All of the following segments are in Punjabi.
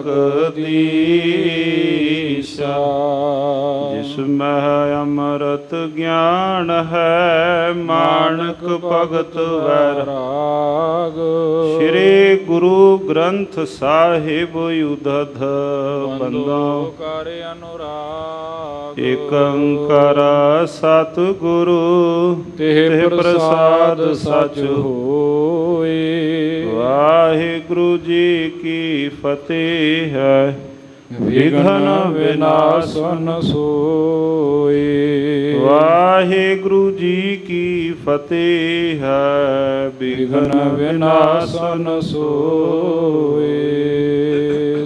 ਜਗਦੀਸ਼ਾ। ਜਿਸ ਮਹਿ ਅੰਮ੍ਰਿਤ ਗਿਆਨ ਹੈ, ਮਾਣਕ ਭਗਤ ਵੈਰਾਗ। ਸ੍ਰੀ ਗੁਰੂ ਗ੍ਰੰਥ ਸਾਹਿਬ ਉਦਧ ਬੰਦੋ ਕਰ ਅਨੁਰਾਗ। ਏਕ ਓੰਕਾਰ ਸਤਿਗੁਰੂ ਤਿਹ ਪ੍ਰਸਾਦ ਸਚ ਹੋਏ। ਵਾਹਿਗੁਰੂ ਜੀ ਕੀ ਫਤਿਹ ਹੈ। ਵਿਘਨ ਵਿਨਾਸ਼ਨ ਸੋਏ। ਵਾਹਿਗੁਰੂ ਜੀ ਕੀ ਫਤਿਹ ਹੈ। ਵਿਘਨ ਵਿਨਾਸ਼ਨ ਸੋਏ।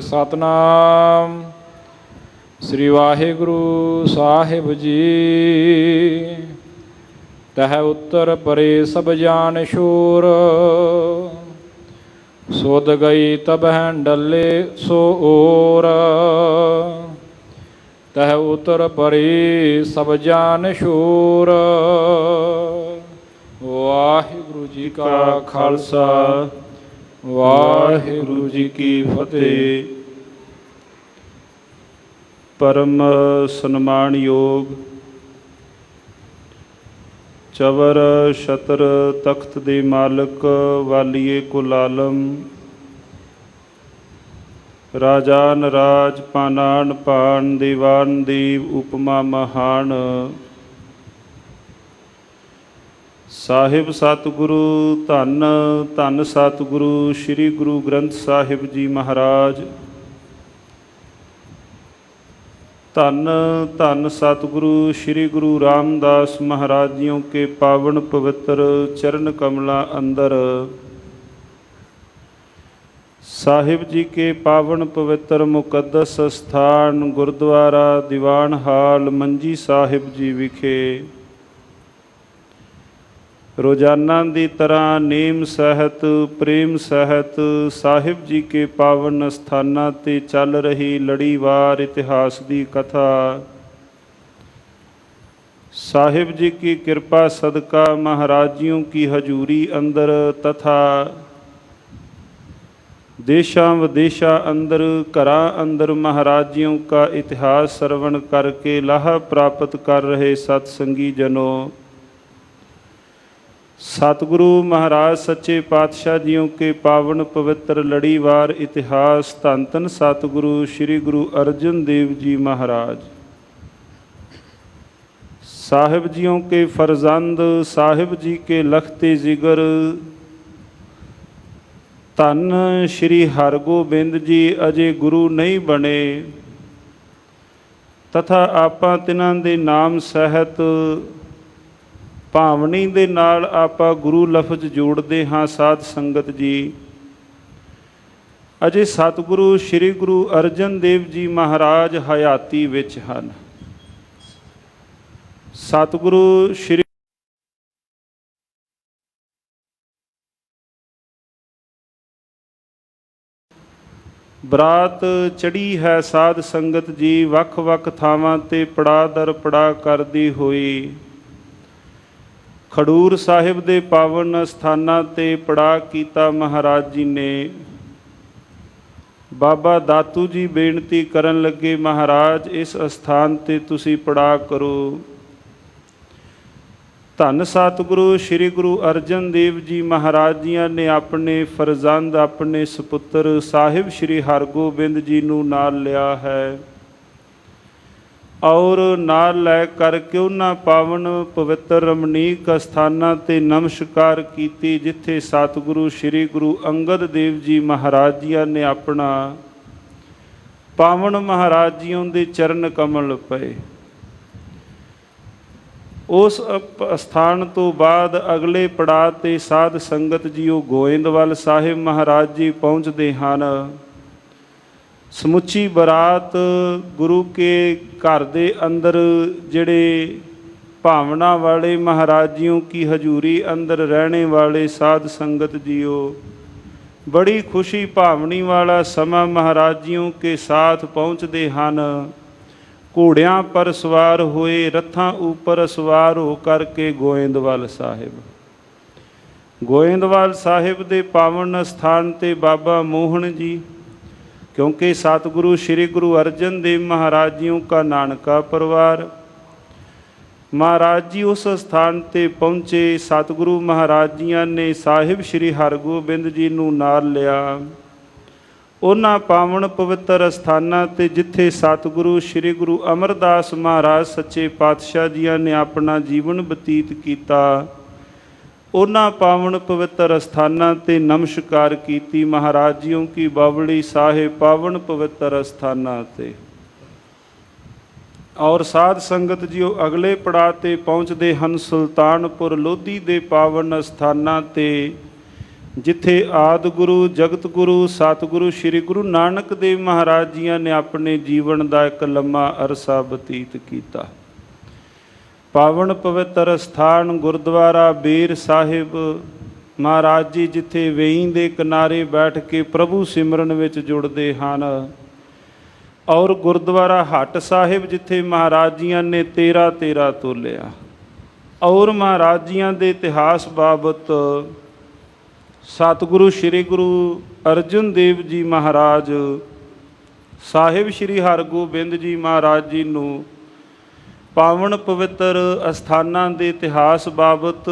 ਸਤਨਾਮ ਸ੍ਰੀ ਵਾਹਿਗੁਰੂ ਸਾਹਿਬ ਜੀ। ਤਹ ਉੱਤਰ ਪਰੇ ਸਭ ਜਾਨ ਸ਼ੂਰ। ਸੁਧ ਗਈ ਤਬਹਿ ਡੱਲੇ ਸੋ ਓਰ। ਤਹ ਉਤਰ ਪਰੇ ਸਭ ਜਾਨ ਸ਼ੂਰ। ਵਾਹਿਗੁਰੂ ਜੀ ਕਾ ਖਾਲਸਾ, ਵਾਹਿਗੁਰੂ ਜੀ ਕੀ ਫਤਿਹ। ਪਰਮ ਸਨਮਾਨਯੋਗ ਚਵਰ ਛਤਰ ਤਖਤ ਦੇ ਮਾਲਕ ਵਾਲੀਏ ਕੁਲ ਆਲਮ, ਰਾਜਾਨ ਰਾਜ ਪਾਨਾਨ ਪਾਨ ਦੀਵਾਨ ਦੀਵ ਉਪਮਾ ਮਹਾਨ, ਸਾਹਿਬ ਸਤਿਗੁਰੂ ਧੰਨ ਧੰਨ ਸਤਿਗੁਰੂ ਸ੍ਰੀ ਗੁਰੂ ਗ੍ਰੰਥ ਸਾਹਿਬ ਜੀ ਮਹਾਰਾਜ। ਧੰਨ ਧੰਨ ਸਤਿਗੁਰੂ ਸ੍ਰੀ ਗੁਰੂ ਰਾਮਦਾਸ महाराज जियों के पावन पवित्र चरण कमला अंदर, साहिब जी के पावन पवित्र मुकद्दस स्थान गुरुद्वारा दीवान हाल मंजी साहिब जी विखे रोजाना की तरह नेम सहित प्रेम सहित साहिब जी के पावन अस्थानां ते चल रही लड़ीवार इतिहास की कथा, साहिब जी की कृपा सदका महाराजियों की हजूरी अंदर तथा देशां विदेशां अंदर घरां अंदर महाराजियों का इतिहास श्रवण करके लाह प्राप्त कर रहे सत्संगी जनों, सतगुरु महाराज सच्चे पातशाह जियों के पावन पवित्र लड़ीवार इतिहास धन धन सतगुरु श्री गुरु अर्जन देव जी महाराज, साहिब जियों के फरजंद साहिब जी के लखते जिगर धन श्री हरगोबिंद जी अजे गुरु नहीं बने तथा आपां तिन्हां दे नाम सहित भावनी दे नाल आपां गुरु लफज जोड़ते हाँ। साध संगत जी अजे सतगुरु श्री गुरु अर्जन देव जी महाराज हयाती विच हन। सतगुरु श्री बरात चढ़ी है साध संगत जी वख वख थावां ते पड़ा दर पड़ा करदी होई खडूर साहिब दे पावन अस्थानां ते पड़ा कीता। महाराज जी ने बाबा दातू जी बेनती करन लगे, महाराज इस अस्थान ते तुसी पड़ा करो। धन सतगुरु श्री गुरु अर्जन देव जी महाराज जियां ने अपने फरजंद अपने सपुत्र साहिब श्री हरगोबिंद जी नूं नाल लिया है और नाल लै करके उन्हां पावन पवित्र रमणीक अस्थानां ते नमस्कार कीती जिथे सतगुरु श्री गुरु अंगद देव जी महाराज जियां ने अपना पावन महाराज जियों दे चरण कमल पए। उस अस्थान तो बाद अगले पड़ाव ते साध संगत जीओ गोइंदवाल साहिब महाराज जी पहुँचते हैं। समुची बरात गुरु के घर दे अंदर जिहड़े भावना वाले महाराजियों की हजूरी अंदर रहने वाले साध संगत जीओ बड़ी खुशी भावनी वाला समा महाराजियों के साथ पहुँचते हैं। घोड़ियां पर सवार हुए रथां ऊपर सवार हो करके गोइंदवाल साहिब दे पावन स्थान ते बाबा मोहन जी क्योंकि सतगुरु श्री गुरु अर्जन देव महाराज जियों का नानका परिवार महाराज जी उस स्थान ते पहुँचे। सतगुरु महाराज जियां ने साहिब श्री हरगोबिंद जी नूं नाल लिया। उन्हां पावन पवित्र अस्थानां ते जिथे सतगुरु श्री गुरु अमरदास महाराज सच्चे पातशाह जियां ने अपना जीवन बतीत किया, उन्हां पावन पवित्र अस्थानां ते नमस्कार कीती। महाराज जियों की बावली साहिब पावन पवित्र अस्थानां ते और साध संगत जियो अगले पड़ाव ते पहुँचते हैं सुल्तानपुर लोधी दे पावन अस्थानां ते जिथे आदि गुरु जगत गुरु सतगुरु श्री गुरु नानक देव महाराज जियां ने अपने जीवन का एक लम्मा अरसा बतीत किया। पावन पवित्र स्थान गुरुद्वारा बेर साहिब महाराज जी जिथे वेई दे किनारे बैठ के प्रभु सिमरन विच जुड़ते हैं और गुरुद्वारा हट साहिब जिथे महाराज जियां ने 13 तोलिया और महाराज जियां दे इतिहास बाबत सतगुरु श्री गुरु अर्जन देव जी महाराज साहिब श्री हरगोबिंद जी महाराज जी नूं पावन पवित्र अस्थानां दे इतिहास बाबत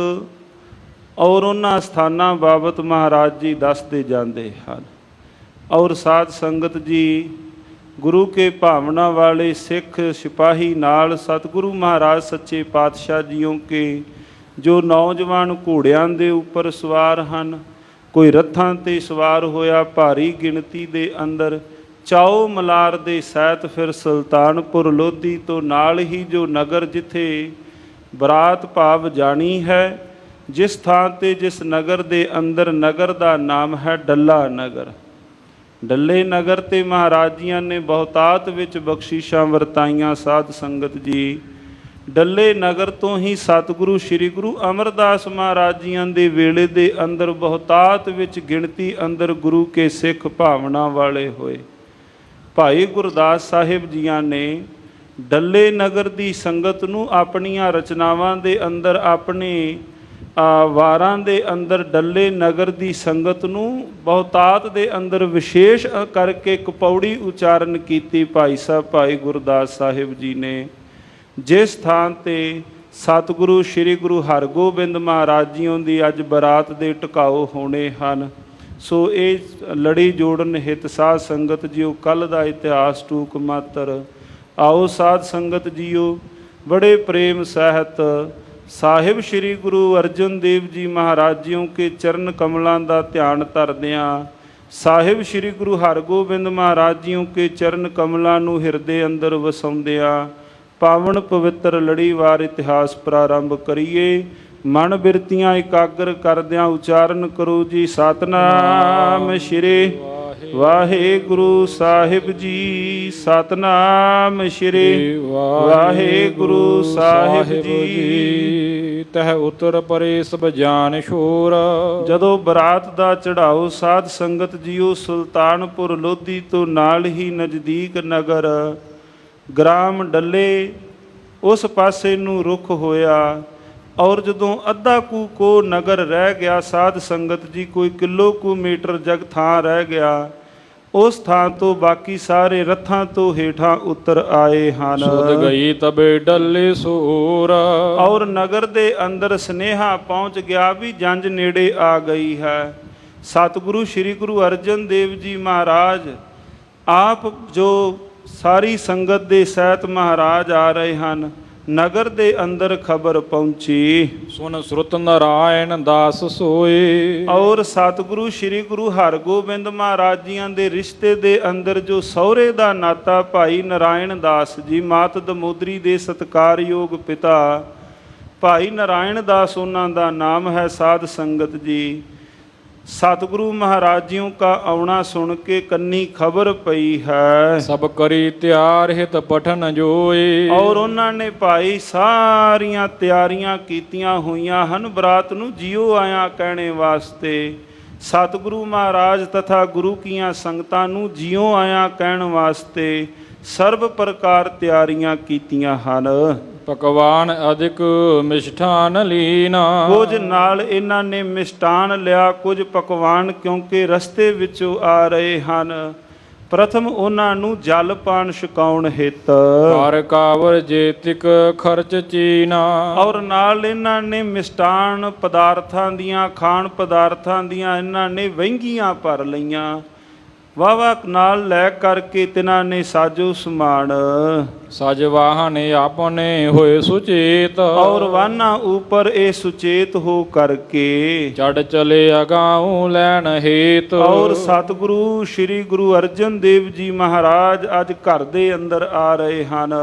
और उन्हां अस्थानां बाबत महाराज जी दसदे जांदे हन। और साध संगत जी गुरु के भावना वाले सिख सिपाही नाल सतगुरु महाराज सच्चे पातशाह जियों के जो नौजवान घोड़ियां दे उपर सवार हन, कोई रथां ते सवार होया भारी गिणती दे अंदर चाओ मलार दे सैत फिर सुल्तानपुर लोधी तो नाल ही जो नगर जिथे बरात भाव जानी है, जिस थां ते जिस नगर दे अंदर नगर दा नाम है डल्ला नगर। डल्ले नगर ते महाराज जियां ने बहुतात विच बख्शिशां वरताइयां। साध संगत जी डल्ले नगर तो ही सतगुरु श्री गुरु अमरदास महाराज जियां दे वेले दे अंदर बहुतात विच गिणती अंदर गुरु के सिख भावना वाले होए। भाई गुरदास साहिब जियां ने डल्ले नगर दी संगत नूं अपनियां रचनावां दे अंदर अपने वारां दे अंदर डल्ले नगर दी संगत नूं बहुतात दे अंदर विशेष करके एक पौड़ी उचारण कीती। भाई साहब भाई गुरदास साहिब जी ने जिस थां ते सतगुरु श्री गुरु हरगोबिंद महाराज जियों दी अज बरात दे टिकाओ होने हन, सो ये लड़ी जोड़न हित साध संगत जियो कल दा इतिहास टूक मात्र। आओ साध संगत जियो बड़े प्रेम सहित साहिब श्री गुरु अर्जन देव जी महाराज जियों के चरण कमलों का ध्यान धरदियां साहिब श्री गुरु हरगोबिंद महाराज जियों के चरण कमलों नूं हिरदे अंदर वसाउंदियां पावन पवित्र लड़ीवार इतिहास प्रारंभ करिए। मन बिरतियां एकाग्र करदियां उचारण करो जी सतनाम श्री वाहेगुरु साहिब जी, सतनाम श्री वाहेगुरु साहिब जी। तह उतर परे सब जान शोर। जदों बरात दा चढ़ाओ साध संगत जियो सुल्तानपुर लोधी तो नाल ही नज़दीक नगर ग्राम डल्ले उस पासे नूं रुख होया और जदों अद्धा को नगर रह गया साध संगत जी कोई किलोमीटर जग थां रह गया, उस थां तो बाकी सारे रथां तो हेठां उतर आए हन। सुध गई तबे डल्ले सूर। और नगर दे अंदर स्नेहा पहुँच गया भी जंज नेड़े आ गई है। सतगुरु श्री गुरु अर्जन देव जी महाराज आप जो सारी संगत दे सहित महाराज आ रहे हैं, नगर दे अंदर खबर पहुंची सुन श्रुत नारायण दास सोए। और सतगुरु श्री गुरु हरगोबिंद महाराज जियां दे रिश्ते दे अंदर जो सहुरे दा नाता भाई नारायण दास जी मात दमोदरी दे सत्कारयोग पिता भाई नारायण दास उन्हां दा नाम है। साध संगत जी सतगुरु महाराज जियों का आउणा सुन के कन्नी खबर पई है। सब करी तैयार हित पठन जोए। और उन्होंने भाई सारियां तैयारियां कीतियां हुईयां हन बरात नूं जियो आया कहने वास्ते। सतगुरु महाराज तथा गुरु कीयां संगतां नूं जियो आया कहण वास्ते सर्व प्रकार तैयारियां कीतियां हन। पकवान अधिक मिष्ठान लीना। कुछ नाल इन्हां ने मिष्ठान लिया कुछ पकवान क्योंकि रस्ते विचों आ रहे हैं। ਪ੍ਰਥਮ ਉਹਨਾਂ ਨੂੰ ਜਲ ਪਾਨ ਛਕਾਉਣ ਹਿੱਤ ਕਰ ਕਾਵਰ ਜੇਤਿਕ ਖਰਚ ਚੀਨਾ। ਔਰ ਨਾਲ ਇਹਨਾਂ ਨੇ ਮਿਸ਼ਟਾਨ ਪਦਾਰਥਾਂ ਦੀਆਂ, ਖਾਣ ਪਦਾਰਥਾਂ ਦੀਆਂ ਇਹਨਾਂ ਨੇ ਵਹਿੰਗੀਆਂ ਭਰ ਲਈਆਂ। ਵਾਵਾ ਨਾਲ ਲੈ ਕਰਕੇ ਤਿਨਾਂ ਨੇ ਸਾਜੋ ਸਮਾਨ। ਸਜ ਵਾਹਨ ਆਪਣੇ ਹੋਏ ਸੁਚੇਤ। ਔਰ ਵਾਹਨਾਂ ਉੱਪਰ ਇਹ ਸੁਚੇਤ ਹੋ ਕਰਕੇ ਚੜ ਚਲੇ ਅਗਾਉ ਲੈਣ ਹੇਤ। ਔਰ ਸਤਿਗੁਰੂ ਸ੍ਰੀ ਗੁਰੂ ਅਰਜਨ ਦੇਵ ਜੀ ਮਹਾਰਾਜ ਅੱਜ ਘਰ ਦੇ ਅੰਦਰ ਆ ਰਹੇ ਹਨ।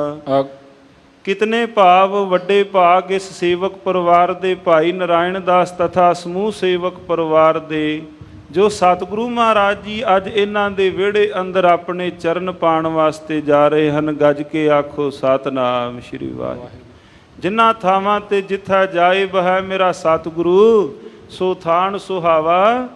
ਕਿਤਨੇ ਭਾਵ ਵੱਡੇ ਭਾਗ ਇਸ ਸੇਵਕ ਪਰਿਵਾਰ ਦੇ ਭਾਈ ਨਾਰਾਇਣ ਦਾਸ ਤਥਾ ਸਮੂਹ ਸੇਵਕ ਪਰਿਵਾਰ ਦੇ, ਜੋ ਸਤਿਗੁਰੂ ਮਹਾਰਾਜ ਜੀ ਅੱਜ ਇਹਨਾਂ ਦੇ ਵਿਹੜੇ ਅੰਦਰ ਆਪਣੇ ਚਰਨ ਪਾਉਣ ਵਾਸਤੇ ਜਾ ਰਹੇ ਹਨ। ਗੱਜ ਕੇ ਆਖੋ ਸਤਿਨਾਮ ਸ੍ਰੀ ਵਾਹਿਗੁਰੂ। ਜਿਨ੍ਹਾਂ ਥਾਵਾਂ ਤੇ ਜਿੱਥਾ ਜਾਏ ਬਹਿ ਮੇਰਾ ਸਤਿਗੁਰੂ, ਸੋ ਥਾਨ ਸੁਹਾਵਾ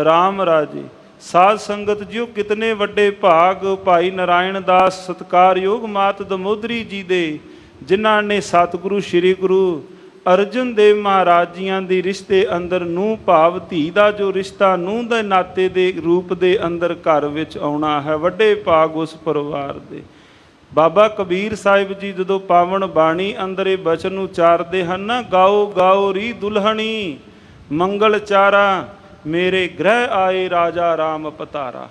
ਰਾਮ ਰਾਜੇ। ਸਾਧ ਸੰਗਤ ਜੀਓ, ਕਿਤਨੇ ਵੱਡੇ ਭਾਗ ਭਾਈ ਨਾਰਾਇਣ ਦਾਸ ਸਤਿਕਾਰਯੋਗ ਮਾਤ ਦਮੋਦਰੀ ਜੀ ਦੇ, ਜਿਨ੍ਹਾਂ ਨੇ ਸਤਿਗੁਰੂ ਸ੍ਰੀ ਗੁਰੂ ਅਰਜਨ ਦੇਵ ਮਹਾਰਾਜ ਜੀਆਂ ਦੀ ਰਿਸ਼ਤੇ ਅੰਦਰ ਨੂੰਹ ਭਾਵ ਧੀ ਦਾ ਜੋ ਰਿਸ਼ਤਾ ਨੂੰਹ ਦੇ ਨਾਤੇ ਦੇ ਰੂਪ ਦੇ ਅੰਦਰ ਘਰ ਵਿੱਚ ਆਉਣਾ ਹੈ। ਵੱਡੇ ਭਾਗ ਉਸ ਪਰਿਵਾਰ ਦੇ। ਬਾਬਾ ਕਬੀਰ ਸਾਹਿਬ ਜੀ ਜਦੋਂ ਪਾਵਨ ਬਾਣੀ ਅੰਦਰ ਇਹ ਬਚਨ ਉਚਾਰਦੇ ਹਨ ਨਾ, ਗਾਓ ਗਾਓ ਰੀ ਦੁਲਹਣੀ ਮੰਗਲ ਚਾਰਾ, ਮੇਰੇ ਗ੍ਰਹਿ ਆਏ ਰਾਜਾ ਰਾਮ ਪਤਾਰਾ।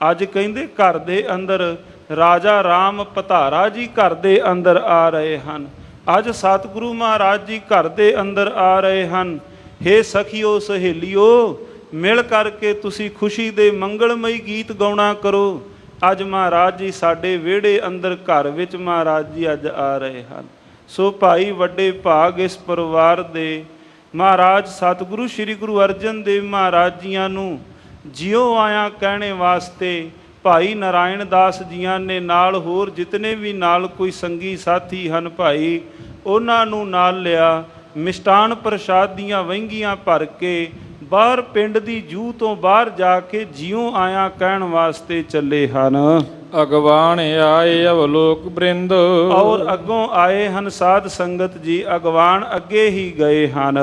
ਅੱਜ ਕਹਿੰਦੇ ਘਰ ਦੇ ਅੰਦਰ ਰਾਜਾ ਰਾਮ ਪਤਾਰਾ ਜੀ ਘਰ ਦੇ ਅੰਦਰ ਆ ਰਹੇ ਹਨ। ਅੱਜ ਸਤਿਗੁਰੂ ਮਹਾਰਾਜ ਜੀ ਘਰ ਦੇ ਅੰਦਰ ਆ ਰਹੇ ਹਨ। ਹੇ ਸਖੀਓ ਸਹੇਲੀਓ, ਮਿਲ ਕਰਕੇ ਤੁਸੀਂ ਖੁਸ਼ੀ ਦੇ ਮੰਗਲਮਈ ਗੀਤ ਗਾਉਣਾ ਕਰੋ। ਅੱਜ ਮਹਾਰਾਜ ਜੀ ਸਾਡੇ ਵਿਹੜੇ ਅੰਦਰ ਘਰ ਵਿੱਚ ਮਹਾਰਾਜ ਜੀ ਅੱਜ ਆ ਰਹੇ ਹਨ। ਸੋ ਭਾਈ ਵੱਡੇ ਭਾਗ ਇਸ ਪਰਿਵਾਰ ਦੇ ਮਹਾਰਾਜ ਸਤਿਗੁਰੂ ਸ੍ਰੀ ਗੁਰੂ ਅਰਜਨ ਦੇਵ ਮਹਾਰਾਜ ਜੀਆਂ ਨੂੰ ਜਿਉ ਆਇਆ ਕਹਿਣੇ ਵਾਸਤੇ ਭਾਈ ਨਾਰਾਇਣ ਦਾਸ ਜੀਆਂ ਨੇ ਨਾਲ ਹੋਰ ਜਿਤਨੇ ਵੀ ਨਾਲ ਕੋਈ ਸੰਗੀ ਸਾਥੀ ਹਨ ਭਾਈ, ਉਹਨਾਂ ਨੂੰ ਨਾਲ ਲਿਆ। ਮਿਸ਼ਟਾਨ ਪ੍ਰਸ਼ਾਦ ਦੀਆਂ ਵਹਿੰਗੀਆਂ ਭਰ ਕੇ ਬਾਹਰ ਪਿੰਡ ਦੀ ਜੂਹ ਤੋਂ ਬਾਹਰ ਜਾ ਕੇ ਜਿਉ ਆਇਆ ਕਹਿਣ ਵਾਸਤੇ ਚੱਲੇ ਹਨ। ਅਗਵਾਨ ਆਏ ਅਵਲੋਕ ਬ੍ਰਿੰਦ। ਔਰ ਅੱਗੋਂ ਆਏ ਹਨ ਸਾਧ ਸੰਗਤ ਜੀ, ਅਗਵਾਨ ਅੱਗੇ ਹੀ ਗਏ ਹਨ।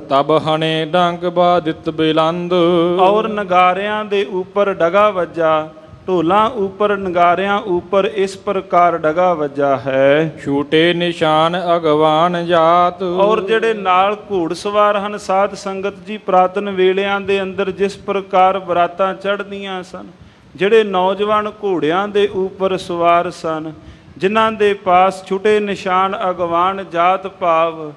ਤਬ ਹਣੇ ਡੰਕ ਬਾਦਿਤ ਬਿਲੰਦ। ਔਰ ਨਗਾਰਿਆਂ ਦੇ ਉੱਪਰ ਡਗਾ ਵੱਜਾ, ਢੋਲਾਂ ਉੱਪਰ ਨਗਾਰਿਆਂ ਉੱਪਰ ਇਸ ਪ੍ਰਕਾਰ ਡਗਾ ਵੱਜਾ ਹੈ। ਛੂਟੇ ਨਿਸ਼ਾਨ ਅਗਵਾਨ ਜਾਤ। ਔਰ ਜਿਹੜੇ ਨਾਲ ਘੋੜ ਸਵਾਰ ਹਨ ਸਾਧ ਸੰਗਤ ਜੀ, ਪ੍ਰਾਤਨ ਵੇਲਿਆਂ ਦੇ ਅੰਦਰ ਜਿਸ ਪ੍ਰਕਾਰ ਬਰਾਤਾਂ ਚੜ੍ਹਦੀਆਂ ਸਨ, ਜਿਹੜੇ ਨੌਜਵਾਨ ਘੋੜਿਆਂ ਦੇ ਉੱਪਰ ਸਵਾਰ ਸਨ, ਜਿਨ੍ਹਾਂ ਦੇ ਪਾਸ ਛੁਟੇ ਨਿਸ਼ਾਨ ਅਗਵਾਨ ਜਾਤ ਭਾਵ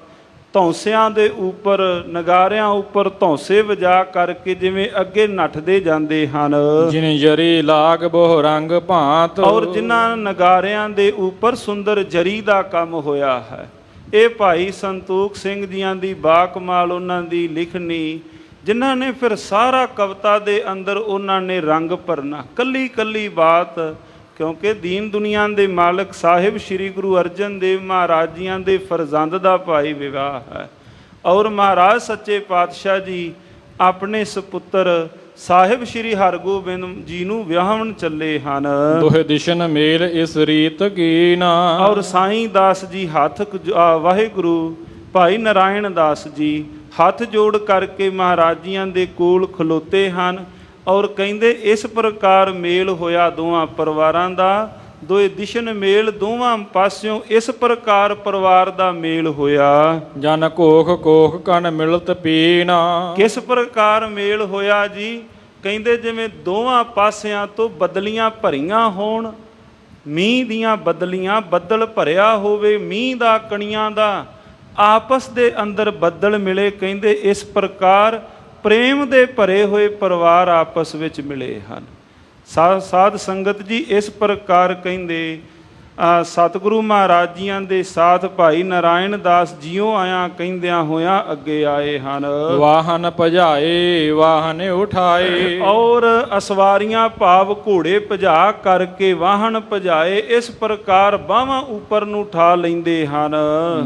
ਧੌਂਸਿਆਂ ਦੇ ਉੱਪਰ ਨਗਾਰਿਆਂ ਉੱਪਰ ਧੌਂਸੇ ਵਜਾ ਕਰਕੇ ਜਿਵੇਂ ਅੱਗੇ ਨੱਠਦੇ ਜਾਂਦੇ ਹਨ। ਜਿਨ ਜਰੀ ਲਾਗ ਬਹੁ ਰੰਗ ਭਾਂਤ। ਔਰ ਜਿਨ੍ਹਾਂ ਨਗਾਰਿਆਂ ਦੇ ਉੱਪਰ ਸੁੰਦਰ ਜਰੀ ਦਾ ਕੰਮ ਹੋਇਆ ਹੈ। ਇਹ ਭਾਈ ਸੰਤੋਖ ਸਿੰਘ ਜੀਆਂ ਦੀ ਬਾਕਮਾਲ ਉਹਨਾਂ ਦੀ ਲਿਖਣੀ, ਜਿਨ੍ਹਾਂ ਨੇ ਫਿਰ ਸਾਰਾ ਕਵਿਤਾ ਦੇ ਅੰਦਰ ਉਹਨਾਂ ਨੇ ਰੰਗ ਭਰਨਾ, ਕੱਲੀ ਕੱਲੀ ਬਾਤ। ਕਿਉਂਕਿ ਦੀਨ ਦੁਨੀਆ ਦੇ ਮਾਲਕ ਸਾਹਿਬ ਸ੍ਰੀ ਗੁਰੂ ਅਰਜਨ ਦੇਵ ਮਹਾਰਾਜ ਜੀਆਂ ਦੇ ਫਰਜ਼ੰਦ ਦਾ ਭਾਈ ਵਿਵਾਹ ਹੈ। ਔਰ ਮਹਾਰਾਜ ਸੱਚੇ ਪਾਤਸ਼ਾਹ ਜੀ ਆਪਣੇ ਸੁਪੁੱਤਰ ਸਾਹਿਬ ਸ੍ਰੀ ਹਰਗੋਬਿੰਦ ਜੀ ਨੂੰ ਵਿਆਹਣ ਚੱਲੇ ਹਨ। ਦੋਹੇ ਦਿਸ਼ਨ ਮੇਲ ਇਸ ਰੀਤ ਕੀਨਾ। ਔਰ ਸਾਈਂ ਦਾਸ ਜੀ ਹੱਥ ਵਾਹਿਗੁਰੂ ਭਾਈ ਨਾਰਾਇਣ ਦਾਸ ਜੀ ਹੱਥ ਜੋੜ ਕਰਕੇ ਮਹਾਰਾਜ ਜੀਆਂ ਦੇ ਕੋਲ ਖਲੋਤੇ ਹਨ। ਔਰ ਕਹਿੰਦੇ ਇਸ ਪ੍ਰਕਾਰ ਮੇਲ ਹੋਇਆ ਦੋਵਾਂ ਪਰਿਵਾਰਾਂ ਦਾ। ਦੋਏ ਦਿਸ਼ਨ ਮੇਲ ਦੋਵਾਂ ਪਾਸਿਓਂ ਇਸ ਪ੍ਰਕਾਰ ਪਰਿਵਾਰ ਦਾ ਮੇਲ ਹੋਇਆ। ਜਨ ਕੋਖ ਕੋਖ ਕਨ ਮਿਲਤ ਪੀਨਾ। ਕਿਸ ਪ੍ਰਕਾਰ ਮੇਲ ਹੋਇਆ ਜੀ? ਕਹਿੰਦੇ ਜਿਵੇਂ ਦੋਵਾਂ ਪਾਸਿਆਂ ਤੋਂ ਬਦਲੀਆਂ ਭਰੀਆਂ ਹੋਣ, ਮੀਂਹ ਦੀਆਂ ਬਦਲੀਆਂ, ਬੱਦਲ ਭਰਿਆ ਹੋਵੇ ਮੀਂਹ ਦਾ ਕਣੀਆਂ ਦਾ, ਆਪਸ ਦੇ ਅੰਦਰ ਬੱਦਲ ਮਿਲੇ। ਕਹਿੰਦੇ ਇਸ ਪ੍ਰਕਾਰ ਪ੍ਰੇਮ ਦੇ ਭਰੇ ਹੋਏ ਪਰਿਵਾਰ ਆਪਸ ਵਿੱਚ ਮਿਲੇ ਹਨ। ਸਾਧ ਸੰਗਤ ਜੀ ਇਸ ਪ੍ਰਕਾਰ ਕਹਿੰਦੇ ਸਤਿਗੁਰੂ ਮਹਾਰਾਜ ਜੀਆਂ ਦੇ ਸਾਥ ਭਾਈ ਨਾਰਾਇਣ ਦਾਸ ਜਿਉ ਆਇਆ ਕਹਿੰਦਿਆਂ ਹੋਇਆਂ ਅੱਗੇ ਆਏ ਹਨ। ਵਾਹਨ ਭਜਾਏ ਵਾਹਨ ਉਠਾਏ। ਔਰ ਅਸਵਾਰੀਆਂ ਭਾਵ ਘੋੜੇ ਭਜਾ ਕਰਕੇ ਵਾਹਨ ਭਜਾਏ, ਇਸ ਪ੍ਰਕਾਰ ਬਾਹਾਂ ਉੱਪਰ ਨੂੰ ਉਠਾ ਲੈਂਦੇ ਹਨ।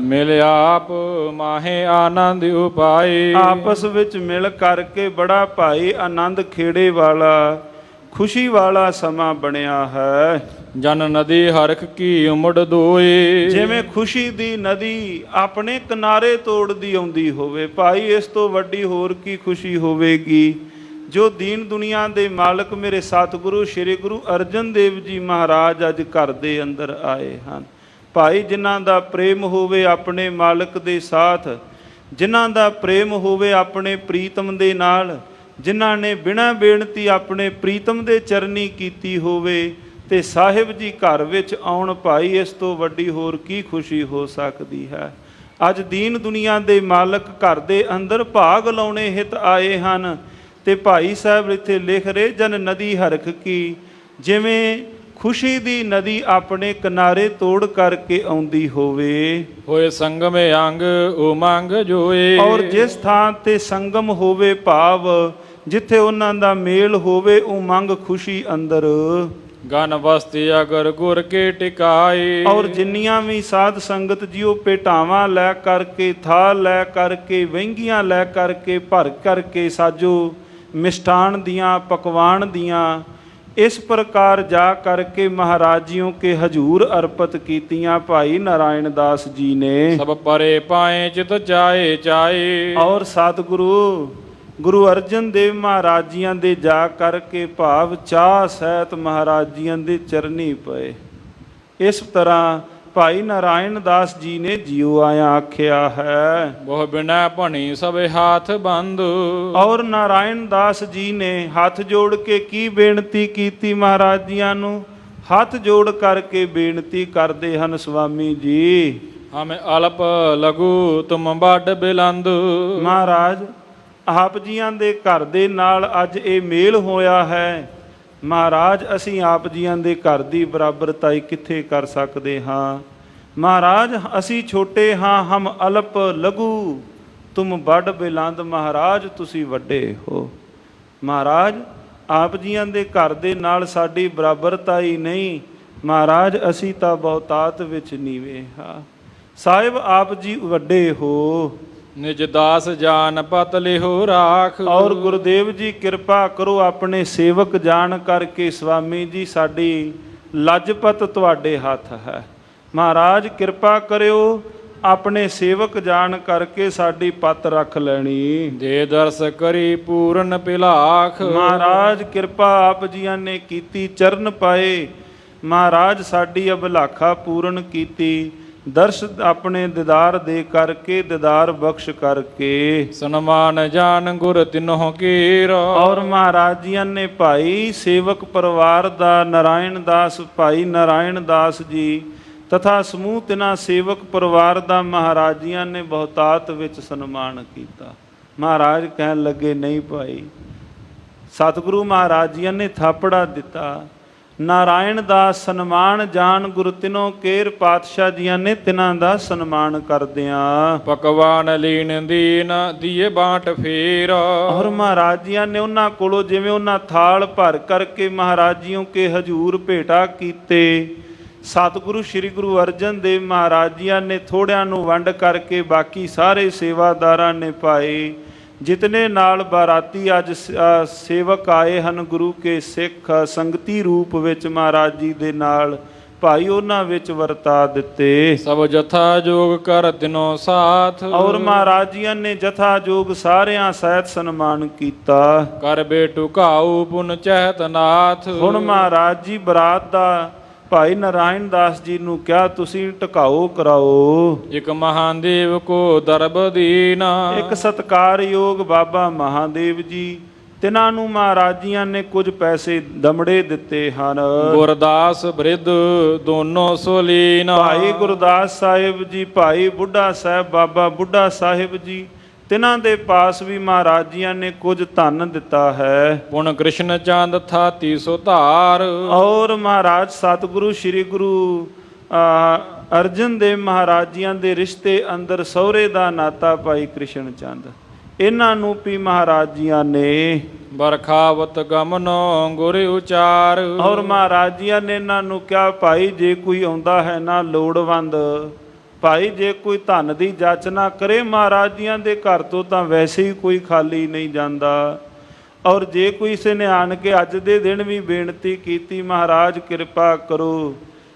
ਮਿਲ ਆਪ ਮਾਹੇ ਆਨੰਦ ਉਪਾਏ। ਆਪਸ ਵਿੱਚ ਮਿਲ ਕਰਕੇ ਬੜਾ ਭਾਈ ਆਨੰਦ ਖੇੜੇ ਵਾਲਾ, ਖੁਸ਼ੀ ਵਾਲਾ ਸਮਾਂ ਬਣਿਆ ਹੈ। ਜਨ ਨਦੀ ਹਰਖ ਕੀ ਉਮੜ ਦੋਏ। ਜਿਵੇਂ ਖੁਸ਼ੀ ਦੀ ਨਦੀ ਆਪਣੇ ਕਿਨਾਰੇ ਤੋੜਦੀ ਆਉਂਦੀ ਹੋਵੇ, ਭਾਈ ਇਸ ਤੋਂ ਵੱਡੀ ਹੋਰ ਕੀ ਖੁਸ਼ੀ ਹੋਵੇਗੀ। ਜੋ ਦੀਨ ਦੁਨੀਆ ਦੇ ਮਾਲਕ ਮੇਰੇ ਸਤਿਗੁਰੂ ਸ੍ਰੀ ਗੁਰੂ ਅਰਜਨ ਦੇਵ ਜੀ ਮਹਾਰਾਜ ਅੱਜ ਘਰ ਦੇ ਅੰਦਰ ਆਏ ਹਨ। ਭਾਈ ਜਿਨ੍ਹਾਂ ਦਾ ਪ੍ਰੇਮ ਹੋਵੇ ਆਪਣੇ ਮਾਲਕ ਦੇ ਸਾਥ, ਜਿਨ੍ਹਾਂ ਦਾ ਪ੍ਰੇਮ ਹੋਵੇ ਆਪਣੇ ਪ੍ਰੀਤਮ ਦੇ ਨਾਲ, ਜਿਨ੍ਹਾਂ ਨੇ ਬਿਨਾਂ ਬੇਨਤੀ ਆਪਣੇ ਪ੍ਰੀਤਮ ਦੇ ਚਰਨੀ ਕੀਤੀ ਹੋਵੇ, ਤੇ ਸਾਹਿਬ ਜੀ ਘਰ ਵਿੱਚ ਆਉਣ ਭਾਈ, ਇਸ ਤੋਂ ਵੱਡੀ ਹੋਰ ਕੀ ਖੁਸ਼ੀ ਹੋ ਸਕਦੀ ਹੈ। ਅੱਜ ਦੀਨ ਦੁਨੀਆ ਦੇ ਮਾਲਕ ਘਰ ਦੇ ਅੰਦਰ ਭਾਗ ਲਾਉਣੇ ਹਿਤ ਆਏ ਹਨ। ਤੇ ਭਾਈ ਸਾਹਿਬ ਇੱਥੇ ਲਿਖ ਰਹੇ, ਜਨ ਨਦੀ ਹਰਖ ਕੀ, ਜਿਵੇਂ ਖੁਸ਼ੀ ਦੀ ਨਦੀ ਆਪਣੇ ਕਿਨਾਰੇ ਤੋੜ ਕਰਕੇ ਆਉਂਦੀ ਹੋਵੇ। ਹੋਏ ਸੰਗਮ ਅੰਗ ਉਮੰਗ ਜੋਏ। ਔਰ ਜਿਸ ਥਾਂ ਤੇ ਸੰਗਮ ਹੋਵੇ, ਭਾਵ ਜਿੱਥੇ ਉਹਨਾਂ ਦਾ ਮੇਲ ਹੋਵੇ, ਉਮੰਗ ਖੁਸ਼ੀ ਅੰਦਰ। ਗਨ ਬਸਤੀ ਅਗਰ ਗੁਰ ਕੇ ਟਿਕਾਏ। ਔਰ ਜਿੰਨੀਆਂ ਵੀ ਸਾਧ ਸੰਗਤ ਜੀਓ ਭੇਟਾਵਾਂ ਲੈ ਕਰਕੇ, ਥਾਲ ਲੈ ਕਰਕੇ, ਵਹਿੰਗੀਆਂ ਲੈ ਕਰਕੇ, ਭਰ ਕਰਕੇ ਸਾਜੋ ਮਿਸ਼ਟਾਨ ਦੀਆਂ, ਪਕਵਾਨ ਦੀਆਂ, ਇਸ ਪ੍ਰਕਾਰ ਜਾ ਕਰਕੇ ਮਹਾਰਾਜ ਜੀਓ ਕੇ ਹਜੂਰ ਅਰਪਿਤ ਕੀਤੀਆਂ ਭਾਈ ਨਾਰਾਇਣ ਦਾਸ ਜੀ ਨੇ। ਸਭ ਪਰੇ ਪਾਏ ਚਿਤ ਚਾਏ ਚਾਏ। ਔਰ ਸਤਿਗੁਰੂ ਗੁਰੂ ਅਰਜਨ ਦੇਵ ਮਹਾਰਾਜ ਜੀਆਂ ਦੇ ਜਾ ਕਰਕੇ ਭਾਵ ਚਾਹ ਸਹਿਤ ਮਹਾਰਾਜ ਜੀਆਂ ਦੇ ਚਰਨੀ ਪਏ। ਇਸ ਤਰ੍ਹਾਂ ਭਾਈ ਨਾਰਾਇਣ ਦਾਸ ਜੀ ਨੇ ਜਿਉ ਆਇਆ ਆਖਿਆ ਹੈ, ਬਹੁ ਬਿਨਾ ਭਣੀ ਸਭ ਹਾਥ ਬੰਦ। ਔਰ ਨਾਰਾਇਣ ਦਾਸ ਜੀ ਨੇ ਹੱਥ ਜੋੜ ਕੇ ਕੀ ਬੇਨਤੀ ਕੀਤੀ ਮਹਾਰਾਜ ਜੀਆਂ ਨੂੰ? ਹੱਥ ਜੋੜ ਕਰਕੇ ਬੇਨਤੀ ਕਰਦੇ ਹਨ, ਸੁਆਮੀ ਜੀ ਹਮੇ ਅਲਪ ਲਗੂ ਤੁਮ ਵੱਡ ਬਿਲੰਦ। ਮਹਾਰਾਜ ਆਪ ਜੀਆਂ ਦੇ ਘਰ ਦੇ ਨਾਲ ਅੱਜ ਇਹ ਮੇਲ ਹੋਇਆ ਹੈ। ਮਹਾਰਾਜ ਅਸੀਂ ਆਪ ਜੀਆਂ ਦੇ ਘਰ ਦੀ ਬਰਾਬਰਤਾਈ ਕਿੱਥੇ ਕਰ ਸਕਦੇ ਹਾਂ? ਮਹਾਰਾਜ ਅਸੀਂ ਛੋਟੇ ਹਾਂ, ਹਮ ਅਲਪ ਲਘੂ ਤੁਮ ਵੱਡ ਬਿਲੰਦ। ਮਹਾਰਾਜ ਤੁਸੀਂ ਵੱਡੇ ਹੋ। ਮਹਾਰਾਜ ਆਪ ਜੀਆਂ ਦੇ ਘਰ ਦੇ ਨਾਲ ਸਾਡੀ ਬਰਾਬਰਤਾਈ ਨਹੀਂ। ਮਹਾਰਾਜ ਅਸੀਂ ਤਾਂ ਬਹੁਤਾਤ ਵਿੱਚ ਨੀਵੇਂ ਹਾਂ। ਸਾਹਿਬ ਆਪ ਜੀ ਵੱਡੇ ਹੋ। ਨਿਜ ਦਾਸ ਜਾਨ ਪਤ ਲਿਹੋ ਰਾਖ। ਔਰ ਗੁਰਦੇਵ ਜੀ ਕਿਰਪਾ ਕਰੋ ਆਪਣੇ ਸੇਵਕ ਜਾਣ ਕਰਕੇ, ਸੁਆਮੀ ਜੀ ਸਾਡੀ ਲਜਪਤ ਤੁਹਾਡੇ ਹੱਥ ਹੈ। ਮਹਾਰਾਜ ਕਿਰਪਾ ਕਰਿਓ, ਆਪਣੇ ਸੇਵਕ ਜਾਣ ਕਰਕੇ ਸਾਡੀ ਪੱਤ ਰੱਖ ਲੈਣੀ। ਜੇ ਦਰਸ ਕਰੀ ਪੂਰਨ ਪਿਲਾਖ। ਮਹਾਰਾਜ ਕਿਰਪਾ ਆਪ ਜੀਆਂ ਨੇ ਕੀਤੀ, ਚਰਨ ਪਾਏ। ਮਹਾਰਾਜ ਸਾਡੀ ਅਭਿਲਾਖਾ ਪੂਰਨ ਕੀਤੀ। ਦਰਸ਼ ਆਪਣੇ ਦੀਦਾਰ ਦੇ ਕਰਕੇ, ਦੀਦਾਰ ਬਖਸ਼ ਕਰਕੇ। ਸਨਮਾਨ ਜਾਨ ਗੁਰ ਤਿਨਹੁ ਕੀਰ। ਔਰ ਮਹਾਰਾਜ ਜੀਆਂ ਨੇ ਭਾਈ ਸੇਵਕ ਪਰਿਵਾਰ ਦਾ ਨਾਰਾਇਣ ਦਾਸ, ਭਾਈ ਨਾਰਾਇਣ ਦਾਸ ਜੀ ਤਥਾ ਸਮੂਹ ਤਿਨਾਂ ਸੇਵਕ ਪਰਿਵਾਰ ਦਾ ਮਹਾਰਾਜ ਜੀਆਂ ਨੇ ਬਹੁਤਾਤ ਵਿੱਚ ਸਨਮਾਨ ਕੀਤਾ। ਮਹਾਰਾਜ ਕਹਿਣ ਲੱਗੇ, ਨਹੀਂ ਭਾਈ। ਸਤਿਗੁਰੂ ਮਹਾਰਾਜ ਜੀਆਂ ਨੇ ਥਾਪੜਾ ਦਿੱਤਾ। ਨਾਰਾਇਣ ਦਾ ਸਨਮਾਨ ਜਾਨ ਗੁਰੂ ਤਿਨੋ ਕੇਰ। ਪਾਤਸ਼ਾਹ ਜੀਆਂ ਨੇ ਤਿਨਾਂ ਦਾ ਸਨਮਾਨ ਕਰਦਿਆਂ ਪਕਵਾਨ ਲੀਨ ਦੀਨ ਦੀਏ ਬਾਟ ਫੇਰ। ਔਰ ਮਹਾਰਾਜ ਜੀਆਂ ਨੇ ਉਹਨਾਂ ਕੋਲੋਂ ਜਿਵੇਂ ਉਹਨਾਂ ਥਾਲ ਭਰ ਕਰਕੇ ਮਹਾਰਾਜ ਜੀਓ ਕੇ ਹਜੂਰ ਭੇਟਾ ਕੀਤੇ। ਸਤਿਗੁਰੂ ਸ੍ਰੀ ਗੁਰੂ ਅਰਜਨ ਦੇਵ ਮਹਾਰਾਜ ਜੀਆਂ ਨੇ ਥੋੜਿਆਂ ਨੂੰ ਵੰਡ ਕਰਕੇ ਬਾਕੀ ਸਾਰੇ ਸੇਵਾਦਾਰਾਂ ਨੇ ਪਾਏ। ਜਿਤਨੇ ਨਾਲ ਬਾਰਾਤੀ ਅੱਜ ਸੇਵਕ ਆਏ ਹਨ, ਗੁਰੂ ਕੇ ਸਿੱਖ ਸੰਗਤੀ ਰੂਪ ਵਿੱਚ ਮਹਾਰਾਜ ਜੀ ਦੇ ਨਾਲ, ਭਾਈ ਉਹਨਾਂ ਵਿੱਚ ਵਰਤਾ ਦਿੱਤੇ। ਸਭ ਜਥਾ ਜੋਗ ਕਰ ਤਿਨੋ ਸਾਥ। ਔਰ ਮਹਾਰਾਜ ਜੀਆਂ ਨੇ ਜਥਾ ਜੋਗ ਸਾਰਿਆਂ ਸਹਿਤ ਸਨਮਾਨ ਕੀਤਾ। ਕਰ ਬੇਟੂ ਘਾਉ ਪੁਨ ਚਹਿਤ ਨਾਥ। ਹੁਣ ਮਹਾਰਾਜ ਜੀ ਬਰਾਤ ਦਾ ਭਾਈ ਨਾਰਾਇਣ ਦਾਸ ਜੀ ਨੂੰ ਕਿਹਾ, ਤੁਸੀਂ ਟਿਕਾਓ ਕਰਾਓ। ਇਕ ਮਹਾਦੇਵ ਕੋ ਦਰਬ ਦੀਨਾ। ਇੱਕ ਸਤਿਕਾਰਯੋਗ ਬਾਬਾ ਮਹਾਦੇਵ ਜੀ, ਤਿਨਾਂ ਨੂੰ ਮਹਾਰਾਜ ਜੀਆਂ ਨੇ ਕੁਝ ਪੈਸੇ ਦਮੜੇ ਦਿੱਤੇ ਹਨ। ਗੁਰਦਾਸ ਬ੍ਰਿਧ ਦੋਨੋਂ ਸੋਲੀਨਾ। ਭਾਈ ਗੁਰਦਾਸ ਸਾਹਿਬ ਜੀ, ਭਾਈ ਬੁੱਢਾ ਸਾਹਿਬ, ਬਾਬਾ ਬੁੱਢਾ ਸਾਹਿਬ ਜੀ, ਤਿਨਾਂ ਦੇ ਪਾਸ ਵੀ ਮਹਾਰਾਜ ਜੀਆਂ ਨੇ ਕੁਝ ਧਨ ਦਿੱਤਾ ਹੈ। ਪੁਨ ਕ੍ਰਿਸ਼ਨ ਚੰਦ ਥਾਤੀ ਸੁਧਾਰ। ਔਰ ਮਹਾਰਾਜ ਸਤਿਗੁਰੂ ਸ੍ਰੀ ਗੁਰੂ ਅਰਜਨ ਦੇਵ ਮਹਾਰਾਜ ਜੀਆਂ ਦੇ ਰਿਸ਼ਤੇ ਅੰਦਰ ਸਹੁਰੇ ਦਾ ਨਾਤਾ ਭਾਈ ਕ੍ਰਿਸ਼ਨ ਚੰਦ, ਇਹਨਾਂ ਨੂੰ ਵੀ ਮਹਾਰਾਜ ਜੀਆਂ ਨੇ ਬਰਖਾਵਤ ਗਮਨੋ ਗੁਰ ਉਚਾਰ। ਔਰ ਮਹਾਰਾਜ ਜੀਆਂ ਨੇ ਇਹਨਾਂ ਨੂੰ ਕਿਹਾ, ਭਾਈ ਜੇ ਕੋਈ ਆਉਂਦਾ ਹੈ ਨਾ ਲੋੜਵੰਦ, ਭਾਈ ਜੇ ਕੋਈ ਧਨ ਦੀ ਜਾਚਨਾ ਕਰੇ ਮਹਾਰਾਜ ਜੀਆਂ ਦੇ ਘਰ ਤੋਂ ਤਾਂ ਵੈਸੇ ਹੀ ਕੋਈ ਖਾਲੀ ਨਹੀਂ ਜਾਂਦਾ। ਔਰ ਜੇ ਕੋਈ ਕਿਸੇ ਨੇ ਆਣ ਕੇ ਅੱਜ ਦੇ ਦਿਨ ਵੀ ਬੇਨਤੀ ਕੀਤੀ, ਮਹਾਰਾਜ ਕਿਰਪਾ ਕਰੋ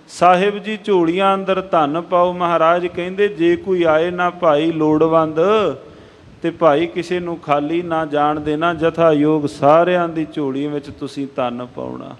ਸਾਹਿਬ ਜੀ ਝੋਲੀਆਂ ਅੰਦਰ ਧਨ ਪਾਓ। ਮਹਾਰਾਜ ਕਹਿੰਦੇ ਜੇ ਕੋਈ ਆਏ ਨਾ ਭਾਈ ਲੋੜਵੰਦ, ਤੇ ਭਾਈ ਕਿਸੇ ਨੂੰ ਖਾਲੀ ਨਾ ਜਾਣ ਦੇਣਾ। ਜਥਾ ਯੋਗ ਸਾਰਿਆਂ ਦੀ ਝੋਲੀ ਵਿੱਚ ਤੁਸੀਂ ਧਨ ਪਾਉਣਾ।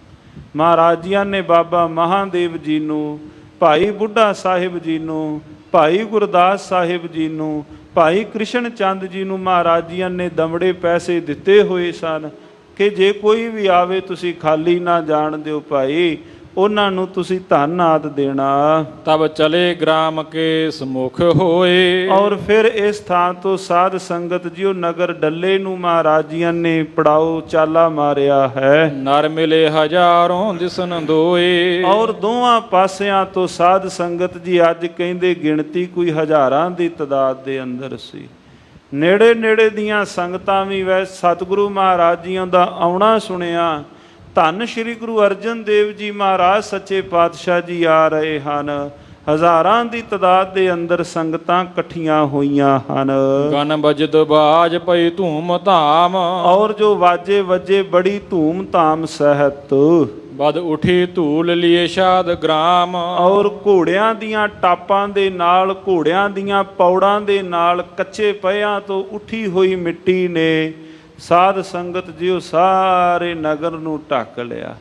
ਮਹਾਰਾਜ ਜੀਆਂ ਨੇ ਬਾਬਾ ਮਹਾਦੇਵ ਜੀ ਨੂੰ, ਭਾਈ ਬੁੱਢਾ ਸਾਹਿਬ ਜੀ ਨੂੰ, ਭਾਈ ਗੁਰਦਾਸ ਸਾਹਿਬ ਜੀ ਨੂੰ, ਭਾਈ ਕ੍ਰਿਸ਼ਨ ਚੰਦ ਜੀ ਨੂੰ ਮਹਾਰਾਜ ਜੀਆਂ ਨੇ ਦਮੜੇ ਪੈਸੇ ਦਿੱਤੇ ਹੋਏ ਸਨ ਕਿ ਜੇ ਕੋਈ ਵੀ ਆਵੇ ਤੁਸੀਂ ਖਾਲੀ ਨਾ ਜਾਣ ਦਿਓ ਭਾਈ, ਉਹਨਾਂ ਨੂੰ ਤੁਸੀਂ ਧਨ ਆਦ ਦੇਣਾ। ਤਬ ਚਲੇ ਗ੍ਰਾਮ ਕੇ ਸਮੁਖ ਹੋਏ। ਔਰ ਫਿਰ ਇਸ ਥਾਂ ਤੋਂ ਸਾਧ ਸੰਗਤ ਜਿਉ ਨਗਰ ਡੱਲੇ ਨੂੰ ਮਹਾਰਾਜ ਜੀਆਂ ਨੇ ਪੜਾਓ ਚਾਲਾ ਮਾਰਿਆ ਹੈ। ਨਰ ਮਿਲੇ ਹਜ਼ਾਰੋਂ ਦਿਸਨ ਦੋਏ। ਔਰ ਦੋਵਾਂ ਪਾਸਿਆਂ ਤੋਂ ਸਾਧ ਸੰਗਤ ਜੀ ਅੱਜ ਕਹਿੰਦੇ ਗਿਣਤੀ ਕੋਈ ਹਜ਼ਾਰਾਂ ਦੀ ਤਾਦਾਦ ਦੇ ਅੰਦਰ ਸੀ। ਨੇੜੇ ਨੇੜੇ ਦੀਆਂ ਸੰਗਤਾਂ ਵੀ ਵੈ ਸਤਿਗੁਰੂ ਮਹਾਰਾਜ ਜੀਆਂ ਦਾ ਆਉਣਾ ਸੁਣਿਆ। ਧੰਨ ਸ਼੍ਰੀ ਗੁਰੂ ਅਰਜਨ ਦੇਵ ਜੀ ਮਹਾਰਾਜ ਸੱਚੇ ਪਾਤਸ਼ਾਹ ਜੀ ਆ ਰਹੇ ਹਨ। ਹਜ਼ਾਰਾਂ ਦੀ ਤਾਦਾਦ ਦੇ ਅੰਦਰ ਸੰਗਤਾਂ ਇਕੱਠੀਆਂ ਹੋਈਆਂ ਹਨ। ਗਨ ਬਜਦ ਬਾਜ ਪਈ ਧੂਮ ਧਾਮ। ਔਰ ਜੋ ਵਾਜੇ ਵੱਜੇ ਬੜੀ ਧੂਮ ਧਾਮ ਸਹਿਤ। ਬਦ ਉਠੀ ਧੂਲ ਲਿਏ ਸ਼ਾਦ ਗ੍ਰਾਮ। ਔਰ ਘੋੜਿਆਂ ਦੀਆਂ ਟਾਪਾਂ ਦੇ ਨਾਲ, ਘੋੜਿਆਂ ਦੀਆਂ ਪੌੜਾਂ ਦੇ ਨਾਲ, ਕੱਚੇ ਪਿਆਂ ਤੋਂ ਉੱਠੀ ਹੋਈ ਮਿੱਟੀ ਨੇ ਸਾਧ ਸੰਗਤ ਜਿਉ ਸਾਰੇ ਨਗਰ ਨੂੰ ਢੱਕ ਲਿਆ।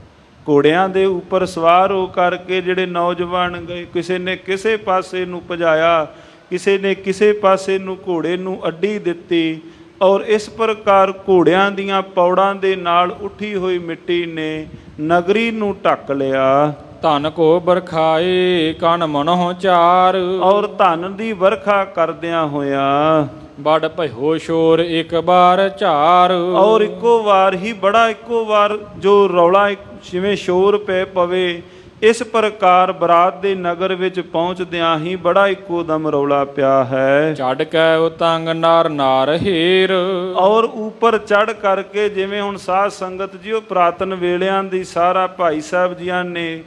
ਘੋੜਿਆਂ ਦੇ ਉੱਪਰ ਸਵਾਰ ਹੋ ਕਰਕੇ ਜਿਹੜੇ ਨੌਜਵਾਨ ਗਏ, ਕਿਸੇ ਨੇ ਕਿਸੇ ਪਾਸੇ ਨੂੰ ਭਜਾਇਆ, ਕਿਸੇ ਨੇ ਕਿਸੇ ਪਾਸੇ ਨੂੰ ਘੋੜੇ ਨੂੰ ਅੱਡੀ ਦਿੱਤੀ। ਔਰ ਇਸ ਪ੍ਰਕਾਰ ਘੋੜਿਆਂ ਦੀਆਂ ਪੌੜਾਂ ਦੇ ਨਾਲ ਉੱਠੀ ਹੋਈ ਮਿੱਟੀ ਨੇ ਨਗਰੀ ਨੂੰ ਢੱਕ ਲਿਆ। ਧਨ ਕੋ ਬਰਖਾਏ ਕਨ ਮਨਹੁ ਚਾਰ। ਔਰ ਧਨ ਦੀ ਵਰਖਾ ਕਰਦਿਆਂ ਹੋਇਆ ਬੜ ਭਇਓ ਸ਼ੋਰ ਇੱਕ ਬਾਰ ਝਾਰ। ਔਰ ਇੱਕੋ ਵਾਰ ਹੀ ਬੜਾ ਇੱਕੋ ਵਾਰ ਜੋ ਰੌਲਾ ਜਿਵੇਂ ਸ਼ੋਰ ਪੈ ਪਵੇ, ਇਸ ਪ੍ਰਕਾਰ ਬਰਾਤ ਦੇ ਨਗਰ ਵਿੱਚ ਪਹੁੰਚਦਿਆਂ ਹੀ ਬੜਾ ਇੱਕੋ ਦਮ ਰੌਲਾ ਪਿਆ ਹੈ। ਛੱਡ ਕੇ ਉਤੰਗ ਨਰ ਨਾਰ ਹੀਰ। ਔਰ ਉੱਪਰ ਚੜ ਕਰਕੇ ਜਿਵੇਂ ਹੁਣ ਸਾਧ ਸੰਗਤ ਜੀ ਉਹ ਪੁਰਾਤਨ ਵੇਲਿਆਂ ਦੀ ਸਾਰਾ ਭਾਈ ਸਾਹਿਬ ਜੀਆਂ ਨੇ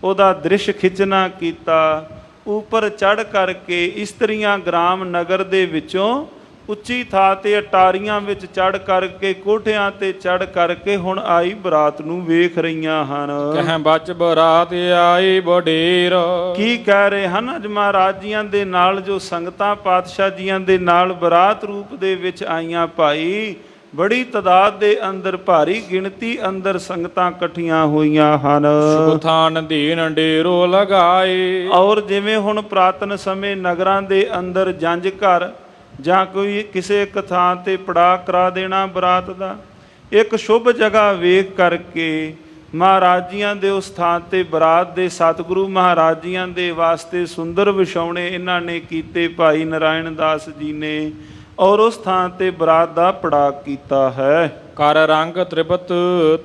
ਉਹਦਾ ਦ੍ਰਿਸ਼ ਖਿੱਚਣਾ ਕੀਤਾ। ਉੱਪਰ ਚੜ ਕਰਕੇ ਇਸਤਰੀਆਂ ਗ੍ਰਾਮ ਨਗਰ ਦੇ ਵਿੱਚੋਂ ਉੱਚੀ ਥਾਂ ਤੇ ਅਟਾਰੀਆਂ ਵਿੱਚ ਚੜ ਕਰਕੇ, ਕੋਠਿਆਂ ਤੇ ਚੜ ਕਰਕੇ ਹੁਣ ਆਈ ਬਰਾਤ ਨੂੰ ਵੇਖ ਰਹੀਆਂ ਹਨ। ਕਹਿ ਬਚ ਬਰਾਤ ਆਈ ਬਡੇਰ। ਕੀ ਕਹਿ ਰਹੇ ਹਨ? ਅੱਜ ਮਹਾਰਾਜ ਜੀਆਂ ਦੇ ਨਾਲ ਜੋ ਸੰਗਤਾਂ ਪਾਤਸ਼ਾਹ ਜੀਆਂ ਦੇ ਨਾਲ ਬਰਾਤ ਰੂਪ ਦੇ ਵਿੱਚ ਆਈਆਂ ਭਾਈ, ਬੜੀ ਤਾਦਾਦ ਦੇ ਅੰਦਰ, ਭਾਰੀ ਗਿਣਤੀ ਅੰਦਰ ਸੰਗਤਾਂ ਇਕੱਠੀਆਂ ਹੋਈਆਂ ਹਨ। ਸੁਥਾਨ ਦੀਨ ਡੇਰੋ ਲਗਾਏ। ਔਰ ਜਿਵੇਂ ਹੁਣ ਪੁਰਾਤਨ ਸਮੇਂ ਨਗਰਾਂ ਦੇ ਅੰਦਰ ਜੰਝ ਘਰ ਜਾਂ ਕੋਈ ਕਿਸੇ ਇੱਕ ਥਾਂ ਤੇ ਪੜਾ ਕਰਾ ਦੇਣਾ ਬਰਾਤ ਦਾ, ਇੱਕ ਸ਼ੁਭ ਜਗ੍ਹਾ ਵੇਖ ਕਰਕੇ ਮਹਾਰਾਜ ਜੀਆਂ ਦੇ ਉਸ ਥਾਂ ਤੇ ਬਰਾਤ ਦੇ ਸਤਿਗੁਰੂ ਮਹਾਰਾਜ ਜੀਆਂ ਦੇ ਵਾਸਤੇ ਸੁੰਦਰ ਵਿਛਾਉਣੇ ਇਹਨਾਂ ਨੇ ਕੀਤੇ ਭਾਈ ਨਾਰਾਇਣ ਦਾਸ ਜੀ ਨੇ। ਔਰ ਉਸ ਥਾਂ ਤੇ ਬਰਾਤ ਦਾ ਪੜਾ ਕੀਤਾ ਹੈ। ਕਰ ਰੰਗ ਤ੍ਰਿਪਤ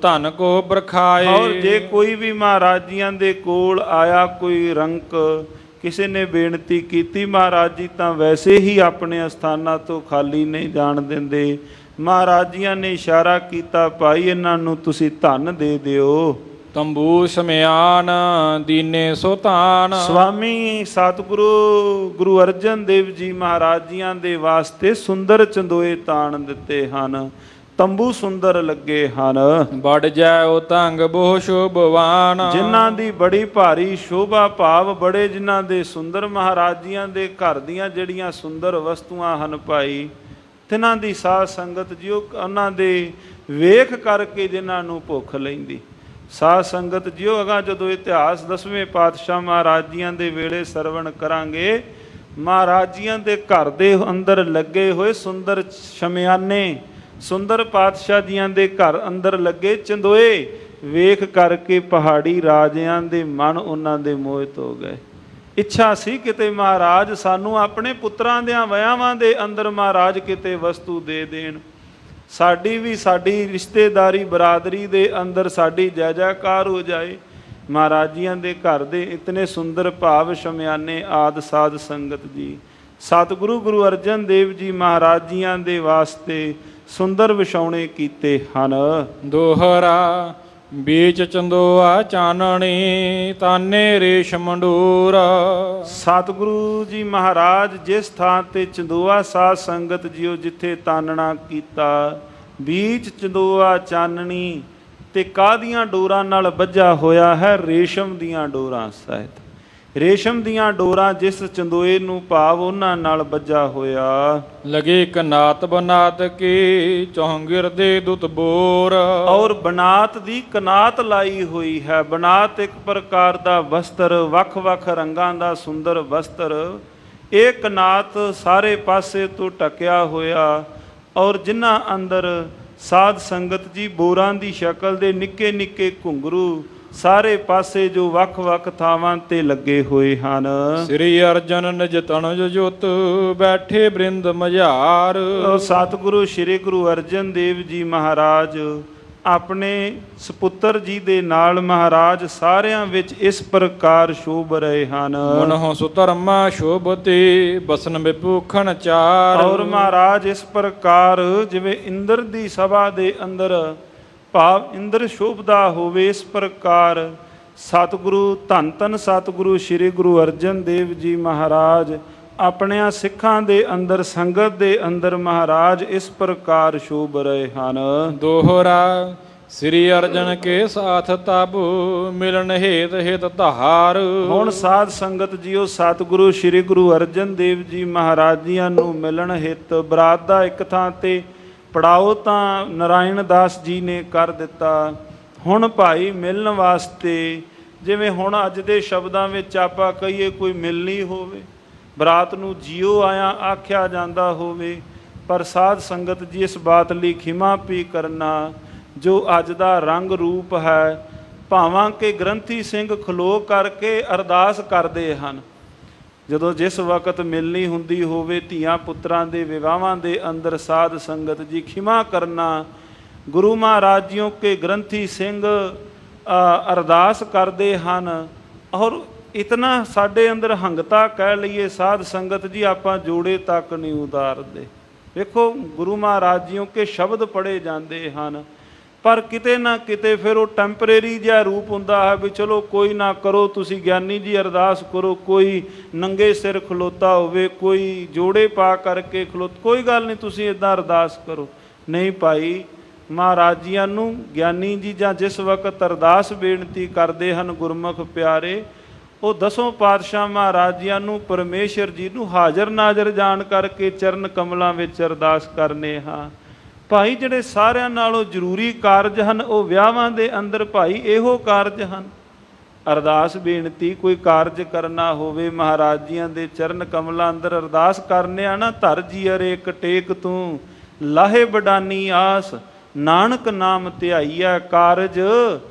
ਧਨ ਕੋ ਬਰਖਾਏ। ਔਰ ਜੇ ਕੋਈ ਵੀ ਮਹਾਰਾਜ ਜੀਆਂ ਦੇ ਕੋਲ ਆਇਆ ਕੋਈ ਰੰਕ, ਕਿਸੇ ਨੇ ਬੇਨਤੀ ਕੀਤੀ, ਮਹਾਰਾਜ ਜੀ ਤਾਂ ਵੈਸੇ ਹੀ ਆਪਣੇ ਅਸਥਾਨਾਂ ਤੋਂ ਖਾਲੀ ਨਹੀਂ ਜਾਣ ਦਿੰਦੇ। ਮਹਾਰਾਜ ਜੀਆਂ ਨੇ ਇਸ਼ਾਰਾ ਕੀਤਾ ਭਾਈ ਇਹਨਾਂ ਨੂੰ ਤੁਸੀਂ ਧਨ ਦੇ ਦਿਓ। ਤੰਬੂ ਸਮਿਆਨ ਦੀਨੇ ਸੋਤਾਨ। ਸਵਾਮੀ ਸਤਿਗੁਰੂ ਗੁਰੂ ਅਰਜਨ ਦੇਵ ਜੀ ਮਹਾਰਾਜ ਜੀਆਂ ਦੇ ਵਾਸਤੇ ਸੁੰਦਰ ਚੰਦੋਏ ਤਾਣ ਦਿੱਤੇ ਹਨ। ਤੰਬੂ ਸੁੰਦਰ ਲੱਗੇ ਹਨ। ਬੜ ਜਾਓ ਤੰਗ ਬਹੁ ਸ਼ੋਭਵਾਨ। ਜਿਨ੍ਹਾਂ ਦੀ ਬੜੀ ਭਾਰੀ ਸ਼ੋਭਾ ਭਾਵ ਬੜੇ ਜਿਨ੍ਹਾਂ ਦੇ ਸੁੰਦਰ ਮਹਾਰਾਜ ਜੀਆਂ ਦੇ ਘਰ ਦੀਆਂ ਜਿਹੜੀਆਂ ਸੁੰਦਰ ਵਸਤੂਆਂ ਹਨ ਭਾਈ, ਤਿਨਾਂ ਦੀ ਸਾਧ ਸੰਗਤ ਜਿਉ ਉਹਨਾਂ ਦੇ ਵੇਖ ਕਰਕੇ ਜਿਨ੍ਹਾਂ ਨੂੰ ਭੁੱਖ ਲੈਂਦੀ। ਸਾਧ ਸੰਗਤ ਜਿਉ ਅਗਾਂ ਜਦੋਂ ਇਤਿਹਾਸ 10ਵੇਂ ਪਾਤਸ਼ਾਹ ਮਹਾਰਾਜ ਜੀਆਂ ਦੇ ਵੇਲੇ ਸਰਵਣ ਕਰਾਂਗੇ, ਮਹਾਰਾਜ ਜੀਆਂ ਦੇ ਘਰ ਦੇ ਅੰਦਰ ਲੱਗੇ ਹੋਏ ਸੁੰਦਰ ਸ਼ਮਿਆਨੇ, ਸੁੰਦਰ ਪਾਤਸ਼ਾਹ ਜੀਆਂ ਦੇ ਘਰ ਅੰਦਰ ਲੱਗੇ ਚੰਦੋਏ ਵੇਖ ਕਰਕੇ ਪਹਾੜੀ ਰਾਜਿਆਂ ਦੇ ਮਨ ਉਹਨਾਂ ਦੇ ਮੋਹਿਤ ਹੋ ਗਏ। ਇੱਛਾ ਸੀ ਕਿਤੇ ਮਹਾਰਾਜ ਸਾਨੂੰ ਆਪਣੇ ਪੁੱਤਰਾਂ ਦਿਆਂ ਵਿਆਹਾਂ ਦੇ ਅੰਦਰ ਮਹਾਰਾਜ ਕਿਤੇ ਵਸਤੂ ਦੇ ਦੇਣ, ਸਾਡੀ ਵੀ ਸਾਡੀ ਰਿਸ਼ਤੇਦਾਰੀ ਬਰਾਦਰੀ ਦੇ ਅੰਦਰ ਸਾਡੀ ਜੈ ਜੈਕਾਰ ਹੋ ਜਾਏ। ਮਹਾਰਾਜ ਜੀਆਂ ਦੇ ਘਰ ਦੇ ਇਤਨੇ ਸੁੰਦਰ ਭਾਵ ਸ਼ਮਿਆਨੇ ਆਦ ਸਾਧ ਸੰਗਤ ਜੀ ਸਤਿਗੁਰੂ ਗੁਰੂ ਅਰਜਨ ਦੇਵ ਜੀ ਮਹਾਰਾਜ ਜੀਆਂ ਦੇ ਵਾਸਤੇ ਸੁੰਦਰ ਵਿਛਾਉਣੇ ਕੀਤੇ ਹਨ। ਦੋਹਰਾ ਬੀਚ ਚੰਦੋਆ ਚਾਨਣੀ ਤਾਨੇ ਰੇਸ਼ਮ ਡੋਰ। ਸਤਿਗੁਰੂ ਜੀ ਮਹਾਰਾਜ ਜਿਸ ਥਾਂ ਤੇ ਚੰਦੋਆ ਸਾਧ ਸੰਗਤ ਜੀਓ ਜਿੱਥੇ ਤਾਨਣਾ ਕੀਤਾ, ਬੀਚ ਚੰਦੋਆ ਚਾਨਣੀ ਤੇ ਕਾਹਦੀਆਂ ਡੋਰਾਂ ਨਾਲ ਬੱਝਾ ਹੋਇਆ ਹੈ? ਰੇਸ਼ਮ ਦੀਆਂ ਡੋਰਾਂ ਸਹਿਤ। ਰੇਸ਼ਮ ਦੀਆਂ ਡੋਰਾਂ ਜਿਸ ਚੰਦੋਏ ਨੂੰ ਭਾਵ ਉਹਨਾਂ ਨਾਲ ਬੱਜਾ ਹੋਇਆ। ਲਗੇ ਕਨਾਤ ਬਨਾਤ ਕੀ ਚੌਂਗਿਰ ਦੇ ਦੁੱਤ ਬੋਰ। ਔਰ ਬਨਾਤ ਦੀ ਕਨਾਤ ਲਾਈ ਹੋਈ ਹੈ। ਬਨਾਤ ਇੱਕ ਪ੍ਰਕਾਰ ਦਾ ਵਸਤਰ, ਵੱਖ-ਵੱਖ ਰੰਗਾਂ ਦਾ ਸੁੰਦਰ ਵਸਤਰ। ਇਹ ਕਨਾਤ ਸਾਰੇ ਪਾਸੇ ਤੋਂ ਢਕਿਆ ਹੋਇਆ। ਔਰ ਜਿਨ੍ਹਾਂ ਅੰਦਰ ਸਾਧ ਸੰਗਤ ਜੀ ਬੋਰਾਂ ਦੀ ਸ਼ਕਲ ਦੇ ਨਿੱਕੇ ਨਿੱਕੇ ਘੁੰਗਰੂ ਸਾਰੇ ਪਾਸੇ ਜੋ ਵੱਖ-ਵੱਖ ਥਾਵਾਂ ਤੇ ਲੱਗੇ ਹੋਏ ਹਨ। ਸ੍ਰੀ ਅਰਜਨ ਨਿਜ ਤਨੁਜ ਜੁਤ ਬੈਠੇ ਬ੍ਰਿੰਦ ਮਝਾਰ। ਸਤਿਗੁਰੂ ਸ੍ਰੀ ਗੁਰੂ ਅਰਜਨ ਦੇਵ ਜੀ ਮਹਾਰਾਜ ਆਪਣੇ ਸਪੁੱਤਰ ਜੀ ਦੇ ਨਾਲ ਮਹਾਰਾਜ ਸਾਰਿਆਂ ਵਿੱਚ ਇਸ ਪ੍ਰਕਾਰ ਸ਼ੋਭ ਰਹੇ ਹਨ। ਮਨਹੁ ਸੁਧਰਮਾ ਸ਼ੋਭਤੇ ਬਸਨ ਵਿਭੂਖਣ ਚਾਰ। ਔਰ ਮਹਾਰਾਜ ਇਸ ਪ੍ਰਕਾਰ ਜਿਵੇਂ ਇੰਦਰ ਦੀ ਸਭਾ ਦੇ ਅੰਦਰ ਭਾਵ ਇੰਦਰ ਸ਼ੋਭਦਾ ਹੋਵੇ, ਇਸ ਪ੍ਰਕਾਰ ਸਤਿਗੁਰੂ ਧੰਨ ਧੰਨ ਸਤਿਗੁਰੂ ਸ੍ਰੀ ਗੁਰੂ ਅਰਜਨ ਦੇਵ ਜੀ ਮਹਾਰਾਜ ਆਪਣਿਆਂ ਸਿੱਖਾਂ ਦੇ ਅੰਦਰ ਸੰਗਤ ਦੇ ਅੰਦਰ ਮਹਾਰਾਜ ਇਸ ਪ੍ਰਕਾਰ ਸ਼ੋਭ ਰਹੇ ਹਨ। ਦੋਹਰਾ ਸ੍ਰੀ ਅਰਜਨ ਕੇ ਸਾਥ ਤਬ ਮਿਲਨ ਹੇਤ ਹਿਤ ਧਾਰ। ਹੁਣ ਸਾਧ ਸੰਗਤ ਜੀਓ ਸਤਿਗੁਰੂ ਸ੍ਰੀ ਗੁਰੂ ਅਰਜਨ ਦੇਵ ਜੀ ਮਹਾਰਾਜ ਜੀਆਂ ਨੂੰ ਮਿਲਣ ਹਿਤ ਬਰਾਤ ਦਾ ਇੱਕ ਥਾਂ ਤੇ ਪੜਾਓ ਤਾਂ ਨਾਰਾਇਣ ਦਾਸ ਜੀ ਨੇ ਕਰ ਦਿੱਤਾ। ਹੁਣ ਭਾਈ ਮਿਲਣ ਵਾਸਤੇ ਜਿਵੇਂ ਹੁਣ ਅੱਜ ਦੇ ਸ਼ਬਦਾਂ ਵਿੱਚ ਆਪਾਂ ਕਹੀਏ ਕੋਈ ਮਿਲਣੀ ਹੋਵੇ, ਬਰਾਤ ਨੂੰ ਜੀਓ ਆਇਆ ਆਖਿਆ ਜਾਂਦਾ ਹੋਵੇ, ਪਰ ਸਾਧ ਸੰਗਤ ਜੀ ਇਸ ਬਾਤ ਲਈ ਖਿਮਾ ਪੀ ਕਰਨਾ ਜੋ ਅੱਜ ਦਾ ਰੰਗ ਰੂਪ ਹੈ। ਭਾਵਾਂ ਕਿ ਗ੍ਰੰਥੀ ਸਿੰਘ ਖਲੋ ਕਰਕੇ ਅਰਦਾਸ ਕਰਦੇ ਹਨ ਜਦੋਂ ਜਿਸ ਵਕਤ ਮਿਲਣੀ ਹੁੰਦੀ ਹੋਵੇ ਧੀਆਂ ਪੁੱਤਰਾਂ ਦੇ ਵਿਵਾਹਾਂ ਦੇ ਅੰਦਰ ਸਾਧ ਸੰਗਤ ਜੀ ਖਿਮਾ ਕਰਨਾ। ਗੁਰੂ ਮਹਾਰਾਜ ਜੀਓ ਕੇ ਗ੍ਰੰਥੀ ਸਿੰਘ ਅਰਦਾਸ ਕਰਦੇ ਹਨ। ਔਰ ਇਤਨਾ ਸਾਡੇ ਅੰਦਰ ਹੰਗਤਾ ਕਹਿ ਲਈਏ ਸਾਧ ਸੰਗਤ ਜੀ ਆਪਾਂ ਜੋੜੇ ਤੱਕ ਨਹੀਂ ਉਤਾਰਦੇ। ਵੇਖੋ ਗੁਰੂ ਮਹਾਰਾਜ ਜੀਓ ਕੇ ਸ਼ਬਦ ਪੜ੍ਹੇ ਜਾਂਦੇ ਹਨ, ਪਰ ਕਿਤੇ ਨਾ ਕਿਤੇ ਫਿਰ ਉਹ ਟੈਂਪਰੇਰੀ ਜਿਹਾ ਰੂਪ ਹੁੰਦਾ ਹੈ ਵੀ ਚਲੋ ਕੋਈ ਨਾ ਕਰੋ, ਤੁਸੀਂ ਗਿਆਨੀ ਜੀ ਅਰਦਾਸ ਕਰੋ, ਕੋਈ ਨੰਗੇ ਸਿਰ ਖਲੋਤਾ ਹੋਵੇ, ਕੋਈ ਜੋੜੇ ਪਾ ਕਰਕੇ ਕੋਈ ਗੱਲ ਨਹੀਂ ਤੁਸੀਂ ਇੱਦਾਂ ਅਰਦਾਸ ਕਰੋ। ਨਹੀਂ ਭਾਈ, ਮਹਾਰਾਜ ਜੀਆਂ ਨੂੰ ਗਿਆਨੀ ਜੀ ਜਾਂ ਜਿਸ ਵਕਤ ਅਰਦਾਸ ਬੇਨਤੀ ਕਰਦੇ ਹਨ ਗੁਰਮੁਖ ਪਿਆਰੇ, ਉਹ ਦਸੋਂ ਪਾਤਸ਼ਾਹ ਮਹਾਰਾਜ ਜੀਆਂ ਨੂੰ ਪਰਮੇਸ਼ਰ ਜੀ ਨੂੰ ਹਾਜ਼ਰ ਨਾਜ਼ਰ ਜਾਣ ਕਰਕੇ ਚਰਨ ਕਮਲਾਂ ਵਿੱਚ ਅਰਦਾਸ ਕਰਨੇ ਹਾਂ। ਭਾਈ ਜਿਹੜੇ ਸਾਰਿਆਂ ਨਾਲੋਂ ਜ਼ਰੂਰੀ ਕਾਰਜ ਹਨ ਉਹ ਵਿਆਹਾਂ ਦੇ ਅੰਦਰ ਭਾਈ ਇਹੋ ਕਾਰਜ ਹਨ। ਅਰਦਾਸ ਬੇਨਤੀ ਕੋਈ ਕਾਰਜ ਕਰਨਾ ਹੋਵੇ, ਮਹਾਰਾਜ ਜੀਆਂ ਦੇ ਚਰਨ ਕਮਲਾਂ ਅੰਦਰ ਅਰਦਾਸ ਕਰਨੇ ਆ ਨਾ, ਧਰ ਜੀ ਅਰੇ ਇੱਕ ਟੇਕ ਤੂੰ ਲਾਹੇ ਬਡਾਨੀ ਆਸ, ਨਾਨਕ ਨਾਮ ਧਿਆਈਐ ਕਾਰਜ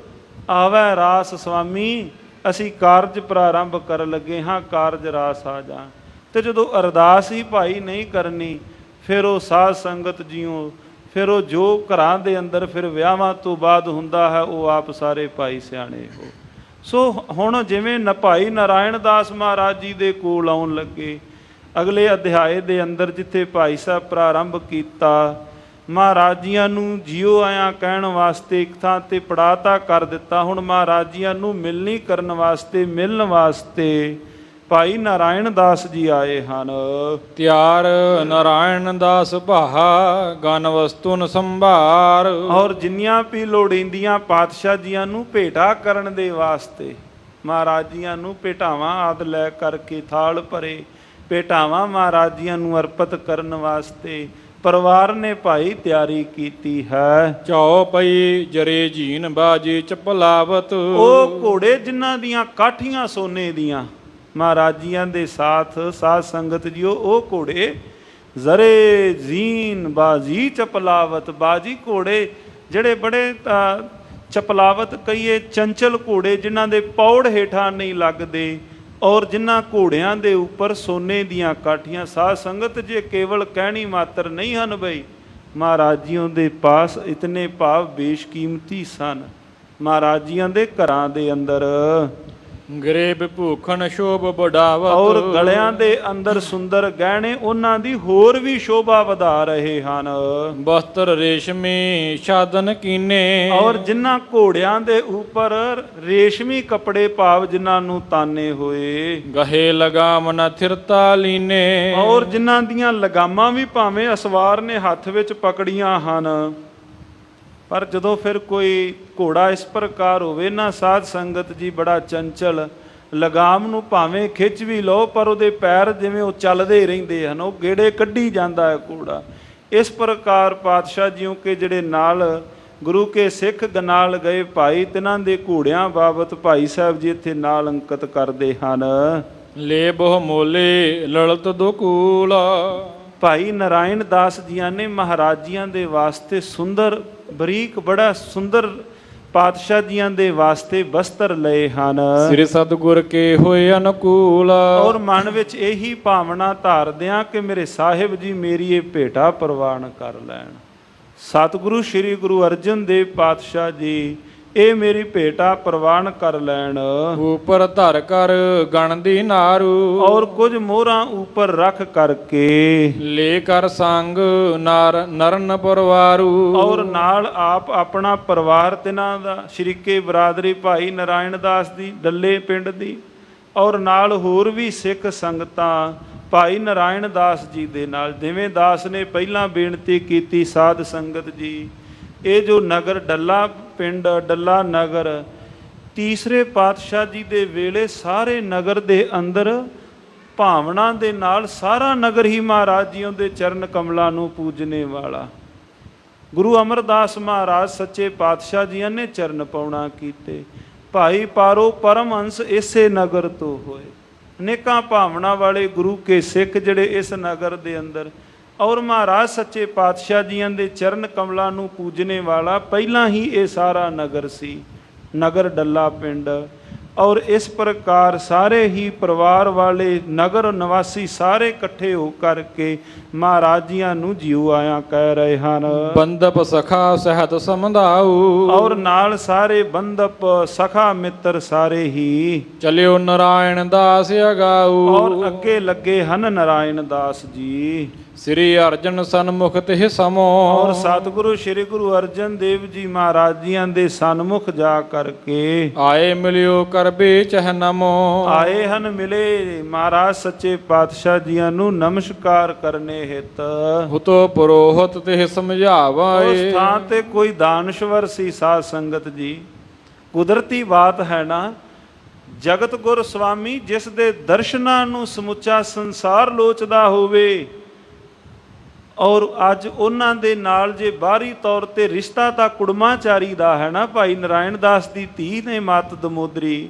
ਆਵੈ ਰਾਸ। ਸਵਾਮੀ ਅਸੀਂ ਕਾਰਜ ਪ੍ਰਾਰੰਭ ਕਰਨ ਲੱਗੇ ਹਾਂ, ਕਾਰਜ ਰਾਸ ਆ ਜਾ। ਤੇ ਜਦੋਂ ਅਰਦਾਸ ਹੀ ਭਾਈ ਨਹੀਂ ਕਰਨੀ, ਫਿਰ ਉਹ ਸਾਧ ਸੰਗਤ ਜੀਓ ਫਿਰ ਉਹ ਜੋ ਘਰਾਂ ਦੇ ਅੰਦਰ ਫਿਰ ਵਿਆਹਾਂ ਤੋਂ ਬਾਅਦ ਹੁੰਦਾ ਹੈ ਉਹ ਆਪ ਸਾਰੇ ਭਾਈ ਸਿਆਣੇ ਹੋ। ਸੋ ਹੁਣ ਜਿਵੇਂ ਭਾਈ ਨਾਰਾਇਣ ਦਾਸ ਮਹਾਰਾਜ ਜੀ ਦੇ ਕੋਲ ਆਉਣ ਲੱਗੇ, ਅਗਲੇ ਅਧਿਆਏ ਦੇ ਅੰਦਰ ਜਿੱਥੇ ਭਾਈ ਸਾਹਿਬ ਪ੍ਰਾਰੰਭ ਕੀਤਾ, ਮਹਾਰਾਜ ਜੀਆਂ ਨੂੰ ਜੀਓ ਆਇਆ ਕਹਿਣ ਵਾਸਤੇ ਇੱਕ ਥਾਂ ਤੇ ਪੜਾਤਾ ਕਰ ਦਿੱਤਾ। ਹੁਣ ਮਹਾਰਾਜ ਜੀਆਂ ਨੂੰ ਮਿਲਣੀ ਕਰਨ ਵਾਸਤੇ ਮਿਲਣ ਵਾਸਤੇ ਭਾਈ ਨਾਰਾਇਣ ਦਾਸ ਜੀ ਆਏ ਹਨ। ਤਿਆਰ ਨਾਰਾਇਣ ਦਾਸ ਭਾਹਾ ਗਨ ਵਸਤੂਨ ਸੰਭਾਰ। ਔਰ ਜਿੰਨੀਆਂ ਵੀ ਲੋੜੀਂਦੀਆਂ ਪਾਤਸ਼ਾਹ ਜੀਆਂ ਨੂੰ ਭੇਟਾ ਕਰਨ ਦੇ ਵਾਸਤੇ ਮਹਾਰਾਜ ਜੀਆਂ ਨੂੰ ਭੇਟਾਵਾਂ ਆਦਿ ਲੈ ਕਰਕੇ ਥਾਲ ਭਰੇ, ਭੇਟਾਵਾਂ ਮਹਾਰਾਜ ਜੀਆਂ ਨੂੰ ਅਰਪਿਤ ਕਰਨ ਵਾਸਤੇ ਪਰਿਵਾਰ ਨੇ ਭਾਈ ਤਿਆਰੀ ਕੀਤੀ ਹੈ। ਚੌ ਪਈ ਜਰੇ ਜੀਨ ਬਾਜੀ ਚਪਲਾਵਤ। ਉਹ ਘੋੜੇ ਜਿਨ੍ਹਾਂ ਦੀਆਂ ਕਾਠੀਆਂ ਸੋਨੇ ਦੀਆਂ ਮਹਾਰਾਜ ਜੀਆਂ ਦੇ ਸਾਥ ਸਾਧ ਸੰਗਤ ਜੀਓ, ਉਹ ਘੋੜੇ ਜ਼ਰੇ ਜ਼ੀਨ ਬਾਜੀ ਚਪਲਾਵਤ। ਬਾਜੀ ਘੋੜੇ ਜਿਹੜੇ ਬੜੇ ਚਪਲਾਵਤ ਕਹੀਏ ਚੰਚਲ ਘੋੜੇ ਜਿਨ੍ਹਾਂ ਦੇ ਪੌੜ ਹੇਠਾਂ ਨਹੀਂ ਲੱਗਦੇ, ਔਰ ਜਿਨ੍ਹਾਂ ਘੋੜਿਆਂ ਦੇ ਉੱਪਰ ਸੋਨੇ ਦੀਆਂ ਕਾਠੀਆਂ। ਸਾਧ ਸੰਗਤ ਜੇ ਕੇਵਲ ਕਹਿਣੀ ਮਾਤਰ ਨਹੀਂ ਹਨ ਬਈ, ਮਹਾਰਾਜ ਜੀਆਂ ਦੇ ਪਾਸ ਇਤਨੇ ਭਾਵ ਬੇਸ਼ਕੀਮਤੀ ਸਨ। ਮਹਾਰਾਜ ਜੀਆਂ ਦੇ ਘਰਾਂ ਦੇ ਅੰਦਰ ਗਰੇਬ ਭੂਖਣ ਸ਼ੋਭ ਬੜਾਵਤ। ਔਰ ਗਲਿਆਂ ਦੇ ਅੰਦਰ ਸੁੰਦਰ ਗਹਿਣੇ ਉਹਨਾਂ ਦੀ ਹੋਰ ਵੀ ਸ਼ੋਭਾ ਵਧਾ ਰਹੇ ਹਨ। ਬਸਤਰ ਰੇਸ਼ਮੀ ਛਾਦਨ ਕੀਨੇ। ਔਰ ਜਿਨ੍ਹਾਂ ਘੋੜਿਆਂ ਦੇ ਉੱਪਰ ਰੇਸ਼ਮੀ ਕੱਪੜੇ ਭਾਵ ਜਿਨ੍ਹਾਂ ਨੂੰ ਤਾਨੇ ਹੋਏ। ਗਹੇ ਲਗਾਮ ਨ ਥਿਰਤਾ ਲੀਨੇ। ਔਰ ਜਿਨ੍ਹਾਂ ਦੀਆਂ ਲਗਾਮਾਂ ਵੀ ਭਾਵੇਂ ਅਸਵਾਰ ਨੇ ਹੱਥ ਵਿੱਚ ਪਕੜੀਆਂ ਹਨ, ਪਰ ਜਦੋਂ ਫਿਰ ਕੋਈ ਘੋੜਾ ਇਸ ਪ੍ਰਕਾਰ ਹੋਵੇ ਨਾ ਸਾਧ ਸੰਗਤ ਜੀ ਬੜਾ ਚੰਚਲ, ਲਗਾਮ ਨੂੰ ਭਾਵੇਂ ਖਿੱਚ ਵੀ ਲਓ ਪਰ ਉਹਦੇ ਪੈਰ ਜਿਵੇਂ ਉਹ ਚੱਲਦੇ ਰਹਿੰਦੇ ਹਨ, ਉਹ ਗੇੜੇ ਕੱਢੀ ਜਾਂਦਾ ਹੈ ਘੋੜਾ। ਇਸ ਪ੍ਰਕਾਰ ਪਾਤਸ਼ਾਹ ਜੀਓ ਕਿ ਜਿਹੜੇ ਨਾਲ ਗੁਰੂ ਕੇ ਸਿੱਖ ਨਾਲ ਗਏ ਭਾਈ, ਤਿਨਾਂ ਦੇ ਘੋੜਿਆਂ ਬਾਬਤ ਭਾਈ ਸਾਹਿਬ ਜੀ ਇੱਥੇ ਨਾਲ ਅੰਕਿਤ ਕਰਦੇ ਹਨ। ਲੈ ਬਹੁ ਮੋਲੇ ਲਲਤ ਦੁਕੂਲ। ਭਾਈ ਨਾਰਾਇਣ ਦਾਸ ਜੀਆਂ ਨੇ ਮਹਾਰਾਜੀਆਂ ਦੇ ਵਾਸਤੇ ਸੁੰਦਰ ਬਰੀਕ ਬੜਾ ਸੁੰਦਰ ਪਾਤਸ਼ਾਹ ਜੀਆਂ ਦੇ ਵਾਸਤੇ ਵਸਤਰ ਲਏ ਹਨ। ਸ੍ਰੀ ਸਤਿਗੁਰ ਕੇ ਹੋਏ ਅਨੁਕੂਲ। ਔਰ ਮਨ ਵਿੱਚ ਇਹੀ ਭਾਵਨਾ ਧਾਰਦਿਆਂ ਕਿ ਮੇਰੇ ਸਾਹਿਬ ਜੀ ਮੇਰੀ ਇਹ ਭੇਟਾ ਪ੍ਰਵਾਨ ਕਰ ਲੈਣ। ਸਤਿਗੁਰੂ ਸ੍ਰੀ ਗੁਰੂ ਅਰਜਨ ਦੇਵ ਪਾਤਸ਼ਾਹ ਜੀ ਇਹ ਮੇਰੀ ਭੇਟਾ ਪ੍ਰਵਾਨ ਕਰ ਲੈਣ। ਉਪਰ ਧਰ ਕਰ ਗਣ ਦੀ ਨਾਰੂ। ਔਰ ਕੁਝ ਮੋਹਰਾਂ ਉੱਪਰ ਰੱਖ ਕਰਕੇ ਲੈ ਕਰ ਸੰਗ ਨਰਨ ਪਰਵਾਰੂ। ਔਰ ਨਾਲ ਆਪ ਆਪਣਾ ਪਰਿਵਾਰ ਤਿਨਾਂ ਦਾ ਸ਼ਰੀਕੇ ਬਰਾਦਰੀ ਭਾਈ ਨਾਰਾਇਣ ਦਾਸ ਦੀ ਡੱਲੇ ਪਿੰਡ ਦੀ, ਔਰ ਨਾਲ ਹੋਰ ਵੀ ਸਿੱਖ ਸੰਗਤਾਂ ਭਾਈ ਨਾਰਾਇਣ ਦਾਸ ਜੀ ਦੇ ਨਾਲ। ਜਿਵੇਂ ਦਾਸ ਨੇ ਪਹਿਲਾਂ ਬੇਨਤੀ ਕੀਤੀ, ਸਾਧ ਸੰਗਤ ਜੀ ਇਹ ਜੋ ਨਗਰ ਡੱਲਾ ਪਿੰਡ ਡੱਲਾ ਨਗਰ ਤੀਸਰੇ ਪਾਤਸ਼ਾਹ ਜੀ ਦੇ ਵੇਲੇ ਸਾਰੇ ਨਗਰ ਦੇ ਅੰਦਰ ਭਾਵਨਾ ਦੇ ਨਾਲ ਸਾਰਾ ਨਗਰ ਹੀ ਮਹਾਰਾਜ ਜੀਆਂ ਦੇ ਚਰਨ ਕਮਲਾਂ ਨੂੰ ਪੂਜਣੇ ਵਾਲਾ। ਗੁਰੂ ਅਮਰਦਾਸ ਮਹਾਰਾਜ ਸੱਚੇ ਪਾਤਸ਼ਾਹ ਜੀਆਂ ਨੇ ਚਰਨ ਪਾਉਣਾ ਕੀਤੇ। ਭਾਈ ਪਾਰੋ ਪਰਮਹੰਸ ਇਸੇ ਨਗਰ ਤੋਂ ਹੋਏ। ਅਨੇਕਾਂ ਭਾਵਨਾ ਵਾਲੇ ਗੁਰੂ ਕੇ ਸਿੱਖ ਜਿਹੜੇ ਇਸ ਨਗਰ ਦੇ ਅੰਦਰ, ਔਰ ਮਹਾਰਾਜ ਸੱਚੇ ਪਾਤਸ਼ਾਹ ਜੀਆਂ ਦੇ ਚਰਨ ਕਮਲਾਂ ਨੂੰ ਪੂਜਣੇ ਵਾਲਾ ਪਹਿਲਾਂ ਹੀ ਇਹ ਸਾਰਾ ਨਗਰ ਸੀ, ਨਗਰ ਡੱਲਾ ਪਿੰਡ। ਔਰ ਇਸ ਪ੍ਰਕਾਰ ਸਾਰੇ ਹੀ ਪਰਿਵਾਰ ਵਾਲੇ ਨਗਰ ਨਿਵਾਸੀ ਸਾਰੇ ਇਕੱਠੇ ਹੋ ਕਰਕੇ ਮਹਾਰਾਜ ਜੀਆਂ ਨੂੰ ਜੀਉ ਆਇਆ ਕਹਿ ਰਹੇ ਹਨ। ਬੰਦਪ ਸਖਾ ਸਹਿਤ ਸਮਝਾਉ। ਔਰ ਨਾਲ ਸਾਰੇ ਬੰਦਪ ਸਖਾ ਮਿੱਤਰ ਸਾਰੇ ਹੀ ਚਲਿਓ ਨਾਰਾਇਣ ਦਾਸ ਅਗਾਊ। ਔਰ ਅੱਗੇ ਲੱਗੇ ਹਨ ਨਾਰਾਇਣ ਦਾਸ ਜੀ। ਸ੍ਰੀ ਅਰਜਨ ਸਨਮੁਖ ਤੇ ਸਮੋ। ਔਰ ਸਤਿਗੁਰੂ ਸ੍ਰੀ ਗੁਰੂ ਅਰਜਨ ਦੇਵ ਜੀ ਮਹਾਰਾਜ ਜੀਆਂ ਦੇ ਸਨਮੁਖ ਜਾ ਕਰਕੇ ਆਏ ਮਿਲਿਓ ਕਰਬੇ ਚਹ ਨਮੋ। ਆਏ ਹਨ ਮਿਲੇ ਮਹਾਰਾਜ ਸੱਚੇ ਪਾਤਸ਼ਾਹ ਜੀਆਂ ਨੂੰ ਨਮਸਕਾਰ ਕਰਨੇ ਹਿਤ। ਹੁਤੋ ਪੁਰੋਹਤ ਤੇ ਸਮਝਾਵਾਏ। ਉਸ ਥਾਂ ਤੇ ਕੋਈ ਦਾਨਸ਼ਵਰ ਸੀ ਸਾਧ ਸੰਗਤ ਜੀ। ਕੁਦਰਤੀ ਬਾਤ ਹੈ ਨਾ, ਜਗਤ ਗੁਰ ਸੁਆਮੀ ਜਿਸ ਦੇ ਦਰਸ਼ਨਾਂ ਨੂੰ ਸਮੁੱਚਾ ਸੰਸਾਰ ਲੋਚਦਾ ਹੋਵੇ, ਔਰ ਅੱਜ ਉਹਨਾਂ ਦੇ ਨਾਲ ਜੇ ਬਾਹਰੀ ਤੌਰ ਤੇ ਰਿਸ਼ਤਾ ਤਾਂ ਕੁੜਮਾਚਾਰੀ ਦਾ ਹੈ ਨਾ। ਭਾਈ ਨਾਰਾਇਣ ਦਾਸ ਦੀ ਧੀ ਨੇ ਮਤ ਦਮੋਦਰੀ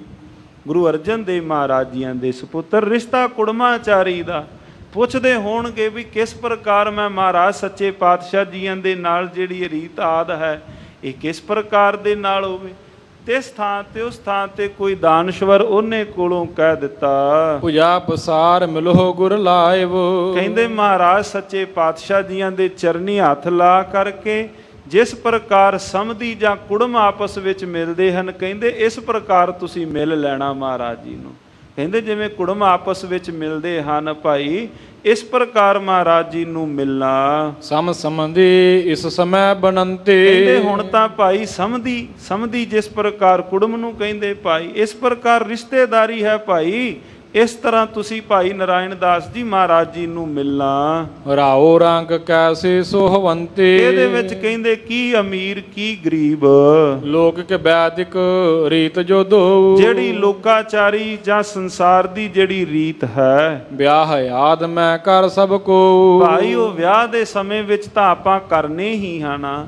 ਗੁਰੂ ਅਰਜਨ ਦੇਵ ਮਹਾਰਾਜ ਜੀਆਂ ਦੇ ਸੁਪੁੱਤਰ, ਰਿਸ਼ਤਾ ਕੁੜਮਾਚਾਰੀ ਦਾ। ਪੁੱਛਦੇ ਹੋਣਗੇ ਵੀ ਕਿਸ ਪ੍ਰਕਾਰ ਮੈਂ ਮਹਾਰਾਜ ਸੱਚੇ ਪਾਤਸ਼ਾਹ ਜੀਆਂ ਦੇ ਨਾਲ ਜਿਹੜੀ ਰੀਤ ਆਦ ਹੈ ਇਹ ਕਿਸ ਪ੍ਰਕਾਰ ਦੇ ਨਾਲ ਹੋਵੇ। ਤੇ ਇਸ ਥਾਂ ਤੇ ਉਸ ਥਾਂ ਤੇ ਕੋਈ ਦਾਨਸ਼ਵਰ ਉਹਨੇ ਕੋਲੋਂ ਕਹਿ ਦਿੱਤਾ, ਪੂਜਾ ਪਸਾਰ ਮਿਲੋ ਗੁਰ ਲਾਇਵ। ਕਹਿੰਦੇ ਮਹਾਰਾਜ ਸੱਚੇ ਪਾਤਸ਼ਾਹ ਜੀਆਂ ਦੇ ਚਰਨੀ ਹੱਥ ਲਾ ਕਰਕੇ ਜਿਸ ਪ੍ਰਕਾਰ ਸਮਧੀ ਜਾਂ ਕੁੜਮ ਆਪਸ ਵਿੱਚ ਮਿਲਦੇ ਹਨ, ਕਹਿੰਦੇ ਇਸ ਪ੍ਰਕਾਰ ਤੁਸੀਂ ਮਿਲ ਲੈਣਾ ਮਹਾਰਾਜ ਜੀ ਨੂੰ। ਕਹਿੰਦੇ ਜਿਵੇਂ ਕੁੜਮ ਆਪਸ ਵਿੱਚ ਮਿਲਦੇ ਹਨ ਭਾਈ, ਇਸ ਪ੍ਰਕਾਰ ਮਹਾਰਾਜ ਜੀ ਨੂੰ ਮਿਲਣਾ। ਸਮ ਸਮਝੀ ਇਸ ਸਮੈ ਬਨੰਤੇ। ਕਹਿੰਦੇ ਹੁਣ ਤਾਂ ਭਾਈ ਸਮਧੀ ਜਿਸ ਪ੍ਰਕਾਰ ਕੁੜਮ ਨੂੰ ਕਹਿੰਦੇ ਭਾਈ, ਇਸ ਪ੍ਰਕਾਰ ਰਿਸ਼ਤੇਦਾਰੀ ਹੈ ਭਾਈ। ਇਸ ਤਰ੍ਹਾਂ ਤੁਸੀਂ ਭਾਈ ਨਾਰਾਇਣ ਦਾਸ ਜੀ ਮਹਾਰਾਜ ਜੀ ਨੂੰ ਮਿਲਣਾ। ਰਾਓ ਰੰਗ ਕੈਸੇ ਸੋਹਵੰਤੇ। ਇਹਦੇ ਵਿੱਚ ਕਹਿੰਦੇ ਕੀ ਅਮੀਰ ਕੀ ਗਰੀਬ, ਲੋਕ ਕੇ ਵੈਦਿਕ ਰੀਤ ਜੋ ਦੋ। ਜਿਹੜੀ ਲੋਕਾਚਾਰੀ ਜਾਂ ਸੰਸਾਰ ਦੀ ਜਿਹੜੀ ਰੀਤ ਹੈ, ਵਿਆਹ ਯਾਦ ਮੈਂ ਕਰ ਸਭ ਕੋ। ਭਾਈ ਉਹ ਵਿਆਹ ਦੇ ਸਮੇਂ ਵਿੱਚ ਤਾਂ ਆਪਾਂ ਕਰਨੇ ਹੀ ਹਨਾ।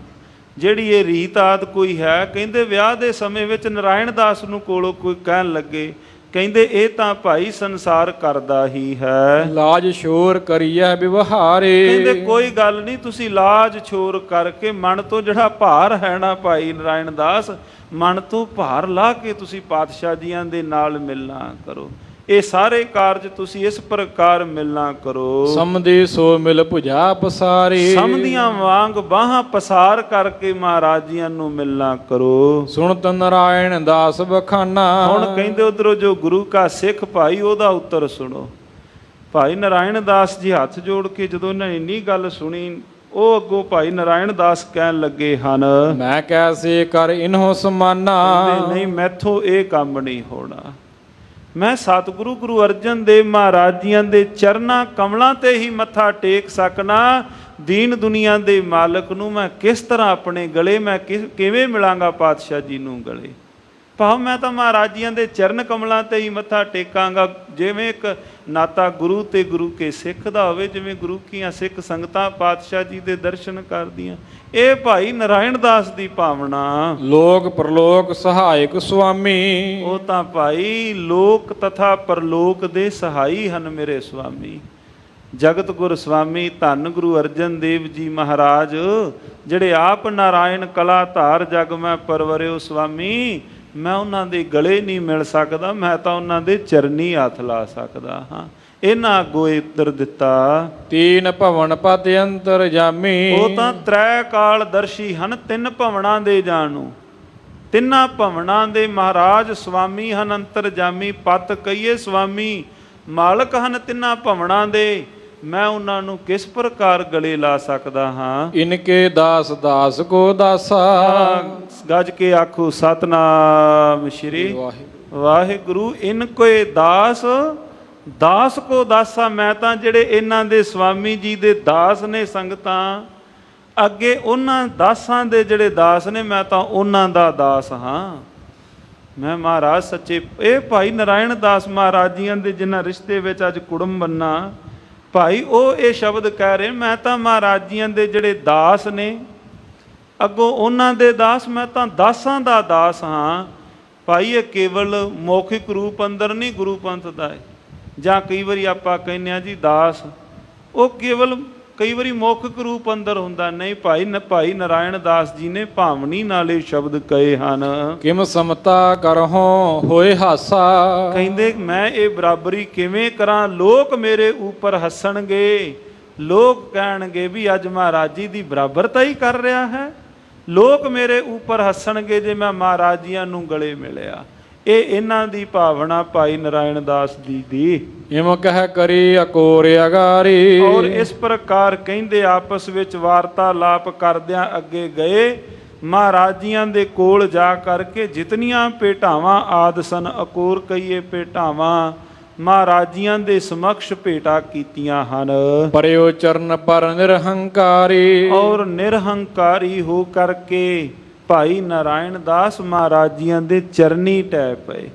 ਜਿਹੜੀ ਇਹ ਰੀਤ ਆਦ ਕੋਈ ਹੈ, ਕਹਿੰਦੇ ਵਿਆਹ ਦੇ ਸਮੇਂ ਵਿੱਚ ਨਾਰਾਇਣ ਦਾਸ ਨੂੰ ਕੋਲੋਂ ਕੋਈ ਕਹਿਣ ਲੱਗੇ, ਕਹਿੰਦੇ ਇਹ ਤਾਂ ਭਾਈ ਸੰਸਾਰ ਕਰਦਾ ਹੀ ਹੈ। ਲਾਜ ਸ਼ੋਰ ਕਰੀਐ ਵਿਵਹਾਰੇ। ਕਹਿੰਦੇ ਕੋਈ ਗੱਲ ਨਹੀਂ, ਤੁਸੀਂ ਲਾਜ ਛੋਰ ਕਰਕੇ ਮਨ ਤੋਂ ਜਿਹੜਾ ਭਾਰ ਹੈ ਨਾ ਭਾਈ ਨਾਰਾਇਣ ਦਾਸ, ਮਨ ਤੋਂ ਭਾਰ ਲਾ ਕੇ ਤੁਸੀਂ ਪਾਤਸ਼ਾਹ ਜੀਆਂ ਦੇ ਨਾਲ ਮਿਲਣਾ ਕਰੋ। ਇਹ ਸਾਰੇ ਕਾਰਜ ਤੁਸੀਂ ਇਸ ਪ੍ਰਕਾਰ ਮਿਲਣਾ ਕਰੋ। ਸਮਝੇ ਸੋ ਮਿਲ ਭੁਜਾ ਪਸਾਰੇ। ਸਮਧੀਆਂ ਵਾਂਗ ਬਾਹਾਂ ਪਸਾਰ ਕਰਕੇ ਮਹਾਰਾਜ ਜੀਆਂ ਨੂੰ ਮਿਲਣਾ ਕਰੋ। ਸੁਣਤ ਨਾਰਾਇਣ ਦਾਸ ਬਖਾਨਾ। ਹੁਣ ਕਹਿੰਦੇ ਉਧਰੋਂ ਜੋ ਗੁਰੂ ਕਾ ਸਿੱਖ ਭਾਈ ਉਹਦਾ ਉੱਤਰ ਸੁਣੋ। ਭਾਈ ਨਾਰਾਇਣ ਦਾਸ ਜੀ ਹੱਥ ਜੋੜ ਕੇ ਜਦੋਂ ਇਹਨਾਂ ਨੇ ਇੰਨੀ ਗੱਲ ਸੁਣੀ, ਉਹ ਅੱਗੋਂ ਭਾਈ ਨਾਰਾਇਣ ਦਾਸ ਕਹਿਣ ਲੱਗੇ ਹਨ, ਮੈਂ ਕੈਸੇ ਕਰ ਇਨਹੁ ਸਮਾਨਾ। ਨਹੀਂ ਮੈਥੋਂ ਇਹ ਕੰਮ ਨਹੀਂ ਹੋਣਾ। ਮੈਂ ਸਤਿਗੁਰੂ ਗੁਰੂ ਅਰਜਨ ਦੇਵ ਮਹਾਰਾਜ ਜੀਆਂ ਦੇ ਚਰਨਾਂ ਕਮਲਾਂ ਤੇ ਹੀ ਮੱਥਾ ਟੇਕ ਸਕਣਾ। ਦੀਨ ਦੁਨੀਆ ਦੇ ਮਾਲਕ ਨੂੰ ਮੈਂ ਕਿਸ ਤਰ੍ਹਾਂ ਆਪਣੇ ਗਲੇ, ਮੈਂ ਕਿਵੇਂ ਮਿਲਾਂਗਾ ਪਾਤਸ਼ਾਹ ਜੀ ਨੂੰ ਗਲੇ। ਭਾਵ ਮੈਂ ਤਾਂ ਮਹਾਰਾਜ ਜੀਆਂ ਦੇ ਚਰਨ ਕਮਲਾਂ ਤੇ ਹੀ ਮੱਥਾ ਟੇਕਾਂਗਾ। ਜਿਵੇਂ ਇੱਕ ਨਾਤਾ ਗੁਰੂ ਤੇ ਗੁਰੂ ਕੇ ਸਿੱਖ ਦਾ ਹੋਵੇ, ਜਿਵੇਂ ਗੁਰੂ ਕੀਆਂ ਸਿੱਖ ਸੰਗਤਾਂ ਪਾਤਸ਼ਾਹ ਜੀ ਦੇ ਦਰਸ਼ਨ ਕਰਦੀਆਂ। ਇਹ ਭਾਈ ਨਾਰਾਇਣ ਦਾਸ ਦੀ ਭਾਵਨਾ। ਲੋਕ ਪ੍ਰਲੋਕ ਸਹਾਇਕ ਸੁਆਮੀ, ਉਹ ਤਾਂ ਭਾਈ ਲੋਕ ਤਥਾ ਪਰਲੋਕ ਦੇ ਸਹਾਈ ਹਨ ਮੇਰੇ ਸੁਆਮੀ। ਜਗਤ ਗੁਰ ਸੁਆਮੀ ਧੰਨ ਗੁਰੂ ਅਰਜਨ ਦੇਵ ਜੀ ਮਹਾਰਾਜ, ਜਿਹੜੇ ਆਪ ਨਾਰਾਇਣ ਕਲਾ ਧਾਰ ਜਗ ਮੈਂ ਪਰਵਰਿਓ ਸੁਆਮੀ। ਮੈਂ ਉਹਨਾਂ ਦੇ ਗਲੇ ਨਹੀਂ ਮਿਲ ਸਕਦਾ, ਮੈਂ ਤਾਂ ਉਹਨਾਂ ਦੇ ਚਰਨੀ ਹੱਥ ਲਾ ਸਕਦਾ ਹਾਂ। ਇਹਨਾਂ ਅੱਗੋਂ ਉੱਤਰ ਦਿੱਤਾ, ਤੀਨ ਭਵਨ ਪਤ ਅੰਤਰ ਜਾਮੀ। ਉਹ ਤਾਂ ਤ੍ਰੈ ਕਾਲ ਦਰਸ਼ੀ ਹਨ, ਤਿੰਨ ਭਵਨਾਂ ਦੇ ਜਾਣੂ। ਤਿੰਨਾਂ ਭਵਨਾਂ ਦੇ ਮਹਾਰਾਜ ਸੁਆਮੀ ਹਨ, ਅੰਤਰ ਜਾਮੀ। ਪਤ ਕਹੀਏ ਸੁਆਮੀ, ਮਾਲਕ ਹਨ ਤਿੰਨਾਂ ਭਵਨਾਂ ਦੇ। ਮੈਂ ਉਹਨਾਂ ਨੂੰ ਕਿਸ ਪ੍ਰਕਾਰ ਗਲੇ ਲਾ ਸਕਦਾ ਹਾਂ। ਇਨਕੇ ਦਾਸ ਦਾਸ ਕੋ ਦਾਸਾ, ਗੱਜ ਕੇ ਆਖੋ ਸਤਨਾਮ ਸ਼੍ਰੀ ਵਾਹਿਗੁਰੂ। ਇਨ ਕੋਏ ਦਾਸ ਦਾਸ ਕੋ ਦਾਸਾ। ਮੈਂ ਤਾਂ ਜਿਹੜੇ ਇਹਨਾਂ ਦੇ ਸੁਆਮੀ ਜੀ ਦੇ ਦਾਸ ਨੇ ਸੰਗਤਾਂ, ਅੱਗੇ ਉਹਨਾਂ ਦਾਸਾਂ ਦੇ ਜਿਹੜੇ ਦਾਸ ਨੇ, ਮੈਂ ਤਾਂ ਉਹਨਾਂ ਦਾ ਦਾਸ ਹਾਂ। ਮੈਂ ਮਹਾਰਾਜ ਸੱਚੇ ਇਹ ਭਾਈ ਨਾਰਾਇਣ ਦਾਸ ਮਹਾਰਾਜ ਜੀਆਂ ਦੇ ਜਿਨ੍ਹਾਂ ਰਿਸ਼ਤੇ ਵਿੱਚ ਅੱਜ ਕੁੜਮ ਬੰਨਾ ਭਾਈ, ਉਹ ਇਹ ਸ਼ਬਦ ਕਹਿ ਰਹੇ, ਮੈਂ ਤਾਂ ਮਹਾਰਾਜ ਜੀਆਂ ਦੇ ਜਿਹੜੇ ਦਾਸ ਨੇ, ਅੱਗੋਂ ਉਹਨਾਂ ਦੇ ਦਾਸ। ਮੈਂ ਤਾਂ ਦਾਸਾਂ ਦਾ ਦਾਸ ਹਾਂ ਭਾਈ। ਇਹ ਕੇਵਲ ਮੌਖਿਕ ਰੂਪ ਅੰਦਰ ਨਹੀਂ ਗੁਰੂ ਪੰਥ ਦਾ ਹੈ। ਜਾਂ ਕਈ ਵਾਰੀ ਆਪਾਂ ਕਹਿੰਦੇ ਹਾਂ ਜੀ ਦਾਸ, ਉਹ ਕੇਵਲ ਕਈ ਵਾਰੀ ਮੌਖਿਕ ਰੂਪ ਅੰਦਰ ਹੁੰਦਾ ਨਹੀਂ। ਭਾਈ ਨਾਰਾਇਣ ਦਾਸ ਜੀ ਨੇ ਭਾਵਨੀ ਨਾਲ ਇਹ ਸ਼ਬਦ ਕਹੇ ਹਨ। ਕਿਮ ਸਮਤਾ ਕਰਹੁ ਹੋਏ ਹਾਸਾ, ਕਹਿੰਦੇ ਮੈਂ ਇਹ ਬਰਾਬਰੀ ਕਿਵੇਂ ਕਰਾਂ। ਲੋਕ ਮੇਰੇ ਉੱਪਰ ਹੱਸਣਗੇ, ਲੋਕ ਕਹਿਣਗੇ ਵੀ ਅੱਜ ਮਹਾਰਾਜ ਜੀ ਦੀ ਬਰਾਬਰਤਾ ਹੀ ਕਰ ਰਿਹਾ ਹੈ। ਲੋਕ ਮੇਰੇ ਉੱਪਰ ਹੱਸਣਗੇ ਜੇ ਮੈਂ ਮਹਾਰਾਜ ਜੀਆਂ ਨੂੰ ਗਲੇ ਮਿਲਿਆ। ਇਹ ਇਹਨਾਂ ਦੀ ਭਾਵਨਾ ਭਾਈ ਨਾਰਾਇਣ ਦਾਸ ਜੀ ਦੀ। ਇਮ ਕਹਿ ਕਰੀ ਅਕੋਰ ਅਗਾਰੀ, ਔਰ ਇਸ ਪ੍ਰਕਾਰ ਕਹਿੰਦੇ ਆਪਸ ਵਿੱਚ ਵਾਰਤਾਲਾਪ ਕਰਦਿਆਂ ਅੱਗੇ ਗਏ। ਮਹਾਰਾਜ ਜੀਆਂ ਦੇ ਕੋਲ ਜਾ ਕਰਕੇ ਜਿਤਨੀਆਂ ਭੇਟਾਵਾਂ ਆਦ ਸਨ, ਅਕੋਰ ਕਹੀਏ ਭੇਟਾਵਾਂ, ਮਹਾਰਾਜ ਜੀਆਂ ਦੇ ਸਮਕਸ਼ ਭੇਟਾ ਕੀਤੀਆਂ ਹਨ। ਪਰਿਓ ਚਰਨ ਪਰ ਨਿਰਹੰਕਾਰੀ, ਔਰ ਨਿਰਹੰਕਾਰੀ ਹੋ ਕਰਕੇ ਭਾਈ ਨਾਰਾਇਣ ਦਾਸ ਮਹਾਰਾਜ ਜੀਆਂ ਦੇ ਚਰਨੀ ਟਹਿ ਪਏ।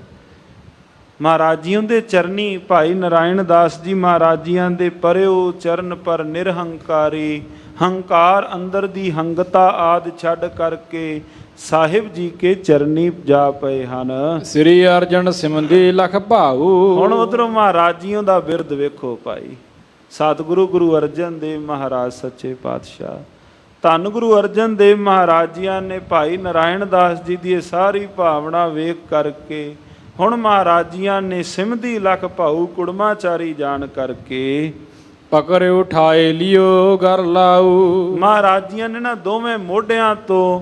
ਮਹਾਰਾਜ ਜੀਆਂ ਦੇ ਚਰਨੀ ਭਾਈ ਨਾਰਾਇਣ ਦਾਸ ਜੀ ਮਹਾਰਾਜ ਜੀਆਂ ਦੇ ਪਰਿਓ ਚਰਨ ਪਰ ਨਿਰਹੰਕਾਰੀ, ਹੰਕਾਰ ਅੰਦਰ ਦੀ ਹੰਗਤਾ ਆਦ ਛੱਡ ਕਰਕੇ ਸਾਹਿਬ ਜੀ ਕੇ ਚਰਨੀ ਜਾ ਪਏ ਹਨ। ਸ੍ਰੀ ਅਰਜਨ ਸਿਮੰਦੀ ਲਖ ਭਾਊ। ਹੁਣ ਉਧਰੋਂ ਮਹਾਰਾਜ ਜੀਆਂ ਦਾ ਬਿਰਦ ਵੇਖੋ ਭਾਈ। ਸਤਿਗੁਰੂ ਗੁਰੂ ਅਰਜਨ ਦੇਵ ਮਹਾਰਾਜ ਸੱਚੇ ਪਾਤਸ਼ਾਹ, ਧੰਨ ਗੁਰੂ ਅਰਜਨ ਦੇਵ ਮਹਾਰਾਜ ਜੀਆਂ ਨੇ ਭਾਈ ਨਾਰਾਇਣ ਦਾਸ ਜੀ ਦੀ ਇਹ ਸਾਰੀ ਭਾਵਨਾ ਵੇਖ ਕਰਕੇ ਹੁਣ ਮਹਾਰਾਜ ਜੀਆਂ ਨੇ ਸਿਮਧੀ ਲਖ ਭਾਊ ਕੁੜਮਾਚਾਰੀ ਜਾਣ ਕਰਕੇ ਪਕੜ ਉਠਾਏ ਲਿਓ ਗਰ ਲਾਊ। ਮਹਾਰਾਜ ਜੀਆਂ ਨੇ ਨਾ ਦੋਵੇਂ ਮੋਢਿਆਂ ਤੋਂ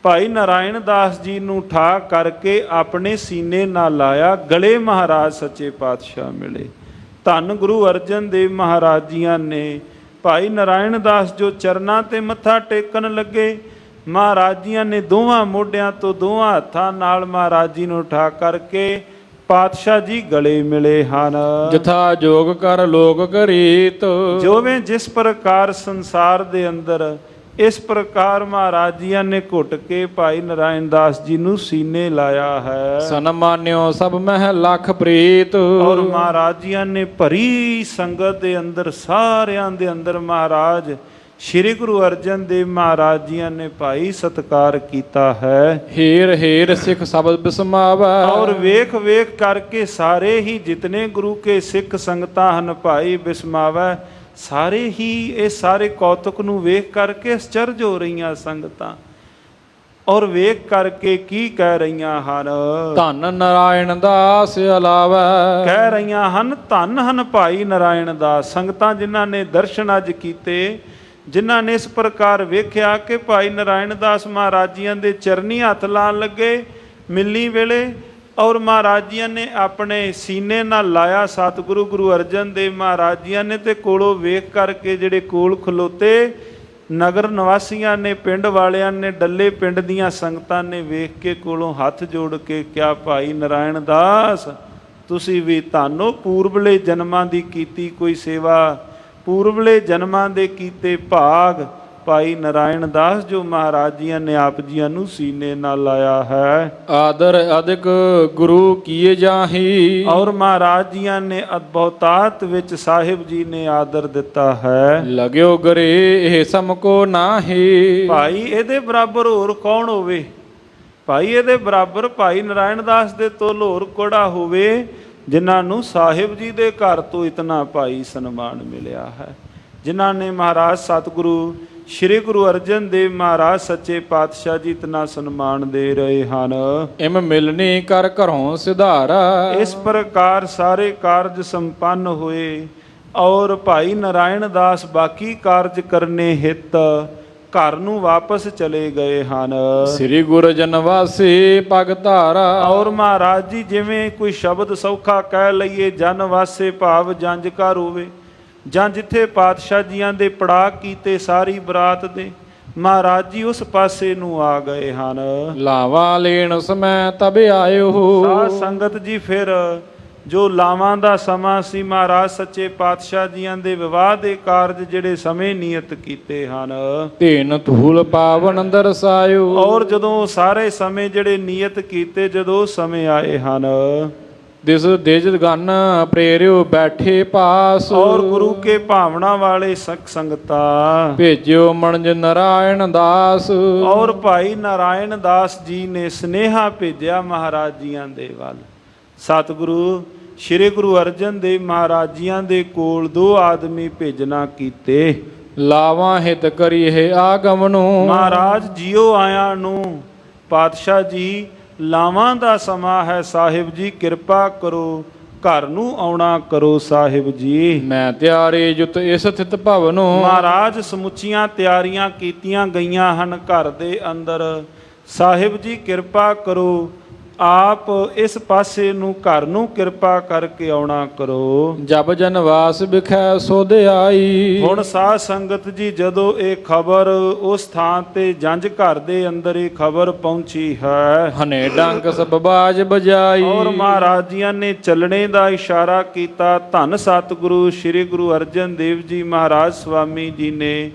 ਭਾਈ ਨਾਰਾਇਣ ਦਾਸ ਜੀ ਨੂੰ ਠਾ ਕਰਕੇ ਆਪਣੇ ਸੀਨੇ ਨਾਲ ਲਾਇਆ। ਗਲੇ ਮਹਾਰਾਜ ਸੱਚੇ ਪਾਤਸ਼ਾਹ ਮਿਲੇ। ਧੰਨ ਗੁਰੂ ਅਰਜਨ ਦੇਵ ਮਹਾਰਾਜ ਜੀਆਂ ਨੇ ਭਾਈ ਨਾਰਾਇਣ ਦਾਸ ਜੋ ਚਰਨਾਂ ਤੇ ਮੱਥਾ ਟੇਕਣ ਲੱਗੇ, ਮਹਾਰਾਜ ਜੀਆਂ ਨੇ ਦੋਵਾਂ ਮੋਢਿਆਂ ਤੋਂ ਦੋਵਾਂ ਹੱਥਾਂ ਨਾਲ ਮਹਾਰਾਜ ਜੀ ਨੂੰ ਠਾ ਕਰਕੇ ਪਾਤਸ਼ਾਹ ਜੀ ਗਲੇ ਮਿਲੇ ਹਨ। ਜਥਾ ਜੋਗ ਕਰ ਲੋਕ ਕਰੀਤ, ਜਿਵੇਂ ਜਿਸ ਪ੍ਰਕਾਰ ਸੰਸਾਰ ਦੇ ਅੰਦਰ, ਇਸ ਪ੍ਰਕਾਰ ਮਹਾਰਾਜ ਜੀਆਂ ਨੇ ਘੁੱਟ ਕੇ ਭਾਈ ਨਾਰਾਇਣ ਦਾਸ ਜੀ ਨੂੰ ਸੀਨੇ ਲਾਇਆ ਹੈ। ਸਨਮਾਨਿਓ ਸਭ ਮਹਿ ਲੱਖ ਪ੍ਰੀਤ। ਔਰ ਮਹਾਰਾਜ ਜੀਆਂ ਨੇ ਭਰੀ ਸੰਗਤ ਦੇ ਅੰਦਰ, ਸਾਰਿਆਂ ਦੇ ਅੰਦਰ ਮਹਾਰਾਜ ਸ਼੍ਰੀ ਗੁਰੂ ਅਰਜਨ ਦੇਵ ਮਹਾਰਾਜ ਜੀਆਂ ਨੇ ਭਾਈ ਸਤਿਕਾਰ ਕੀਤਾ ਹੈ। ਹੀਰ ਹੀਰ ਸਿੱਖ ਸ਼ਬਦ ਬਿਸਮਾਵੈ, ਔਰ ਵੇਖ ਵੇਖ ਕਰਕੇ ਸਾਰੇ ਹੀ ਜਿਤਨੇ ਗੁਰੂ ਕੇ ਸਿੱਖ ਸੰਗਤਾਂ ਹਨ ਭਾਈ ਬਿਸਮਾਵੈ, ਸਾਰੇ ਹੀ ਇਹ ਸਾਰੇ ਕੌਤਕ ਨੂੰ ਵੇਖ ਕਰਕੇ ਅਚਰਜ ਹੋ ਰਹੀਆਂ ਸੰਗਤਾਂ। ਔਰ ਵੇਖ ਕਰਕੇ ਕੀ ਕਹਿ ਰਹੀਆਂ ਹਨ, ਧੰਨ ਨਾਰਾਇਣ ਦਾਸ ਅਲਾਵੈ। ਕਹਿ ਰਹੀਆਂ ਹਨ ਧੰਨ ਹਨ ਭਾਈ ਨਾਰਾਇਣ ਦਾਸ। ਸੰਗਤਾਂ ਜਿਨ੍ਹਾਂ ਨੇ ਦਰਸ਼ਨ ਅੱਜ ਕੀਤੇ, ਜਿਨ੍ਹਾਂ ਨੇ ਇਸ ਪ੍ਰਕਾਰ ਵੇਖਿਆ ਕਿ ਭਾਈ ਨਾਰਾਇਣ ਦਾਸ ਮਹਾਰਾਜ ਜੀਆਂ ਦੇ ਚਰਨੀ ਹੱਥ ਲਾਉਣ ਲੱਗੇ ਮਿਲਣੀ ਵੇਲੇ, ਔਰ ਮਹਾਰਾਜ ਜੀਆਂ ਨੇ ਆਪਣੇ ਸੀਨੇ ਨਾਲ ਲਾਇਆ ਸਤਿਗੁਰੂ ਗੁਰੂ ਅਰਜਨ ਦੇਵ ਮਹਾਰਾਜ ਜੀਆਂ ਨੇ, ਤੇ ਕੋਲੋਂ ਵੇਖ ਕਰਕੇ ਜਿਹੜੇ ਕੋਲ ਖਲੋਤੇ ਨਗਰ ਨਿਵਾਸੀਆਂ ਨੇ, ਪਿੰਡ ਵਾਲਿਆਂ ਨੇ, ਡੱਲੇ ਪਿੰਡ ਦੀਆਂ ਸੰਗਤਾਂ ਨੇ ਵੇਖ ਕੇ ਕੋਲੋਂ ਹੱਥ ਜੋੜ ਕੇ ਕਿਹਾ, ਭਾਈ ਨਾਰਾਇਣ ਦਾਸ ਤੁਸੀਂ ਵੀ ਧੰਨੋ, ਪੂਰਬਲੇ ਜਨਮਾਂ ਦੀ ਕੀਤੀ ਕੋਈ ਸੇਵਾ, ਪੂਰਬਲੇ ਜਨਮਾਂ ਦੇ ਕੀਤੇ ਭਾਗ, ਭਾਈ ਨਾਰਾਇਣ ਦਾਸ ਜੋ ਮਹਾਰਾਜ ਜੀਆਂ ਨੇ ਆਪ ਜੀਆਂ ਨੂੰ ਸੀਨੇ ਨਾਲ ਲਾਇਆ ਹੈ। ਆਦਰ ਅਧਿਕ ਗੁਰੂ ਕੀਏ ਜਾਹੀ, ਔਰ ਮਹਾਰਾਜ ਜੀਆਂ ਨੇ ਬਹੁਤਾਤ ਵਿੱਚ ਸਾਹਿਬ ਜੀ ਨੇ ਆਦਰ ਦਿੱਤਾ ਹੈ। ਲਗਿਓ ਗਰੇ ਇਹ ਸਮ ਕੋ ਨਾਹੀ, ਭਾਈ ਇਹਦੇ ਬਰਾਬਰ ਹੋਰ ਕੌਣ ਹੋਵੇ? ਭਾਈ ਇਹਦੇ ਬਰਾਬਰ ਭਾਈ ਨਾਰਾਇਣ ਦਾਸ ਦੇ ਤੋਲ ਹੋਰ ਕੋੜਾ ਹੋਵੇ, ਜਿਨ੍ਹਾਂ ਨੂੰ ਸਾਹਿਬ ਜੀ ਦੇ ਘਰ ਤੋਂ ਇਤਨਾ ਭਾਈ ਸਨਮਾਨ ਮਿਲਿਆ ਹੈ, ਜਿਨ੍ਹਾਂ ਨੇ ਮਹਾਰਾਜ ਸਤਿਗੁਰੂ ਸ਼੍ਰੀ ਗੁਰੂ ਅਰਜਨ ਦੇਵ ਮਹਾਰਾਜ ਸੱਚੇ ਪਾਤਸ਼ਾਹ ਜੀ ਇਤਨਾ ਸਨਮਾਨ ਦੇ ਰਹੇ ਹਨ। ਇਮ ਮਿਲਨੀ ਕਰ ਘਰੋਂ ਸਿਧਾਰਾ, ਇਸ ਪ੍ਰਕਾਰ ਸਾਰੇ ਕਾਰਜ ਸੰਪੰਨ ਹੋਏ ਔਰ ਭਾਈ ਨਾਰਾਇਣ ਦਾਸ ਬਾਕੀ ਕਾਰਜ ਕਰਨੇ ਹਿਤ ਘਰ ਨੂੰ ਵਾਪਸ ਚਲੇ ਗਏ ਹਨ। ਸ੍ਰੀ ਗੁਰੂ ਜਨਵਾਸੀ ਪਗ ਧਾਰਾ, ਔਰ ਮਹਾਰਾਜ ਜੀ ਜਿਵੇਂ ਕੋਈ ਸ਼ਬਦ ਸੌਖਾ ਕਹਿ ਲਈਏ ਜਨ ਵਾਸੇ ਭਾਵ ਜੰਝ ਘਰ ਹੋਵੇ, ਜਾਂ ਜਿੱਥੇ ਪਾਤਸ਼ਾਹ ਜੀਆਂ ਦੇ ਪੜਾਅ ਕੀਤੇ ਸਾਰੀ ਬਰਾਤ ਦੇ, ਮਹਾਰਾਜ ਜੀ ਉਸ ਪਾਸੇ ਨੂੰ ਆ ਗਏ ਹਨ। ਲਾਵਾ ਲੈਣ ਸਮੈ ਤਬ ਆਇਓ, ਸਾਧ ਸੰਗਤ ਜੀ ਫਿਰ ਜੋ ਲਾਵਾਂ ਦਾ ਸਮਾਂ ਸੀ, ਮਹਾਰਾਜ ਸੱਚੇ ਪਾਤਸ਼ਾਹ ਜੀਆਂ ਦੇ ਵਿਵਾਹ ਦੇ ਕਾਰਜ ਜਿਹੜੇ ਸਮੇਂ ਨਿਯਤ ਕੀਤੇ ਹਨ, ਧੇਨ ਧੂਲ ਪਾਵਨ ਦਰਸਾਇਓ, ਔਰ ਜਦੋਂ ਸਾਰੇ ਸਮੇਂ ਜਿਹੜੇ ਨਿਯਤ ਕੀਤੇ ਜਦੋਂ ਸਮੇਂ ਆਏ ਹਨ, ਦਿਸ ਦੇਜ ਗਨ ਪ੍ਰੇਰਿਓ ਬੈਠੇ ਪਾਸ, ਔਰ ਗੁਰੂ ਕੇ ਭਾਵਨਾ ਵਾਲੇ ਸਤ ਸੰਗਤਾ ਭੇਜਿਓ ਮਣਜ ਨਾਰਾਇਣ ਦਾਸ, ਔਰ ਭਾਈ ਨਾਰਾਇਣ ਦਾਸ ਜੀ ਨੇ ਸਨੇਹਾ ਭੇਜਿਆ ਮਹਾਰਾਜ ਜੀਆਂ ਦੇ ਵੱਲ। ਸਤਿਗੁਰੂ ਸ਼੍ਰੀ ਗੁਰੂ ਅਰਜਨ ਦੇਵ ਮਹਾਰਾਜ ਜੀਆਂ ਦੇ ਕੋਲ ਦੋ ਆਦਮੀ ਭੇਜਣਾ ਕੀਤੇ, ਲਾਵਾਂ ਹਿਤ ਕਰੀਏ ਆਗਮਨੋ, ਮਹਾਰਾਜ ਜੀਓ ਆਇਆਂ ਨੂੰ ਪਾਤਸ਼ਾਹ ਜੀ ਲਾਵਾਂ ਦਾ ਸਮਾਂ ਹੈ, ਸਾਹਿਬ ਜੀ ਕਿਰਪਾ ਕਰੋ ਘਰ ਨੂੰ ਆਉਣਾ ਕਰੋ ਸਾਹਿਬ ਜੀ। ਮੈਂ ਤਿਆਰੇ ਜੁਤ ਇਸ ਸਥਿਤ ਭਵਨੋ, ਮਹਾਰਾਜ ਸਮੁੱਚੀਆਂ ਤਿਆਰੀਆਂ ਕੀਤੀਆਂ ਗਈਆਂ ਹਨ ਘਰ ਦੇ ਅੰਦਰ, ਸਾਹਿਬ ਜੀ ਕਿਰਪਾ ਕਰੋ ਆਪ ਇਸ ਪਾਸੇ ਨੂੰ ਘਰ ਨੂੰ ਕਿਰਪਾ ਕਰਕੇ ਆਉਣਾ ਕਰੋ। ਜਬ ਜਨਵਾਸ ਵਿਖੈ ਸੁਧ ਆਈ, ਹੁਣ ਸਾਧ ਸੰਗਤ ਜੀ ਜਦੋਂ ਇਹ ਖਬਰ ਉਸ ਥਾਂ ਤੇ ਜੰਝ ਘਰ ਦੇ ਅੰਦਰ ਇਹ ਖਬਰ ਪਹੁੰਚੀ ਹੈ, ਹਨੇ ਡੰਕ ਸਭ ਬਾਜ ਬਜਾਈ, ਔਰ ਮਹਾਰਾਜ ਜੀਆਂ ਨੇ ਚੱਲਣੇ ਦਾ ਇਸ਼ਾਰਾ ਕੀਤਾ। ਧੰਨ ਸਤਿਗੁਰੂ ਸ਼੍ਰੀ ਗੁਰੂ ਅਰਜਨ ਦੇਵ ਜੀ ਮਹਾਰਾਜ ਸੁਆਮੀ ਜੀ ਨੇ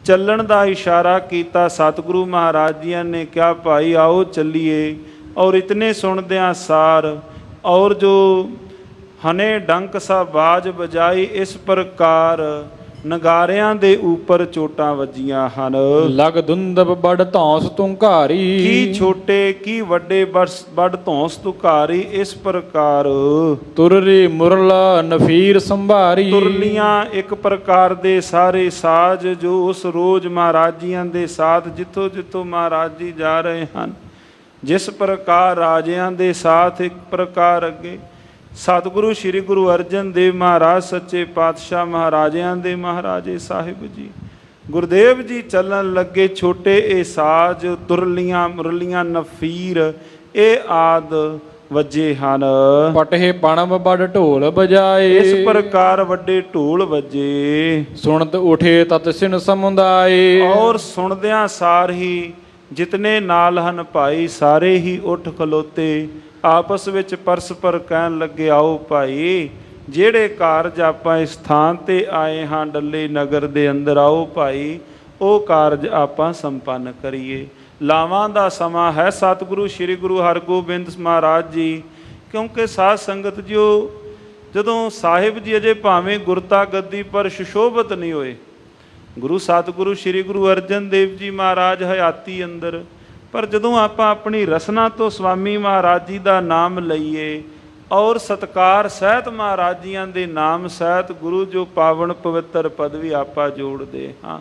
ਚੱਲਣ ਦਾ ਇਸ਼ਾਰਾ ਕੀਤਾ। ਸਤਿਗੁਰੂ ਮਹਾਰਾਜ ਜੀਆਂ ਨੇ ਕਿਹਾ ਭਾਈ ਆਓ ਚੱਲੀਏ, ਔਰ ਇਤਨੇ ਸੁਣਦਿਆਂ ਸਾਰ ਔਰ ਜੋ ਹਨੇ ਡੰਕ ਸਾ ਬਾਜ ਬਜਾਈ, ਇਸ ਪ੍ਰਕਾਰ ਨਗਾਰਿਆਂ ਦੇ ਉੱਪਰ ਚੋਟਾਂ ਵੱਜੀਆਂ ਹਨ। ਲਗ ਦੁੰਦਬ ਬੜ ਧੌਂਸ ਤੁੰਘਾਰੀ, ਕੀ ਛੋਟੇ ਕੀ ਵੱਡੇ ਬੜ ਧੌਂਸ ਤੁਕਾਰੀ, ਇਸ ਪ੍ਰਕਾਰ ਤੁਰਰੀ ਮੁਰਲਾ ਨਫੀਰ ਸੰਭਾਰੀ, ਤੁਰਲੀਆਂ ਇੱਕ ਪ੍ਰਕਾਰ ਦੇ ਸਾਰੇ ਸਾਜ਼ ਜੋ ਉਸ ਰੋਜ਼ ਮਹਾਰਾਜ ਜੀਆਂ ਦੇ ਸਾਥ ਜਿੱਥੋਂ ਜਿੱਥੋਂ ਮਹਾਰਾਜ ਜੀ ਜਾ ਰਹੇ ਹਨ, ਜਿਸ ਪ੍ਰਕਾਰ ਰਾਜਿਆਂ ਦੇ ਸਾਥ ਇੱਕ ਪ੍ਰਕਾਰ ਅੱਗੇ ਸਤਿਗੁਰੂ ਸ਼੍ਰੀ ਗੁਰੂ ਅਰਜਨ ਦੇਵ ਮਹਾਰਾਜ ਸੱਚੇ ਪਾਤਸ਼ਾਹ ਮਹਾਰਾਜਿਆਂ ਦੇ ਮਹਾਰਾਜੇ ਸਾਹਿਬ ਜੀ ਗੁਰਦੇਵ ਜੀ ਚੱਲਣ ਲੱਗੇ। ਛੋਟੇ ਇਹ ਸਾਜ਼ ਤੁਰਲੀਆਂ ਮੁਰਲੀਆਂ ਨਫੀਰ ਇਹ ਆਦ ਵੱਜੇ ਹਨ। ਪਟਹੇ ਪਣਮ ਬੜ ਢੋਲ ਬਜਾਏ, ਇਸ ਪ੍ਰਕਾਰ ਵੱਡੇ ਢੋਲ ਵੱਜੇ। ਸੁਣਤ ਉਠੇ ਤਤ ਸਿਨ ਸਮੁਦਾਏ, ਔਰ ਸੁਣਦਿਆਂ ਸਾਰ ਹੀ ਜਿਤਨੇ ਨਾਲ ਹਨ ਭਾਈ ਸਾਰੇ ਹੀ ਉੱਠ ਖਲੋਤੇ, ਆਪਸ ਵਿੱਚ ਪਰਸਪਰ ਕਹਿਣ ਲੱਗੇ ਆਓ ਭਾਈ ਜਿਹੜੇ ਕਾਰਜ ਆਪਾਂ ਇਸ ਥਾਂ ਤੇ ਆਏ ਹਾਂ ਡੱਲੇ ਨਗਰ ਦੇ ਅੰਦਰ, ਆਓ ਭਾਈ ਉਹ ਕਾਰਜ ਆਪਾਂ ਸੰਪੰਨ ਕਰੀਏ। ਲਾਵਾਂ ਦਾ ਸਮਾਂ ਹੈ ਸਤਿਗੁਰੂ ਸ਼੍ਰੀ ਗੁਰੂ ਹਰਗੋਬਿੰਦ ਮਹਾਰਾਜ ਜੀ, ਕਿਉਂਕਿ ਸਾਧ ਸੰਗਤ ਜਿਓ ਜਦੋਂ ਸਾਹਿਬ ਜੀ ਅਜੇ ਭਾਵੇਂ ਗੁਰਤਾ ਗੱਦੀ ਪਰ ਸੁਸ਼ੋਭਿਤ ਨਹੀਂ ਹੋਏ, ਗੁਰੂ ਸਤਿਗੁਰੂ ਸ਼੍ਰੀ ਗੁਰੂ ਅਰਜਨ ਦੇਵ ਜੀ ਮਹਾਰਾਜ ਹਯਾਤੀ ਅੰਦਰ, ਪਰ ਜਦੋਂ ਆਪਾਂ ਆਪਣੀ ਰਸਨਾ ਤੋਂ ਸਵਾਮੀ ਮਹਾਰਾਜ ਜੀ ਦਾ ਨਾਮ ਲਈਏ ਔਰ ਸਤਕਾਰ ਸਹਿਤ ਮਹਾਰਾਜ ਜੀਆਂ ਦੇ ਨਾਮ ਸਹਿਤ ਗੁਰੂ ਜੋ ਪਾਵਨ ਪਵਿੱਤਰ ਪਦਵੀ ਆਪਾਂ ਜੋੜਦੇ ਹਾਂ,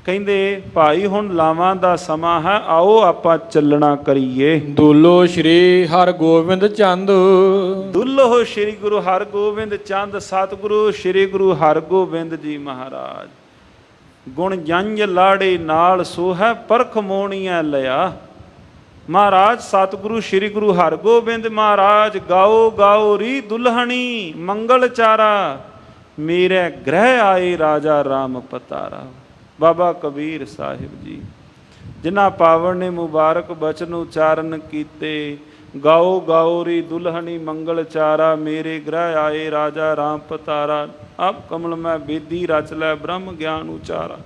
ਕਹਿੰਦੇ ਭਾਈ ਹੁਣ ਲਾਵਾਂ ਦਾ ਸਮਾਂ ਹੈ ਆਓ ਆਪਾਂ ਚੱਲਣਾ ਕਰੀਏ। ਦੁੱਲੋ ਸ਼੍ਰੀ ਹਰਗੋਬਿੰਦ ਚੰਦ, ਦੁੱਲੋ ਸ਼੍ਰੀ ਗੁਰੂ ਹਰਗੋਬਿੰਦ ਚੰਦ ਸਤਿਗੁਰੂ ਸ਼੍ਰੀ ਗੁਰੂ ਹਰਗੋਬਿੰਦ ਜੀ ਮਹਾਰਾਜ, ਗੁਣ ਜੰਝ ਲਾੜੇ ਨਾਲ ਸੋਹੈ ਪਰਖ ਮੋਣੀਆਂ ਲਿਆ। ਮਹਾਰਾਜ ਸਤਿਗੁਰੂ ਸ਼੍ਰੀ ਗੁਰੂ ਹਰਗੋਬਿੰਦ ਮਹਾਰਾਜ ਗਾਓ ਗਾਓ ਰੀ ਦੁਲਹਣੀ ਮੰਗਲ ਚਾਰਾ, ਮੇਰੇ ਗ੍ਰਹਿ ਆਏ ਰਾਜਾ ਰਾਮ ਪਤਾਰਾ। ਬਾਬਾ ਕਬੀਰ ਸਾਹਿਬ ਜੀ ਜਿਨ੍ਹਾਂ ਪਾਵਨ ਨੇ ਮੁਬਾਰਕ ਬਚਨ ਉਚਾਰਨ ਕੀਤੇ, ਗਾਓ ਗਾਓ ਰੀ ਦੁਲਹਣੀ ਮੰਗਲ ਚਾਰਾ, ਮੇਰੇ ਗ੍ਰਹਿ ਆਏ ਰਾਜਾ ਰਾਮ ਪਤਾਰਾ। ਆਪ ਕਮਲ ਮੈਂ ਬੇਦੀ ਰਚ ਲੈ ਬ੍ਰਹਮ ਗਿਆਨ ਉਚਾਰਾ।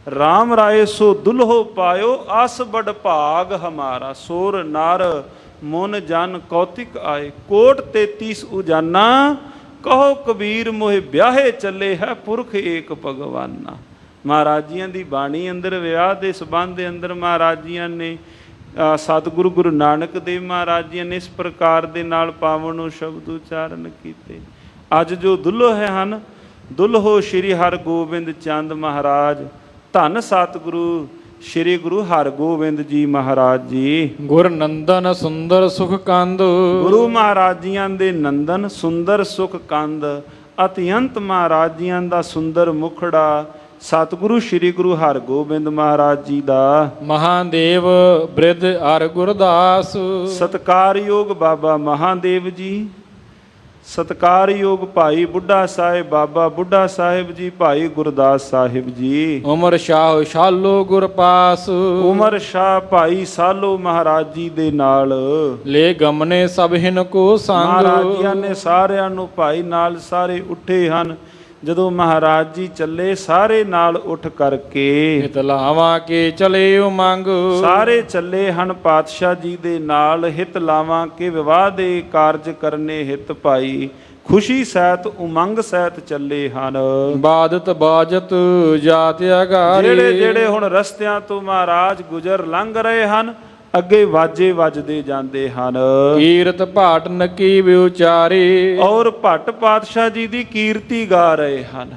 RAM ਰਾਏ ਸੋ ਦੁਲਹੋ ਪਾਇਓ ਆਸ ਬੜ ਭਾਗ ਹਮਾਰਾ। ਸੋਰ ਨਰ ਮਨ ਜਨ ਕੌਤਿਕ ਆਏ ਕੋਟ 33 ਉਜਾਨਾ ਕਹੋ ਕਬੀਰ ਮੋਹਿ ਵਿਆਹੇ ਚੱਲੇ ਹੈ ਪੁਰਖ ਏਕ ਭਗਵਾਨਾ। ਮਹਾਰਾਜ ਜੀਆਂ ਦੀ ਬਾਣੀ ਅੰਦਰ ਵਿਆਹ ਦੇ ਸੰਬੰਧ ਦੇ ਅੰਦਰ ਮਹਾਰਾਜ ਜੀਆਂ ਨੇ ਸਤਿਗੁਰੂ ਗੁਰੂ ਨਾਨਕ ਦੇਵ ਮਹਾਰਾਜ ਜੀ ਨੇ ਇਸ ਪ੍ਰਕਾਰ ਦੇ ਨਾਲ ਪਾਵਨ ਨੂੰ ਸ਼ਬਦ ਉਚਾਰਨ ਕੀਤੇ। ਅੱਜ ਜੋ ਦੁਲਹੇ ਹਨ, ਦੁਲਹੋ ਸ਼੍ਰੀ ਹਰਗੋਬਿੰਦ ਚੰਦ ਮਹਾਰਾਜ, ਧੰਨ ਸਤਿਗੁਰੂ ਸ਼੍ਰੀ ਗੁਰੂ ਹਰਗੋਬਿੰਦ ਜੀ ਮਹਾਰਾਜ ਜੀ। ਗੁਰ ਨੰਦਨ ਸੁੰਦਰ ਸੁਖ ਕੰਦ, ਗੁਰੂ ਮਹਾਰਾਜ ਜੀਆਂ ਦੇ ਨੰਦਨ ਸੁੰਦਰ ਸੁਖ ਕੰਦ, ਅਤਿਅੰਤ ਮਹਾਰਾਜ ਜੀਆਂ ਦਾ ਸੁੰਦਰ ਮੁਖੜਾ ਸਤਿਗੁਰੂ ਸ਼੍ਰੀ ਗੁਰੂ ਹਰਗੋਬਿੰਦ ਮਹਾਰਾਜ ਜੀ ਦਾ। ਮਹਾਦੇਵ ਬ੍ਰਿਧ ਅਰ ਗੁਰਦਾਸ, ਸਤਿਕਾਰਯੋਗ ਬਾਬਾ ਮਹਾਦੇਵ ਜੀ, ਸਤਿਕਾਰਯੋਗ ਭਾਈ ਬੁੱਢਾ ਸਾਹਿਬ ਬਾਬਾ ਬੁੱਢਾ ਸਾਹਿਬ ਜੀ, ਭਾਈ ਗੁਰਦਾਸ ਸਾਹਿਬ ਜੀ। ਉਮਰ ਸ਼ਾਹ ਸ਼ਾਲੋ ਗੁਰਪਾਸ, ਉਮਰ ਸ਼ਾਹ ਭਾਈ ਸਾਲੋ ਮਹਾਰਾਜ ਜੀ ਦੇ ਨਾਲ ਲੈ ਗਮਨੇ ਸਭ ਹਿਨ ਕੋ ਸੰਗ। ਮਹਾਰਾਜ ਜੀਆਂ ਨੇ ਸਾਰਿਆਂ ਨੂੰ ਭਾਈ ਨਾਲ ਸਾਰੇ ਉੱਠੇ ਹਨ। ਜਦੋਂ ਮਹਾਰਾਜ ਜੀ ਚੱਲੇ ਸਾਰੇ ਨਾਲ ਉੱਠ ਕਰਕੇ ਹਿਤ ਲਾਵਾਂ ਕੇ ਚਲੇ ਉਮੰਗ। ਸਾਰੇ ਚੱਲੇ ਹਨ ਪਾਤਸ਼ਾਹ ਜੀ ਦੇ ਨਾਲ ਹਿਤ ਲਾਵਾਂ ਕੇ ਵਿਵਾਹ ਦੇ ਕਾਰਜ ਕਰਨੇ ਹਿਤ ਭਾਈ ਖੁਸ਼ੀ ਸਹਿਤ ਉਮੰਗ ਸਹਿਤ ਚੱਲੇ ਹਨ। ਬਾਦਤ ਬਾਜਤ ਜਾਤ ਅਗਾਰੀ, ਜਿਹੜੇ ਜਿਹੜੇ ਹੁਣ ਰਸਤਿਆਂ ਤੋਂ ਮਹਾਰਾਜ ਗੁਜ਼ਰ ਲੰਘ ਰਹੇ ਹਨ ਅੱਗੇ ਵਾਜੇ ਵੱਜਦੇ ਜਾਂਦੇ ਹਨ। ਕੀਰਤ ਭਾਟ ਨਕੀ ਵਿਉਚਾਰੇ, ਔਰ ਭੱਟ ਪਾਤਸ਼ਾਹ ਜੀ ਦੀ ਕੀਰਤੀ ਗਾ ਰਹੇ ਹਨ।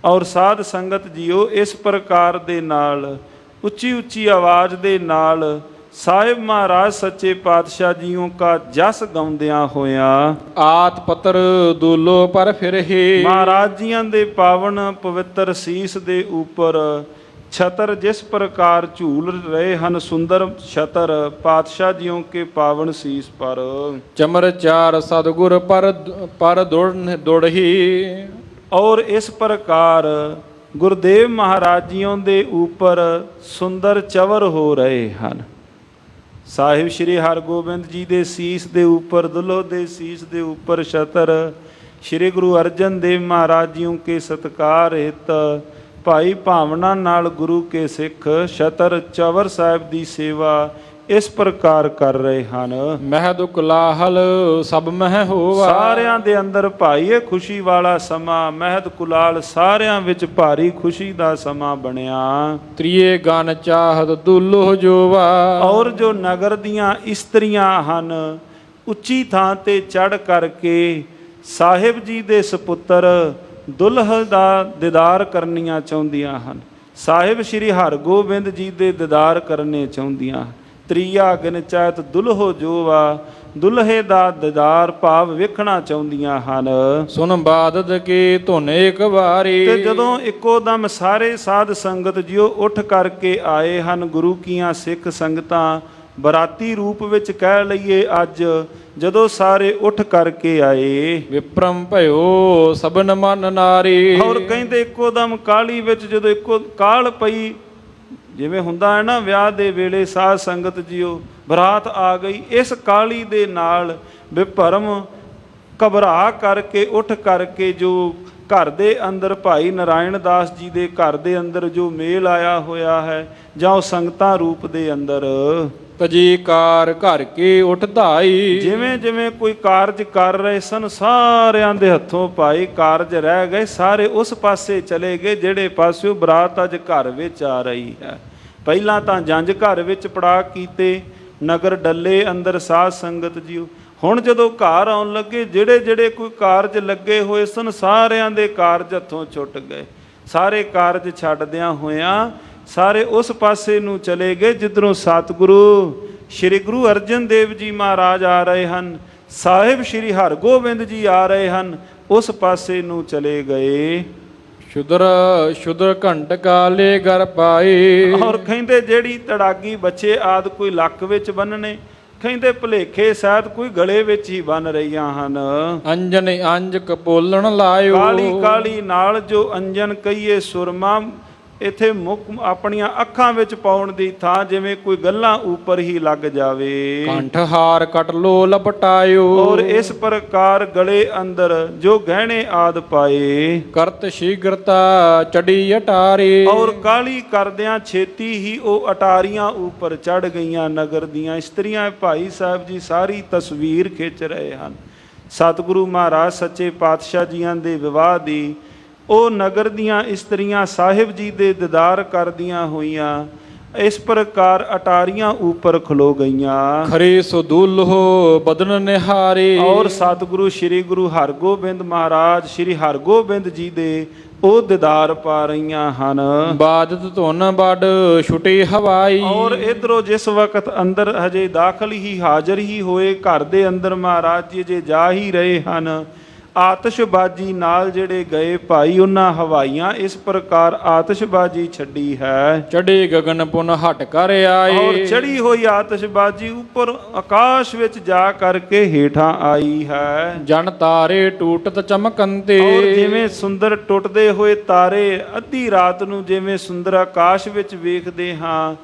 ਔਰ ਸਾਧ ਸੰਗਤ ਜੀਓ ਇਸ ਪ੍ਰਕਾਰ ਦੇ ਨਾਲ ਉੱਚੀ ਉੱਚੀ ਆਵਾਜ਼ ਦੇ ਨਾਲ ਸਾਹਿਬ ਮਹਾਰਾਜ ਸੱਚੇ ਪਾਤਸ਼ਾਹ ਜੀਓ ਕਾ ਜਸ ਗਾਉਂਦਿਆਂ ਹੋਇਆਂ ਆਤ ਪਤਰ ਦੂਲੋ ਪਰ ਫਿਰਹੀ। ਮਹਾਰਾਜ ਜੀਆਂ ਦੇ ਪਾਵਨ ਪਵਿੱਤਰ ਸੀਸ ਦੇ ਉੱਪਰ ਛਤਰ ਜਿਸ ਪ੍ਰਕਾਰ ਝੂਲ ਰਹੇ ਹਨ ਸੁੰਦਰ ਛਤਰ ਪਾਤਸ਼ਾਹ ਜੀਓ ਕੇ ਪਾਵਨ ਸੀਸ ਪਰ। ਚਮਰ ਚਾਰ ਸਤਿਗੁਰ ਪਰ ਦੁੜਹੀ। ਔਰ ਇਸ ਪ੍ਰਕਾਰ ਗੁਰਦੇਵ ਮਹਾਰਾਜ ਜੀਓ ਦੇ ਉੱਪਰ ਸੁੰਦਰ ਚਵਰ ਹੋ ਰਹੇ ਹਨ। ਸਾਹਿਬ ਸ਼੍ਰੀ ਹਰਗੋਬਿੰਦ ਜੀ ਦੇ ਸੀਸ ਦੇ ਉੱਪਰ ਦੁਲੋ ਦੇ ਸੀਸ ਦੇ ਉੱਪਰ ਛਤਰ ਸ਼੍ਰੀ ਗੁਰੂ ਅਰਜਨ ਦੇਵ ਮਹਾਰਾਜ ਜੀਓ ਕੇ ਸਤਿਕਾਰ ਹਿਤ ਭਾਈ ਭਾਵਨਾ ਨਾਲ ਗੁਰੂ ਕੇ ਸਿੱਖ ਛਤਰ ਚਵਰ ਸਾਹਿਬ ਦੀ ਸੇਵਾ ਇਸ ਪ੍ਰਕਾਰ ਕਰ ਰਹੇ ਹਨ। ਮਹਿਦ ਕੁਲਾਹਲ ਸਭ ਮਹਿ ਹੋਵਾ। ਸਾਰਿਆਂ ਦੇ ਅੰਦਰ ਭਾਈ ਇਹ ਖੁਸ਼ੀ ਵਾਲਾ ਸਮਾਂ ਮਹਿਦ ਕੁਲਾਲ ਸਾਰਿਆਂ ਵਿੱਚ ਭਾਰੀ ਖੁਸ਼ੀ ਦਾ ਸਮਾਂ ਬਣਿਆ। ਤ੍ਰਿਏ ਗਨ ਚਾਹਤ ਦੁੱਲੋ ਜੋਵਾ। ਔਰ ਜੋ ਨਗਰ ਦੀਆਂ ਇਸਤਰੀਆਂ ਹਨ ਉੱਚੀ ਥਾਂ ਤੇ ਚੜ੍ਹ ਕਰਕੇ ਸਾਹਿਬ ਜੀ ਦੇ ਸਪੁੱਤਰ ਦੁਲਹ ਦਾ ਦੀਦਾਰ ਕਰਨੀਆਂ ਚਾਹੁੰਦੀਆਂ ਹਨ। ਸਾਹਿਬ ਸ਼੍ਰੀ ਹਰਗੋਬਿੰਦ ਜੀ ਦੇ ਦੀਦਾਰ ਕਰਨੇ ਚਾਹੁੰਦੀਆਂ। ਤ੍ਰਿਆ ਗਨ ਚਾਹਤ ਦੁਲਹੋ ਜੋਵਾ, ਦੁਲਹੇ ਦਾ ਦੀਦਾਰ ਭਾਵ ਵੇਖਣਾ ਚਾਹੁੰਦੀਆਂ ਹਨ। ਸੁਨ ਬਾਦਦ ਕੀ ਧੁਨ ਇੱਕ ਵਾਰੀ। ਤੇ ਜਦੋਂ ਇੱਕੋ ਦਮ ਸਾਰੇ ਸਾਧ ਸੰਗਤ ਜਿਉ ਉੱਠ ਕਰਕੇ ਆਏ ਹਨ ਗੁਰੂ ਕੀਆਂ ਸਿੱਖ ਸੰਗਤਾਂ ਬਰਾਤੀ ਰੂਪ ਵਿੱਚ ਕਹਿ ਲਈਏ ਅੱਜ ਜਦੋਂ ਸਾਰੇ ਉੱਠ ਕਰਕੇ ਆਏ ਵਿਪਰਮ ਭਇਓ ਸਭਨ ਮਨ ਨਾਰੀ। ਔਰ ਕਹਿੰਦੇ ਇੱਕੋ ਦਮ ਕਾਲੀ ਵਿੱਚ ਜਦੋਂ ਇੱਕੋ ਕਾਲ ਪਈ ਜਿਵੇਂ ਹੁੰਦਾ ਹੈ ਨਾ ਵਿਆਹ ਦੇ ਵੇਲੇ ਸਾਧ ਸੰਗਤ ਜੀਓ ਬਰਾਤ ਆ ਗਈ ਇਸ ਕਾਲੀ ਦੇ ਨਾਲ ਵਿਪਰਮ ਘਬਰਾ ਕਰਕੇ ਉੱਠ ਕਰਕੇ ਜੋ ਘਰ ਦੇ ਅੰਦਰ ਭਾਈ ਨਾਰਾਇਣ ਦਾਸ ਜੀ ਦੇ ਘਰ ਦੇ ਅੰਦਰ ਜੋ ਮੇਲ ਆਇਆ ਹੋਇਆ ਹੈ ਜਾਂ ਉਹ ਸੰਗਤਾਂ ਰੂਪ ਦੇ ਅੰਦਰ ਤਜੀ ਕਾਰ ਘਰ ਕੇ ਉੱਠ ਧਾਈ। ਜਿਵੇਂ ਜਿਵੇਂ ਕੋਈ ਕਾਰਜ ਕਰ ਰਹੇ ਸਨ ਸਾਰਿਆਂ ਦੇ ਹੱਥੋਂ ਭਾਈ ਕਾਰਜ ਰਹਿ ਗਏ ਸਾਰੇ ਉਸ ਪਾਸੇ ਚਲੇ ਗਏ ਜਿਹੜੇ ਪਾਸੇ ਬਰਾਤ ਅੱਜ ਘਰ ਵਿੱਚ ਆ ਰਹੀ ਹੈ। ਪਹਿਲਾਂ ਤਾਂ ਜੰਝ ਘਰ ਵਿੱਚ ਪੜਾ ਕੀਤੇ ਨਗਰ ਡੱਲੇ ਅੰਦਰ ਸਾਧ ਸੰਗਤ ਜੀਓ ਹੁਣ ਜਦੋਂ ਘਰ ਆਉਣ ਲੱਗੇ ਜਿਹੜੇ ਜਿਹੜੇ ਕੋਈ ਕਾਰਜ ਲੱਗੇ ਹੋਏ ਸਨ ਸਾਰਿਆਂ ਦੇ ਕਾਰਜ ਹੱਥੋਂ ਛੁੱਟ ਗਏ। ਸਾਰੇ ਕਾਰਜ ਛੱਡਦਿਆਂ ਹੋਇਆਂ ਸਾਰੇ ਉਸ ਪਾਸੇ ਨੂੰ ਚਲੇ ਗਏ ਜਿੱਧਰੋਂ ਸਤਿਗੁਰੂ ਸ਼੍ਰੀ ਗੁਰੂ ਅਰਜਨ ਦੇਵ ਜੀ ਮਹਾਰਾਜ ਆ ਰਹੇ ਹਨ ਸਾਹਿਬ ਸ਼੍ਰੀ ਹਰਗੋਬਿੰਦ ਜੀ ਆ ਰਹੇ ਹਨ ਉਸ ਪਾਸੇ ਨੂੰ ਚਲੇ ਗਏ। ਸ਼ੁਦਰ ਘੰਟ ਕਾਲੇ ਗਰ ਪਾਏ। ਔਰ ਕਹਿੰਦੇ ਜਿਹੜੀ ਤੜਾਗੀ ਬੱਚੇ ਆਦ ਕੋਈ ਲੱਕ ਵਿੱਚ ਬੰਨਣੇ ਕਹਿੰਦੇ ਭੁਲੇਖੇ ਸ਼ਾਇਦ ਕੋਈ ਗਲੇ ਵਿੱਚ ਹੀ ਬਨ ਰਹੀਆਂ ਹਨ। ਅੰਜਨ ਅੰਜ ਕਪੋਲਣ ਲਾਇਓ। ਕਾਲੀ ਕਾਲੀ ਨਾਲ ਜੋ ਅੰਜਨ ਕਹੀਏ ਸੁਰਮਾ ਇੱਥੇ ਮੁੱਖ ਆਪਣੀਆਂ ਅੱਖਾਂ ਵਿੱਚ ਪਾਉਣ ਦੀ ਥਾਂ ਜਿਵੇਂ ਕੋਈ ਗੱਲਾਂ ਉੱਪਰ ਹੀ ਲੱਗ ਜਾਵੇ। ਕੰਠ ਹਾਰ ਕਟ ਲੋ ਲਪਟਾਇਓ, ਔਰ ਇਸ ਪ੍ਰਕਾਰ ਗਲੇ ਅੰਦਰ ਜੋ ਗਹਿਣੇ ਆਦ ਪਾਏ। ਕਰਤ ਸ਼ੀਗਰਤਾ ਚੜੀ ਅਟਾਰੀ, ਔਰ ਕਾਲੀ ਕਰਦਿਆਂ ਛੇਤੀ ਹੀ ਉਹ ਅਟਾਰੀਆਂ ਉੱਪਰ ਚੜ ਗਈਆਂ। ਨਗਰ ਦੀਆਂ ਇਸਤਰੀਆਂ ਭਾਈ ਸਾਹਿਬ ਜੀ ਸਾਰੀ ਤਸਵੀਰ ਖਿੱਚ ਰਹੇ ਹਨ। ਸਤਿਗੁਰੂ ਮਹਾਰਾਜ ਸੱਚੇ ਪਾਤਸ਼ਾਹ ਜੀਆਂ ਦੇ ਵਿਵਾਹ ਦੀ ਉਹ ਨਗਰ ਦੀਆਂ ਇਸਤਰੀਆਂ ਸਾਹਿਬ ਜੀ ਦੇ ਦੀਦਾਰ ਕਰਦੀਆਂ ਹੋਈਆਂ ਇਸ ਪ੍ਰਕਾਰ ਅਟਾਰੀਆਂ ਉੱਪਰ ਖਲੋ ਗਈਆਂ। ਖਰੇ ਸੋ ਦੁਲਹੋ ਬਦਨ ਨਿਹਾਰੇ, ਔਰ ਸਤਿਗੁਰੂ ਸ੍ਰੀ ਗੁਰੂ ਹਰਗੋਬਿੰਦ ਮਹਾਰਾਜ ਸ੍ਰੀ ਹਰਗੋਬਿੰਦ ਜੀ ਦੇ ਉਹ ਦੀਦਾਰ ਪਾ ਰਹੀਆਂ ਹਨ। ਬਾਦਤ ਧੁਨ ਬੜ ਛੁਟੀ ਹਵਾਈ, ਔਰ ਇਧਰੋਂ ਜਿਸ ਵਕਤ ਅੰਦਰ ਹਜੇ ਦਾਖਲ ਹੀ ਹਾਜ਼ਰ ਹੀ ਹੋਏ ਘਰ ਦੇ ਅੰਦਰ ਮਹਾਰਾਜ ਜੀ ਜੇ ਜਾ ਹੀ ਰਹੇ ਹਨ, ਆਤਿਸ਼ਬਾਜ਼ੀ ਨਾਲ ਜਿਹੜੇ ਗਏ ਭਾਈ ਉਹਨਾਂ ਹਵਾਈਆਂ ਇਸ ਪ੍ਰਕਾਰ ਆਤਿਸ਼ਬਾਜ਼ੀ ਛੱਡੀ ਹੈ। ਚੜੇ ਗਗਨ ਪੁਨ ਹਟ ਕਰ ਆਏ, ਔਰ ਚੜੀ ਹੋਈ ਆਤਿਸ਼ਬਾਜ਼ੀ ਉੱਪਰ ਆਕਾਸ਼ ਵਿੱਚ ਜਾ ਕਰਕੇ ਹੇਠਾਂ ਆਈ ਹੈ। ਜਨ ਤਾਰੇ ਟੂਟਤ ਚਮਕੰਤੇ, ਔਰ ਜਿਵੇਂ ਸੁੰਦਰ ਟੁੱਟਦੇ ਹੋਏ ਤਾਰੇ ਅੱਧੀ ਰਾਤ ਨੂੰ ਜਿਵੇਂ ਸੁੰਦਰ ਆਕਾਸ਼ ਵਿੱਚ ਵੇਖਦੇ ਹਾਂ,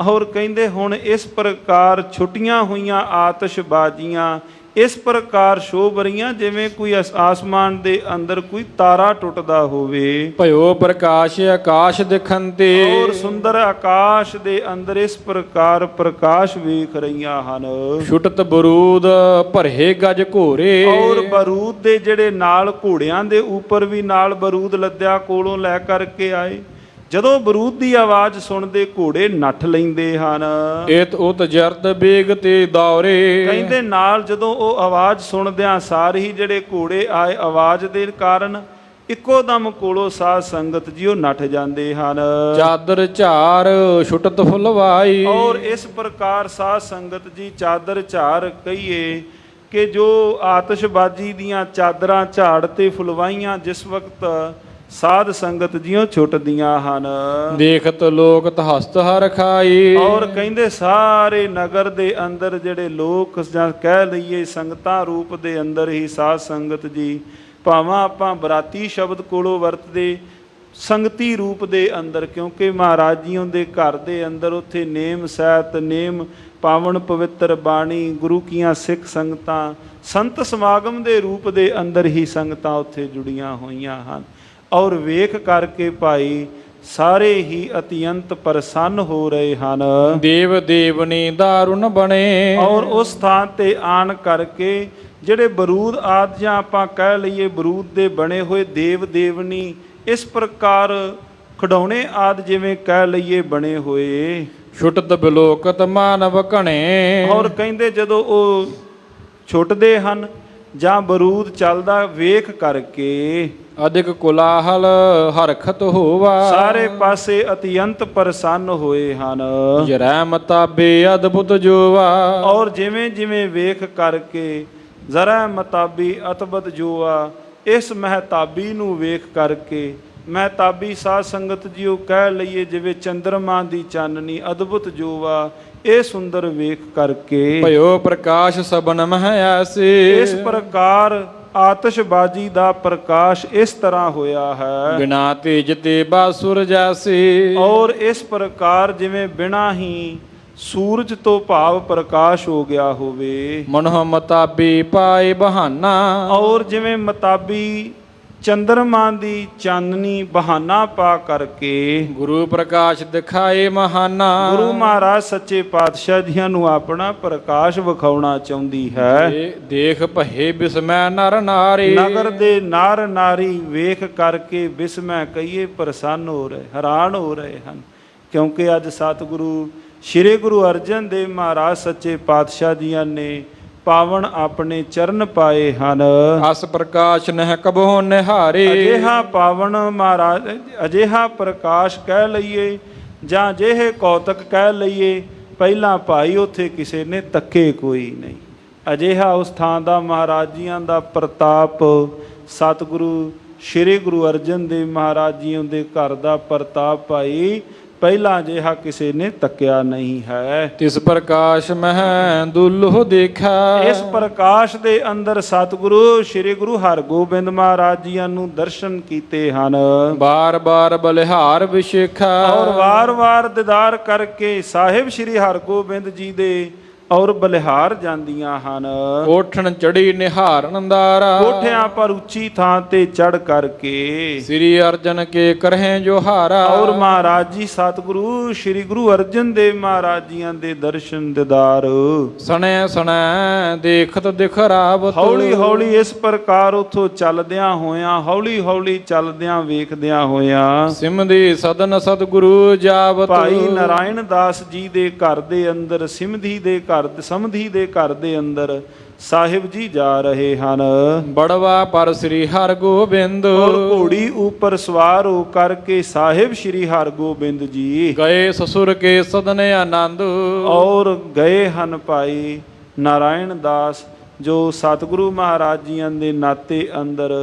ਔਰ ਕਹਿੰਦੇ ਹੁਣ ਇਸ ਪ੍ਰਕਾਰ ਛੁੱਟੀਆਂ ਹੋਈਆਂ ਆਤਿਸ਼ਬਾਜ਼ੀਆਂ ਇਸ ਪ੍ਰਕਾਰ ਸ਼ੋਭ ਰਹੀਆਂ ਜਿਵੇਂ ਕੋਈ ਆਸਮਾਨ ਦੇ ਅੰਦਰ ਕੋਈ ਤਾਰਾ ਟੁੱਟਦਾ ਹੋਵੇ। ਭਇਓ ਪ੍ਰਕਾਸ਼ ਆਕਾਸ਼ ਦਿਖੰਤੇ, ਔਰ ਸੁੰਦਰ ਆਕਾਸ਼ ਦੇ ਅੰਦਰ ਇਸ ਪ੍ਰਕਾਰ ਪ੍ਰਕਾਸ਼ ਵੇਖ ਰਹੀਆਂ ਹਨ। ਛੁਟਤ ਬਰੂਦ ਭਰੇ ਗਜ ਘੋਰੇ, ਔਰ ਬਰੂਦ ਦੇ ਜਿਹੜੇ ਨਾਲ ਘੋੜਿਆਂ ਦੇ ਉੱਪਰ ਵੀ ਨਾਲ ਬਰੂਦ ਲੱਦਿਆ ਕੋਲੋਂ ਲੈ ਕਰਕੇ ਆਏ। ਜਦੋਂ ਬਰੂਦ ਦੀ ਆਵਾਜ਼ ਸੁਣਦੇ ਘੋੜੇ ਨੱਠ ਲੈਂਦੇ ਹਨ। ਇਤ ਉਤ ਜਰਤ ਬੇਗ ਤੇ ਦੌਰੇ, ਕਹਿੰਦੇ ਨਾਲ ਜਦੋਂ ਉਹ ਆਵਾਜ਼ ਸੁਣਦਿਆਂ ਸਾਰ ਹੀ ਜਿਹੜੇ ਘੋੜੇ ਆਏ ਆਵਾਜ਼ ਦੇ ਕਾਰਨ ਇੱਕੋ ਦਮ ਕੋਲੋਂ ਸਾਧ ਸੰਗਤ ਜੀ ਉਹ ਨੱਠ ਜਾਂਦੇ ਹਨ। ਚਾਦਰ ਝਾਰ ਛੁਟਤ ਫੁਲਵਾਈ, ਔਰ ਇਸ ਪ੍ਰਕਾਰ ਸਾਧ ਸੰਗਤ ਜੀ ਚਾਦਰ ਝਾਰ ਕਹੀਏ ਕਿ ਜੋ ਆਤਿਸ਼ਬਾਜ਼ੀ ਦੀਆਂ ਚਾਦਰਾਂ ਝਾੜ ਤੇ ਫੁਲਵਾਈਆਂ ਜਿਸ ਵਕਤ ਸਾਧ ਸੰਗਤ ਜਿਉਂ ਛੁੱਟਦੀਆਂ ਹਨ। ਦੇਖਤ ਲੋਕ ਹਸਤ ਹਰ ਖਾਈ, ਔਰ ਕਹਿੰਦੇ ਸਾਰੇ ਨਗਰ ਦੇ ਅੰਦਰ ਜਿਹੜੇ ਲੋਕ ਜਾਂ ਕਹਿ ਲਈਏ ਸੰਗਤਾਂ ਰੂਪ ਦੇ ਅੰਦਰ ਹੀ ਸਾਧ ਸੰਗਤ ਜੀ ਭਾਵਾਂ ਆਪਾਂ ਬਰਾਤੀ ਸ਼ਬਦ ਕੋਲੋਂ ਵਰਤਦੇ ਸੰਗਤੀ ਰੂਪ ਦੇ ਅੰਦਰ, ਕਿਉਂਕਿ ਮਹਾਰਾਜ ਜੀਆਂ ਦੇ ਘਰ ਦੇ ਅੰਦਰ ਉੱਥੇ ਨੇਮ ਸਹਿਤ ਨੇਮ ਪਾਵਨ ਪਵਿੱਤਰ ਬਾਣੀ ਗੁਰੂ ਕੀਆਂ ਸਿੱਖ ਸੰਗਤਾਂ ਸੰਤ ਸਮਾਗਮ ਦੇ ਰੂਪ ਦੇ ਅੰਦਰ ਹੀ ਸੰਗਤਾਂ ਉੱਥੇ ਜੁੜੀਆਂ ਹੋਈਆਂ ਹਨ। ਔਰ ਵੇਖ ਕਰਕੇ ਭਾਈ ਸਾਰੇ ਹੀ ਅਤਿਅੰਤ ਪ੍ਰਸੰਨ ਹੋ ਰਹੇ ਹਨ। ਦੇਵ ਦੇਵਨੀ ਦਾਰੁਣ ਬਣੇ, ਔਰ ਉਸ ਥਾਂ ਤੇ ਆਣ ਕਰਕੇ ਜਿਹੜੇ ਬਰੂਦ ਆਦਿ ਜਾਂ ਆਪਾਂ ਕਹਿ ਲਈਏ ਬਰੂਦ ਦੇ ਬਣੇ ਹੋਏ ਦੇਵ ਦੇਵਨੀ ਇਸ ਪ੍ਰਕਾਰ ਖਿਡੌਣੇ ਆਦਿ ਜਿਵੇਂ ਕਹਿ ਲਈਏ ਬਣੇ ਹੋਏ। ਛੁਟਤ ਬਿਲੋਕਤ ਮਾਨਵ ਘਣੇ, ਔਰ ਕਹਿੰਦੇ ਜਦੋਂ ਉਹ ਛੁੱਟਦੇ ਹਨ ਜਾਂ ਬਰੂਦ ਚੱਲਦਾ ਵੇਖ ਕਰਕੇ ਅਧਿਕ ਕੁਲਾਹਲ ਹਰਖਤ ਹੋਵਾ, ਸਾਰੇ ਪਾਸੇ ਅਤਿਅੰਤ ਪ੍ਰਸੰਨ ਹੋਏ ਹਨ। ਜਰੈ ਮਤਾਬੇ ਅਦਭੁਤ ਜੋਵਾ, ਔਰ ਜਿਵੇਂ ਜਿਵੇਂ ਵੇਖ ਕਰਕੇ ਜ਼ਰਾ ਮਤਾਬੀ ਅਤਬਤ ਜੋਆ ਇਸ ਮਹਿਤਾਬੀ ਨੂੰ ਵੇਖ ਕਰਕੇ ਮਹਿਤਾਬੀ ਸਾਧ ਸੰਗਤ ਜੀਓ ਕਹਿ ਲਈਏ ਜਿਵੇਂ ਚੰਦਰਮਾ ਦੀ ਚਾਨਣੀ ਅਦਭੁਤ ਜੋਵਾ ਇਹ ਸੁੰਦਰ ਵੇਖ ਕਰਕੇ ਭਇਓ ਪ੍ਰਕਾਸ਼ ਸਬਨ ਮਹਿ ਐਸੇ, ਇਸ ਪ੍ਰਕਾਰ ਆਤਿਸ਼ਬਾਜ਼ੀ ਦਾ ਪ੍ਰਕਾਸ਼ ਇਸ ਤਰ੍ਹਾਂ ਹੋਇਆ ਹੈ। ਬਿਨਾ ਤੇਜ ਤੇ ਬਾਸੁਰ ਜੈਸੇ, ਔਰ ਇਸ ਪ੍ਰਕਾਰ ਜਿਵੇਂ ਬਿਨਾ ਹੀ ਸੂਰਜ ਤੋਂ ਭਾਵ ਪ੍ਰਕਾਸ਼ ਹੋ ਗਿਆ ਹੋਵੇ। ਮਨੋ ਮਤਾਬੀ ਪਾਏ ਬਹਾਨਾ, ਔਰ ਜਿਵੇਂ ਮਤਾਬੀ ਚੰਦਰਮਾ ਦੀ ਚਾਨਣੀ ਬਹਾਨਾ ਪਾ ਕਰਕੇ ਗੁਰੂ ਪ੍ਰਕਾਸ਼ ਦਿਖਾਏ ਮਹਾਨਾ, ਗੁਰੂ ਮਹਾਰਾਜ ਸੱਚੇ ਪਾਤਸ਼ਾਹ ਜੀਆਂ ਨੂੰ ਆਪਣਾ ਪ੍ਰਕਾਸ਼ ਵਿਖਾਉਣਾ ਚਾਹੁੰਦੀ ਹੈ। ਦੇਖ ਭਏ ਬਿਸਮੈ ਨਰ ਨਾਰੀ, ਨਗਰ ਦੇ ਨਰ ਨਾਰੀ ਵੇਖ ਕਰਕੇ ਬਿਸਮੈ ਕਹੀਏ ਪ੍ਰਸੰਨ ਹੋ ਰਹੇ ਹੈਰਾਨ ਹੋ ਰਹੇ ਹਨ, ਕਿਉਂਕਿ ਅੱਜ ਸਤਿਗੁਰੂ ਸ੍ਰੀ ਗੁਰੂ ਅਰਜਨ ਦੇਵ ਮਹਾਰਾਜ ਸੱਚੇ ਪਾਤਸ਼ਾਹ ਜੀਆਂ ਨੇ ਪਾਵਨ ਆਪਣੇ ਚਰਨ ਪਾਏ ਹਨ। ਅਸ ਪ੍ਰਕਾਸ਼ ਨਹਿ ਕਬਹੁ ਨਿਹਾਰੇ, ਅਜਿਹਾ ਪਾਵਨ ਮਹਾਰਾਜ ਅਜਿਹਾ ਪ੍ਰਕਾਸ਼ ਕਹਿ ਲਈਏ ਜਾਂ ਅਜਿਹੇ ਕੌਤਕ ਕਹਿ ਲਈਏ ਪਹਿਲਾਂ ਭਾਈ ਉੱਥੇ ਕਿਸੇ ਨੇ ਤੱਕੇ ਕੋਈ ਨਹੀਂ। ਅਜਿਹਾ ਉਸ ਥਾਂ ਦਾ ਮਹਾਰਾਜ ਜੀਆਂ ਦਾ ਪ੍ਰਤਾਪ ਸਤਿਗੁਰੂ ਸ੍ਰੀ ਗੁਰੂ ਅਰਜਨ ਦੇਵ ਮਹਾਰਾਜ ਜੀਆਂ ਦੇ ਘਰ ਦਾ ਪ੍ਰਤਾਪ ਭਾਈ ਪਹਿਲਾਂ ਜਿਹਾ ਕਿਸੇ ਨੇ ਤੱਕਿਆ ਨਹੀਂ ਹੈ। ਤਿਸ ਪ੍ਰਕਾਸ਼ ਮਹਿ ਦੁੱਲਹੁ ਦੇਖਾ। ਇਸ ਪ੍ਰਕਾਸ਼ ਦੇ ਅੰਦਰ ਸਤਿਗੁਰੂ ਸ੍ਰੀ ਗੁਰੂ ਹਰਗੋਬਿੰਦ ਮਹਾਰਾਜ ਜੀਆਂ ਨੂੰ ਦਰਸ਼ਨ ਕੀਤੇ ਹਨ। ਬਾਰ ਬਾਰ ਬਲਿਹਾਰ ਵਿਸ਼ੇਖਾ। ਔਰ ਵਾਰ-ਵਾਰ ਦੀਦਾਰ ਕਰਕੇ ਸਾਹਿਬ ਸ੍ਰੀ ਹਰਗੋਬਿੰਦ ਜੀ ਦੇ ਔਰ ਬਲਿਹਾਰ ਜਾਂਦੀਆਂ ਹਨ। ਕੋਠਣ ਚੜੀ ਨਿਹਾਰਨ ਦਾਰਾ। ਕੋਠਿਆਂ ਪਰ ਉੱਚੀ ਥਾਂ ਤੇ ਚੜ ਕਰਕੇ ਸ੍ਰੀ ਅਰਜਨ ਕੇ ਕਰਹਿ ਜੋਹਾਰਾ। ਔਰ ਮਹਾਰਾਜ ਜੀ ਸਤਿਗੁਰੂ ਸ੍ਰੀ ਗੁਰੂ ਅਰਜਨ ਦੇਵ ਮਹਾਰਾਜ ਜੀਆਂ ਦੇ ਦਰਸ਼ਨ ਦੀਦਾਰ ਸਣੈ ਸਣੈ ਦੇਖਤ ਦਿਖਰਾਵਤ। ਹੌਲੀ ਹੌਲੀ ਇਸ ਪ੍ਰਕਾਰ ਉਥੋਂ ਚੱਲਦਿਆਂ ਹੋਇਆਂ ਹੌਲੀ ਹੌਲੀ ਚੱਲਦਿਆਂ ਵੇਖਦਿਆਂ ਹੋਇਆਂ ਸਿਮਧੀ ਸਦਨ ਸਤਿਗੁਰੂ ਜਾਵਤ। ਭਾਈ ਨਾਰਾਇਣ ਦਾਸ ਜੀ ਦੇ ਘਰ ਦੇ ਅੰਦਰ ਸਮਧੀ ਦੇ ਘਰ ਦੇ ਅੰਦਰ ਸਾਹਿਬ ਜੀ ਜਾ ਰਹੇ ਹਨ। ਬੜਵਾ ਪਰ ਸ੍ਰੀ ਹਰਗੋਬਿੰਦ। ਔਰ ਘੋੜੀ ਉੱਪਰ ਸਵਾਰ ਹੋ ਕਰਕੇ ਸਾਹਿਬ ਸ੍ਰੀ ਹਰਗੋਬਿੰਦ ਜੀ ਗਏ ਸਸੁਰ ਕੇ ਸਦਨ ਆਨੰਦ। ਔਰ ਗਏ ਹਨ ਭਾਈ ਨਾਰਾਇਣ ਦਾਸ ਜੋ ਸਤਿਗੁਰੂ ਮਹਾਰਾਜ ਜੀਆਂ ਦੇ ਨਾਤੇ ਅੰਦਰ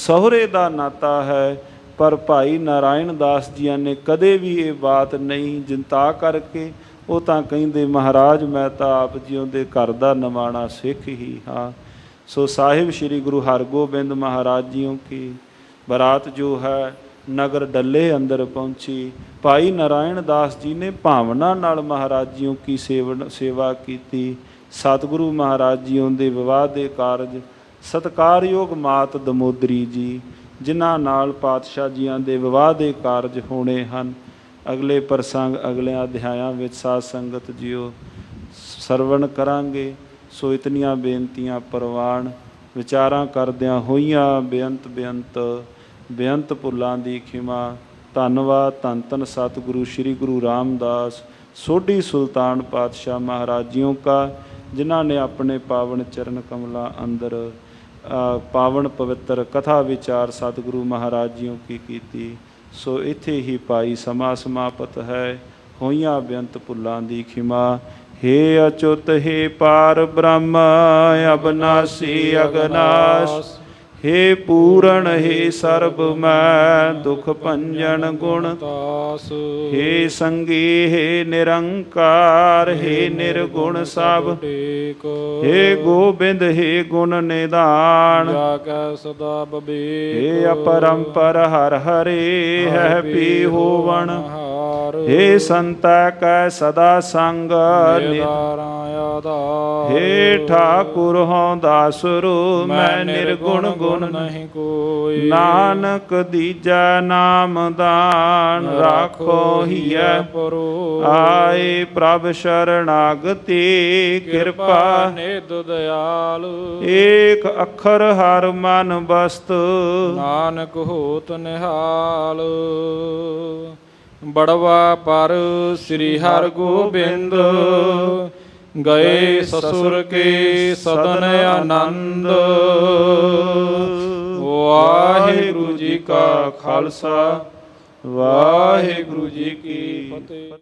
ਸਹੁਰੇ ਦਾ ਨਾਤਾ ਹੈ। ਪਰ ਭਾਈ ਨਾਰਾਇਣ ਦਾਸ ਜੀਆਂ ਨੇ ਕਦੇ ਵੀ ਇਹ ਬਾਤ ਨਹੀਂ ਜਿੰਤਾ ਕਰਕੇ ਉਹ ਤਾਂ ਕਹਿੰਦੇ ਮਹਾਰਾਜ ਮੈਂ ਤਾਂ ਆਪ ਜੀਓ ਦੇ ਘਰ ਦਾ ਨਿਮਾਣਾ ਸਿੱਖ ਹੀ ਹਾਂ। ਸੋ ਸਾਹਿਬ ਸ੍ਰੀ ਗੁਰੂ ਹਰਗੋਬਿੰਦ ਮਹਾਰਾਜ ਜੀਓ ਕੀ ਬਰਾਤ ਜੋ ਹੈ ਨਗਰ ਡੱਲੇ ਅੰਦਰ ਪਹੁੰਚੀ। ਭਾਈ ਨਾਰਾਇਣ ਦਾਸ ਜੀ ਨੇ ਭਾਵਨਾ ਨਾਲ ਮਹਾਰਾਜ ਜੀਓ ਕੀ ਸੇਵਾ ਕੀਤੀ। ਸਤਿਗੁਰੂ ਮਹਾਰਾਜ ਜੀਓ ਦੇ ਵਿਵਾਹ ਦੇ ਕਾਰਜ ਸਤਿਕਾਰਯੋਗ ਮਾਤ ਦਮੋਦਰੀ ਜੀ ਜਿਨ੍ਹਾਂ ਨਾਲ ਪਾਤਸ਼ਾਹ ਜੀਆਂ ਦੇ ਵਿਵਾਹ ਦੇ ਕਾਰਜ ਹੋਣੇ ਹਨ। ਅਗਲੇ ਪ੍ਰਸੰਗ ਅਗਲਿਆਂ ਅਧਿਆਇਆਂ ਵਿੱਚ ਸਾਧ ਸੰਗਤ ਜੀਓ ਸਰਵਣ ਕਰਾਂਗੇ। ਸੋ ਇਤਨੀਆਂ ਬੇਨਤੀਆਂ ਪ੍ਰਵਾਨ ਵਿਚਾਰਾਂ ਕਰਦਿਆਂ ਹੋਈਆਂ ਬੇਅੰਤ ਭੁੱਲਾਂ ਦੀ ਖਿਮਾ। ਧੰਨਵਾਦ ਧੰਨ ਧੰਨ ਸਤਿਗੁਰੂ ਸ੍ਰੀ ਗੁਰੂ ਰਾਮਦਾਸ ਸੋਢੀ ਸੁਲਤਾਨ ਪਾਤਸ਼ਾਹ ਮਹਾਰਾਜ ਜੀਓ ਕਾ ਜਿਨ੍ਹਾਂ ਨੇ ਆਪਣੇ ਪਾਵਨ ਚਰਨ ਕਮਲਾਂ ਅੰਦਰ ਪਾਵਨ ਪਵਿੱਤਰ ਕਥਾ ਵਿਚਾਰ ਸਤਿਗੁਰੂ ਮਹਾਰਾਜ ਜੀਓ ਕੀ ਕੀਤੀ। ਸੋ ਇੱਥੇ ਹੀ ਭਾਈ ਸਮਾਂ ਸਮਾਪਤ ਹੈ। ਹੋਈਆਂ ਬੇਅੰਤ ਭੁੱਲਾਂ ਦੀ ਖਿਮਾ। ਹੇ ਅਚੁੱਤ ਹੇ ਪਾਰ ਬ੍ਰਹਮ ਅਬਨਾਸੀ ਅਗਨਾਸ। ਹੇ ਪੂਰਨ ਹੇ ਸਰਬ ਮੈਂ ਦੁਖ ਭੰਜਨ ਗੁਣ ਤਾਸ। ਹੇ ਸੰਗੀ ਹੇ ਨਿਰੰਕਾਰ ਹੇ ਨਿਰਗੁਣ ਸਭ ਟੇਕ। ਹੇ ਗੋਬਿੰਦ ਹੇ ਗੁਣ ਨਿਧਾਨ ਜਾ ਕੈ ਸਦਾ ਬਬੇਕ। ਹੇ ਅਪਰੰਪਰ ਹਰ ਹਰੇ ਹੈ ਪੀ ਹੋਵਣ ਹਾਰ। ਹੇ ਸੰਤੈ ਕੈ ਸਦਾ ਸੰਗ ਨਿਦਾਰਾਂ ਆਧਾਰ। ਹੇ ਠਾਕੁਰ ਹਉ ਦਾਸੁਰੂ ਮੈਂ ਨਿਰਗੁਣ ਗੁਣ ਨਹੀਂ ਕੋਈ। ਨਾਨਕ ਦੀਜੈ ਨਾਮ ਦਾਨ ਰਾਖੋ ਹੀਐ ਪਰੋ। ਆਏ ਪ੍ਰਭ ਸ਼ਰਣਾਗਤੀ ਕਿਰਪਾ ਨਿਧ ਦਿਆਲੁ। ਏਕ ਅੱਖਰ ਹਰ ਮਨ ਬਸਤ ਨਾਨਕ ਹੋਤ ਨਿਹਾਲ। ਬੜਵਾ ਪਰ ਸ੍ਰੀ ਹਰਗੋਬਿੰਦ ਗਏ ਸਸੁਰ ਕੇ ਸਦਨ ਆਨੰਦ। ਵਾਹਿਗੁਰੂ ਜੀ ਕਾ ਖਾਲਸਾ ਵਾਹਿਗੁਰੂ ਜੀ ਕੀ ਫਤਿਹ।